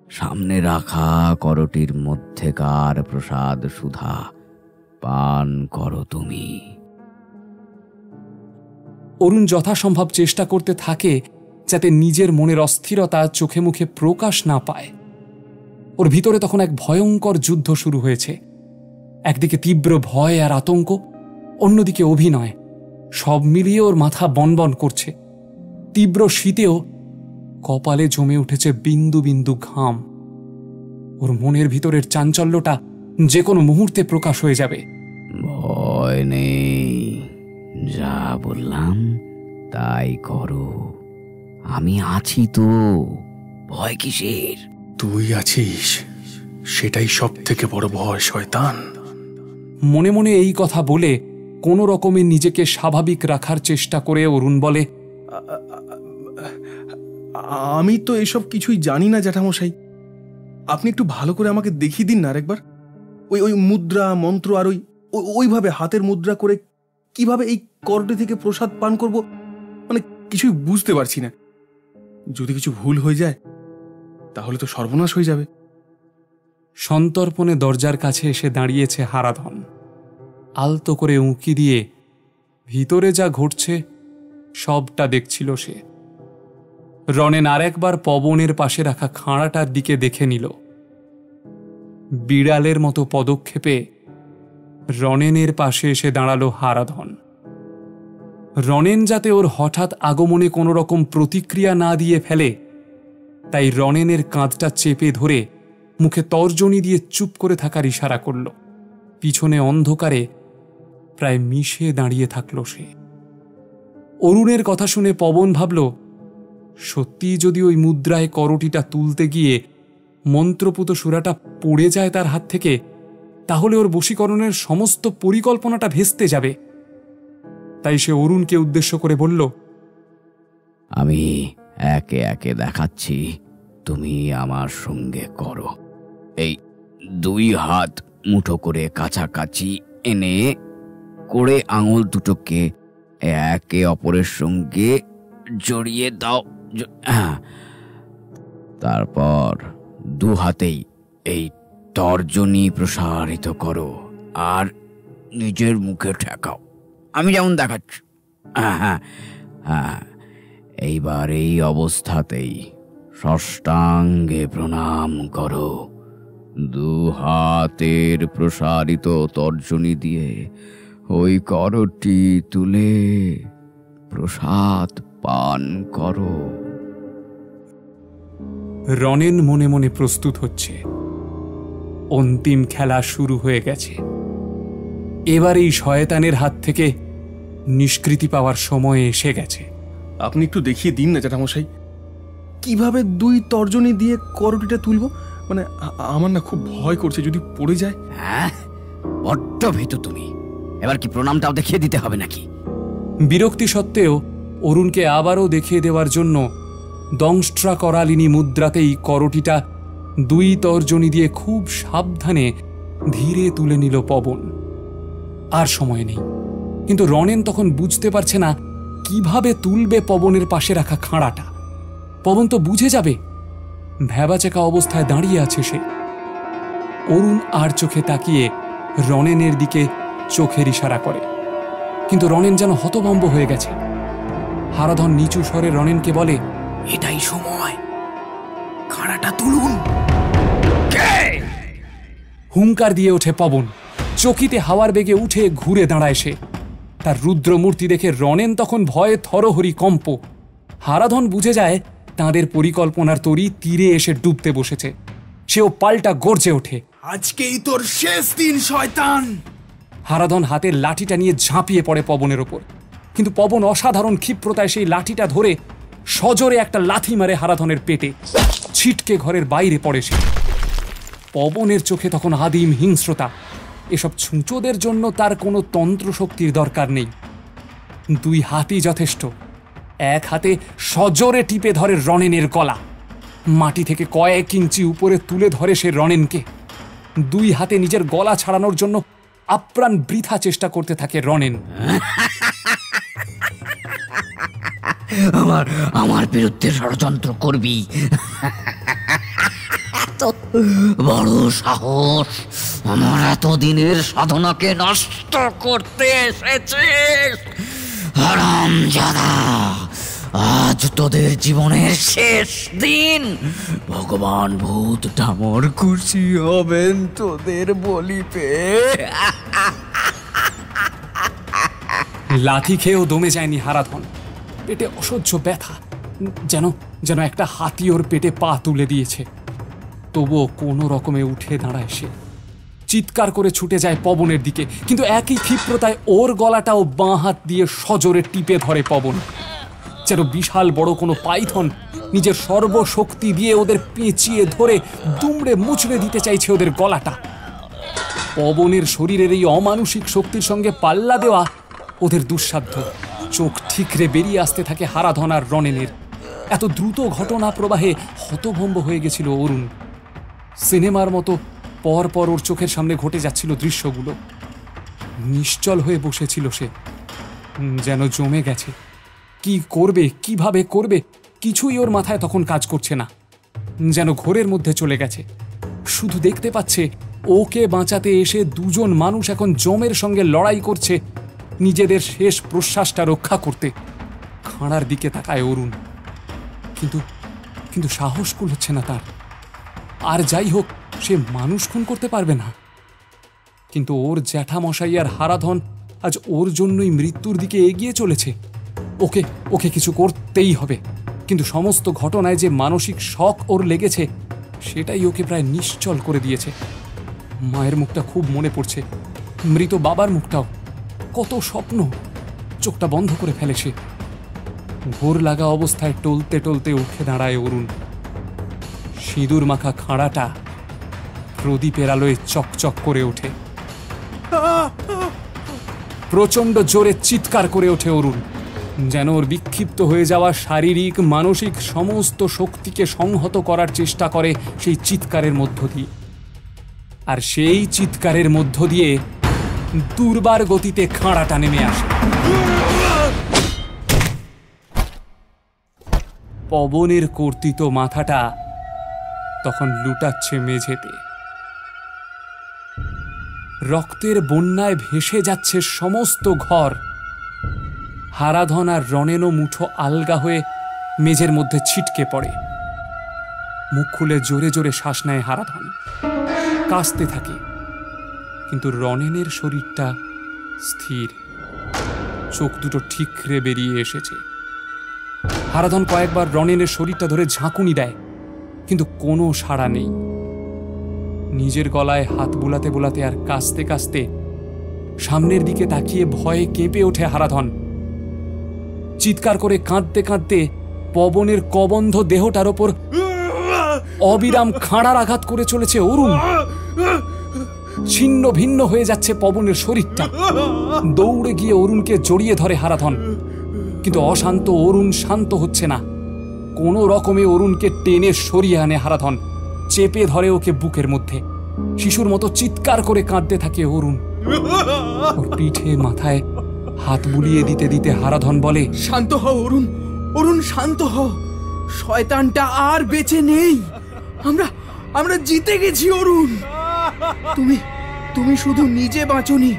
সামনে রাখা করটির মধ্যেকার প্রসাদ সুধা পান করো তুমি। অরুণ যথাসম্ভব চেষ্টা করতে থাকে যাতে নিজের মনের অস্থিরতা চোখে মুখে প্রকাশ না পায়। ওর ভিতরে তখন এক ভয়ঙ্কর যুদ্ধ শুরু হয়েছে। একদিকে তীব্র ভয় আর আতঙ্ক, অন্যদিকে অভিনয়। সব মিলিয়ে ওর মাথা বনবন করছে। তীব্র শীতেও কপালে জমে উঠেছে বিন্দু বিন্দু ঘাম। ওর মনের ভিতরের চাঞ্চল্যটা যে কোনো মুহূর্তে প্রকাশ হয়ে যাবে। ভয় নেই, যা বললাম তাই করো। আমি আছি তো, ভয় কিসের? তুই আছিস, সেটাই সব থেকে বড় ভয় শয়তান। মনে মনে এই কথা বলে কোনো রকমে নিজেকে স্বাভাবিক রাখার চেষ্টা করে অরুণ বলে, আমি তো এসব কিছুই জানি না জ্যাঠামশাই। আপনি একটু ভালো করে আমাকে দেখিয়ে দিন না আরেকবার। ওই ওই মুদ্রা মন্ত্র আর ওইভাবে হাতের মুদ্রা করে কিভাবে এই করটি থেকে প্রসাদ পান করব, মানে কিছুই বুঝতে পারছি না। যদি কিছু ভুল হয়ে যায় তাহলে তো সর্বনাশ হয়ে যাবে। সন্তর্পণে দরজার কাছে এসে দাঁড়িয়েছে হারাধন। আলতো করে উঁকি দিয়ে ভিতরে যা ঘটছে সবটা দেখছিল সে। রনেন আরেকবার পবনের পাশে রাখা খাঁড়াটার দিকে দেখে নিল। বিড়ালের মতো পদক্ষেপে রনেনের পাশে এসে দাঁড়ালো হারাধন। রনেন যাতে ওর হঠাৎ আগমনে কোনো রকম প্রতিক্রিয়া না দিয়ে ফেলে, তাই রনেনের কাঁধটা চেপে ধরে মুখে তর্জনী দিয়ে চুপ করে থাকার ইশারা করল। পিছনে অন্ধকারে প্রায় মিশে দাঁড়িয়ে থাকল সে। অরুণের কথা শুনে পবন ভাবল, সত্যি যদি ওই মুদ্রায় করটিটা তুলতে গিয়ে মন্ত্রপুত সুরাটা পড়ে যায় তার হাত থেকে, তাহলে ওর বশীকরণের সমস্ত পরিকল্পনাটা ভেস্তে যাবে। তাই সে অরুণকে উদ্দেশ্য করে বলল, আমি একে একে দেখাচ্ছি, তুমি আমার সঙ্গে করো। এই দুই হাত মুঠো করে কাছাকাছি এনে করে আঙুল দুটোকে একে অপরের সঙ্গে জড়িয়ে দাও। তারপর দু হাতেই এই তর্জনী প্রসারিত করো আর নিজের মুখে ঠেকাও, আমি যেমন দেখাচ্ছি। হ্যাঁ, এইবার এই অবস্থাতেই ষষ্ঠাঙ্গে প্রণাম করো। দু হাতের প্রসারিত তর্জনী দিয়ে ওই করটি তুলে প্রসাদ পান করো। রনেন মনে মনে প্রস্তুত হচ্ছে। অন্তিম খেলা শুরু হয়ে গেছে। এবার এই শয়তানের হাত থেকে নিষ্কৃতি পাওয়ার সময় এসে গেছে। আপনি একটু দেখিয়ে দিন না জ্যাঠামশাই, কিভাবে 2 তর্জনী দিয়ে করটিটা তুলবো। মানে আমার না খুব ভয় করছে, যদি পড়ে যায়। হ্যাঁ, বড্ড ভীতু তুমি। এবার কি প্রণামটাও দেখিয়ে দিতে হবে নাকি? বিরক্তি সত্ত্বেও অরুণকে আবারও দেখিয়ে দেওয়ার জন্য দংষ্ট্রা করালিনী মুদ্রাতেই করটিটা 2 তর্জনী দিয়ে খুব সাবধানে ধীরে তুলে নিল পবন। আর সময় নেই, কিন্তু রনেন তখন বুঝতে পারছে না কিভাবে তুলবে পবনের পাশে রাখা খাঁড়াটা। পবন তো বুঝে যাবে। ভ্যাবাচেকা অবস্থায় দাঁড়িয়ে আছে সে। অরুণ আর চোখে তাকিয়ে রনেনের দিকে চোখের ইশারা করে, কিন্তু রনেন যেন হতভম্ব হয়ে গেছে। হারাধন নিচু স্বরে রনেনকে বলে, এটাই সময়, খাড়াটা তুলুন। হুঙ্কার দিয়ে ওঠে পবন। চকিতে হাওয়ার বেগে উঠে ঘুরে দাঁড়ায় সে। তার রুদ্রমূর্তি দেখে রনেন তখন ভয়ে থরহরি কম্প। হারাধন বুঝে যায় তাঁদের পরিকল্পনার তরি তীরে এসে ডুবতে বসেছে। সেও পাল্টা গর্জে ওঠে, আজকেই তোর শেষ দিন শয়তান। হারাধন হাতের লাঠিটা নিয়ে ঝাঁপিয়ে পড়ে পবনের ওপর, কিন্তু পবন অসাধারণ ক্ষিপ্রতায় সেই লাঠিটা ধরে সজোরে একটা লাথি মারে হারাধনের পেটে। ছিটকে ঘরের বাইরে পড়ে সে। পবনের চোখে তখন আদিম হিংস্রতা। এসব ছুঁচোদের জন্য তার কোনো তন্ত্রশক্তির দরকার নেই। 2 হাতই যথেষ্ট। এক হাতে সজোরে টিপে ধরে রনেনের গলা। মাটি থেকে কয়েক ইঞ্চি উপরে তুলে ধরে সে রনেনকে। 2 হাতে নিজের গলা ছাড়ানোর জন্য আপ্রাণ বৃথা চেষ্টা করতে থাকে রনেন। আমার বিরুদ্ধে ষড়যন্ত্র করবি? বড় সাহস! আমার এতদিনের সাধনাকে নষ্ট করতে এসেছিস হারামজাদা! আজ তোদের জীবনের শেষ দিন। ভগবান ভূত ডামর খুশি হবেন তোদের বলি পেয়ে। লাথি খেয়েও দমে যায়নি হারাধন। পেটে অসহ্য ব্যথা, যেন একটা হাতি ওর পেটে পা তুলে দিয়েছে। তবুও কোনো রকমে উঠে দাঁড়ায় সে। চিৎকার করে ছুটে যায় পবনের দিকে, কিন্তু একই ক্ষিপ্রতায় ওর গলাটাও বাঁ হাত দিয়ে সজোরে টিপে ধরে পবন। যেন বিশাল বড় কোনো পাইথন নিজের সর্বশক্তি দিয়ে ওদের পেঁচিয়ে ধরে দুমড়ে মুচড়ে দিতে চাইছে ওদের গলাটা। পবনের শরীরের এই অমানুষিক শক্তির সঙ্গে পাল্লা দেওয়া ওদের দুঃসাধ্য। চোখ ঠিকরে বেরিয়ে আসতে থাকে হারাধন আর রনেনের। এত দ্রুত ঘটনা প্রবাহে হতভম্ব হয়ে গেছিল অরুণ। সিনেমার মতো পর পর ওর চোখের সামনে ঘটে যাচ্ছিল দৃশ্যগুলো। নিশ্চল হয়ে বসেছিল সে, যেন জমে গেছে। কি করবে, কিভাবে করবে, কিছুই ওর মাথায় তখন কাজ করছে না। যেন ঘোরের মধ্যে চলে গেছে। শুধু দেখতে পাচ্ছে ওকে বাঁচাতে এসে 2জন মানুষ এখন জমের সঙ্গে লড়াই করছে নিজেদের শেষ প্রশ্বাসটা রক্ষা করতে। খাঁড়ার দিকে তাকায় অরুণ, কিন্তু সাহস কুলোচ্ছে না তার। আর যাই হোক, সে মানুষ খুন করতে পারবে না। কিন্তু ওর জ্যাঠামশাই আর হারাধন আজ ওর জন্যই মৃত্যুর দিকে এগিয়ে চলেছে। ওকে কিছু করতেই হবে। কিন্তু সমস্ত ঘটনায় যে মানসিক শক ওর লেগেছে, সেটাই ওকে প্রায় নিশ্চল করে দিয়েছে। মায়ের মুখটা খুব মনে পড়ছে, মৃত বাবার মুখটাও। কত স্বপ্ন। চোখটা বন্ধ করে ফেলে সে। ঘোর লাগা অবস্থায় টলতে টলতে উঠে দাঁড়ায় অরুণ। সিঁদুর মাখা খাঁড়াটা প্রদীপের আলোয় চকচক করে ওঠে। প্রচন্ড জোরে চিৎকার করে ওঠে অরুণ, যেন ওর বিক্ষিপ্ত হয়ে যাওয়া শারীরিক মানসিক সমস্ত শক্তিকে সংহত করার চেষ্টা করে সেই চিৎকারের মধ্য দিয়ে। আর সেই চিৎকারের মধ্য দিয়ে দুর্বার গতিতে খাঁড়াটা নেমে আসে। পবনের কর্তিত মাথাটা তখন লুটাচ্ছে মেঝেতে। রক্তের বন্যায় ভেসে যাচ্ছে সমস্ত ঘর। হারাধন আর রনেনও মুঠো আলগা হয়ে মেঝের মধ্যে ছিটকে পড়ে। মুখ খুলে জোরে জোরে শ্বাস নেয় হারাধন, কাঁচতে থাকে। কিন্তু রনেনের শরীরটা স্থির, চোখ দুটো ঠিকরে বেরিয়ে এসেছে। হারাধন কয়েকবার রনেনের শরীরটা ধরে ঝাঁকুনি দেয়, কিন্তু কোনো সাড়া নেই। নিজের গলায় হাত বুলাতে বুলাতে আর কাস্তে কাস্তে সামনের দিকে তাকিয়ে ভয়ে কেঁপে ওঠে হারাধন। চিৎকার করে কাঁদতে কাঁদতে পবনের কবন্ধ দেহটার ওপর অবিরাম খাঁড়ার আঘাত করে চলেছে অরুণ। ছিন্ন ভিন্ন হয়ে যাচ্ছে পবনের শরীরটা। দৌড়ে গিয়ে অরুণকে জড়িয়ে ধরে হারাধন, কিন্তু অশান্ত অরুণ শান্ত হচ্ছে না। কোনো রকমে অরুণকে টেনে সরিয়ে আনে হারাধন, চেপে ধরে ওকে বুকের মধ্যে। শিশুর মতো চিৎকার করে কাঁদতে থাকে অরুণ। ওর পিঠে মাথায় হাত বুলিয়ে দিতে দিতে হারাধন বলে, শান্ত হও অরুণ, অরুণ শান্ত হও, শয়তানটা আর বেঁচে নেই। আমরা জিতে গেছি অরুণ। তুমি শুধু নিজে বাঁচোনি,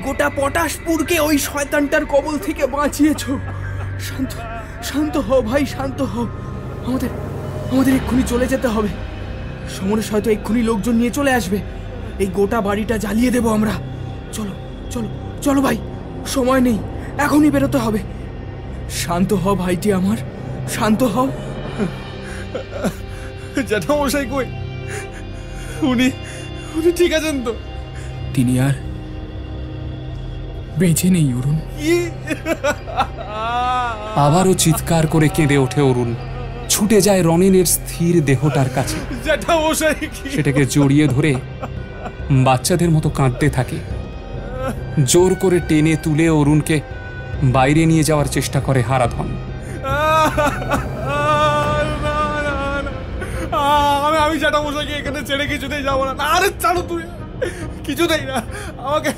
গোটা পটাশপুরকে ওই শয়তানটার কবল থেকে বাঁচিয়েছো। শান্ত শান্ত হও ভাই, শান্ত হও। আমাদের এক্ষুনি চলে যেতে হবে। সমরেশ হয়তো এক্ষুনি লোকজন নিয়ে চলে আসবে। এই গোটা বাড়িটা জ্বালিয়ে দেব আমরা। চলো চলো চলো ভাই, সময় নেই, এখনই বেরোতে হবে। শান্ত হও ভাইটি আমার, শান্ত হও। জ্যাঠামশাই কই? উনি ঠিক আছেন তো? তিনি আর বেঁচে নেই অরুণ। আবারও চিৎকার করে কেঁদে ওঠে অরুণ। ছুটে যায় রনেনের স্থির দেহটার কাছে। সেটাকে জড়িয়ে ধরে বাচ্চাদের মতো কাঁদতে থাকে। জোর করে টেনে তুলে অরুণকে বাইরে নিয়ে যাওয়ার চেষ্টা করে হারাধন। আমি জ্যাঠামশাইকে এখানে ছেড়ে কিছুতেই যাবো না। আরে ছাড়ো, তুমি কিছুতেই না। আমাকে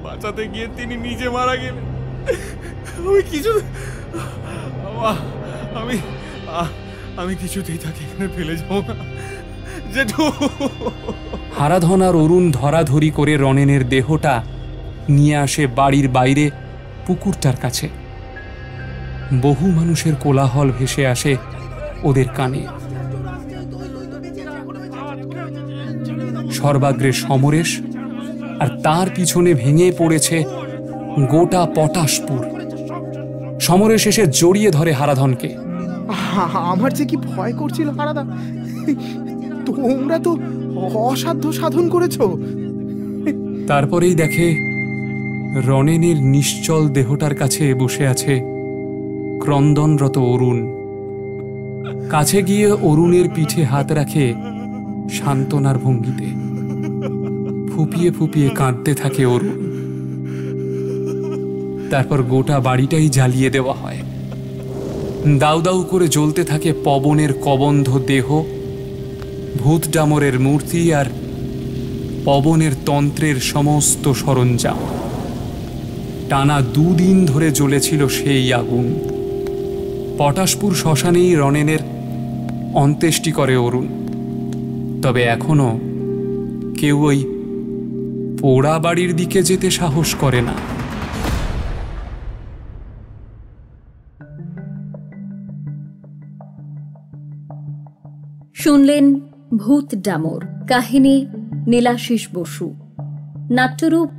বাঁচাতে গিয়ে তিনি নিজে মারা গেলেন। আমি কিছুতেই তাকে এখানে ফেলে যাবো না জেঠু। হারাধন আর অরুণ ধরাধরি করে রনেনের দেহটা নিয়ে আসে বাড়ির বাইরে পুকুরটার কাছে। বহু মানুষের কোলাহল ভেসে আসে ওদের কানে। সর্বাগ্রে সমরেশ, আর তার পিছনে ভেঙে পড়েছে গোটা পটাশপুর। সমরেশ এসে জড়িয়ে ধরে হারাধনকে। আমার যে কি ভয় করছিল হারাদা, তোমরা তো অসাধ্য সাধন করেছো। তারপরেই দেখে রনেনের নিশ্চল দেহটার কাছে বসে আছে ক্রন্দনরত অরুণ। কাছে গিয়ে অরুণের পিঠে হাত রাখে সান্ত্বনার ভঙ্গিতে। ফুপিয়ে ফুপিয়ে কাঁদতে থাকে অরুণ। তারপর গোটা বাড়িটাই জ্বালিয়ে দেওয়া হয়। দাউ দাউ করে জ্বলতে থাকে পবনের কবন্ধ দেহ, ভূত ডামরের মূর্তি আর পবনের তন্ত্রের সমস্ত সরঞ্জাম। টানা 2 দিন ধরে জ্বলেছিল সেই আগুন। পটাশপুর শ্মশানেই রনেনের অন্ত্যেষ্টি করে অরুণ। তবে এখনো কেউ ওই পোড়া বাড়ির দিকে যেতে সাহস করে না। শুনলেন ভূত ডামর, কাহিনী নীলাশিস বসু, নাট্যরূপ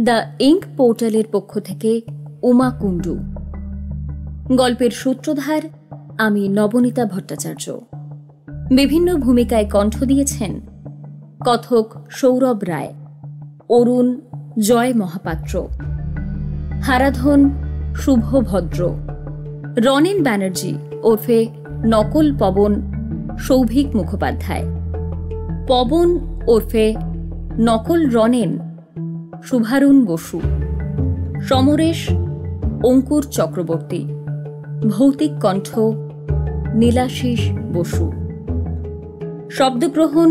দ্য ইঙ্ক পোর্টালের পক্ষ থেকে উমা কুণ্ডু। গল্পের সূত্রধার আমি নবনীতা ভট্টাচার্য। বিভিন্ন ভূমিকায় কণ্ঠ দিয়েছেন কথক সৌরভ রায়, অরুণ জয় মহাপাত্র, হারাধন শুভ ভদ্র, রনেন ব্যানার্জি ওরফে নকল পবন সৌভিক মুখোপাধ্যায়, পবন ওরফে নকল রনেন শুভারুণ বসু, সমরেশ অঙ্কুর চক্রবর্তী, ভৌতিক কণ্ঠ নীলাশিস বসু, শব্দগ্রহণ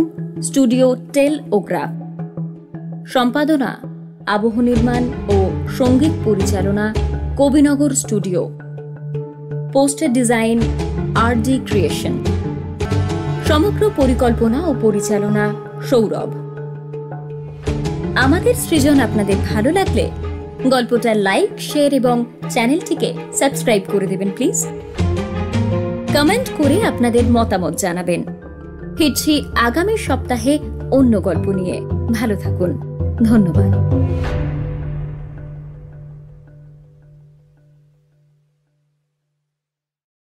স্টুডিও টেল ও গ্রাফ, সম্পাদনা আবহ নির্মাণ ও সঙ্গীত পরিচালনা Kabinagar studio, poster design RD creation, সমগ্র পরিকল্পনা ও পরিচালনা সৌরভ। আমাদের সৃজন আপনাদের ভালো লাগলে গল্পটা লাইক, শেয়ার এবং চ্যানেলটিকে সাবস্ক্রাইব করে দেবেন প্লিজ। কমেন্ট করে আপনাদের মতামত জানাবেন। ফিরছি আগামী সপ্তাহে অন্য গল্প নিয়ে। ভালো থাকুন, ধন্যবাদ।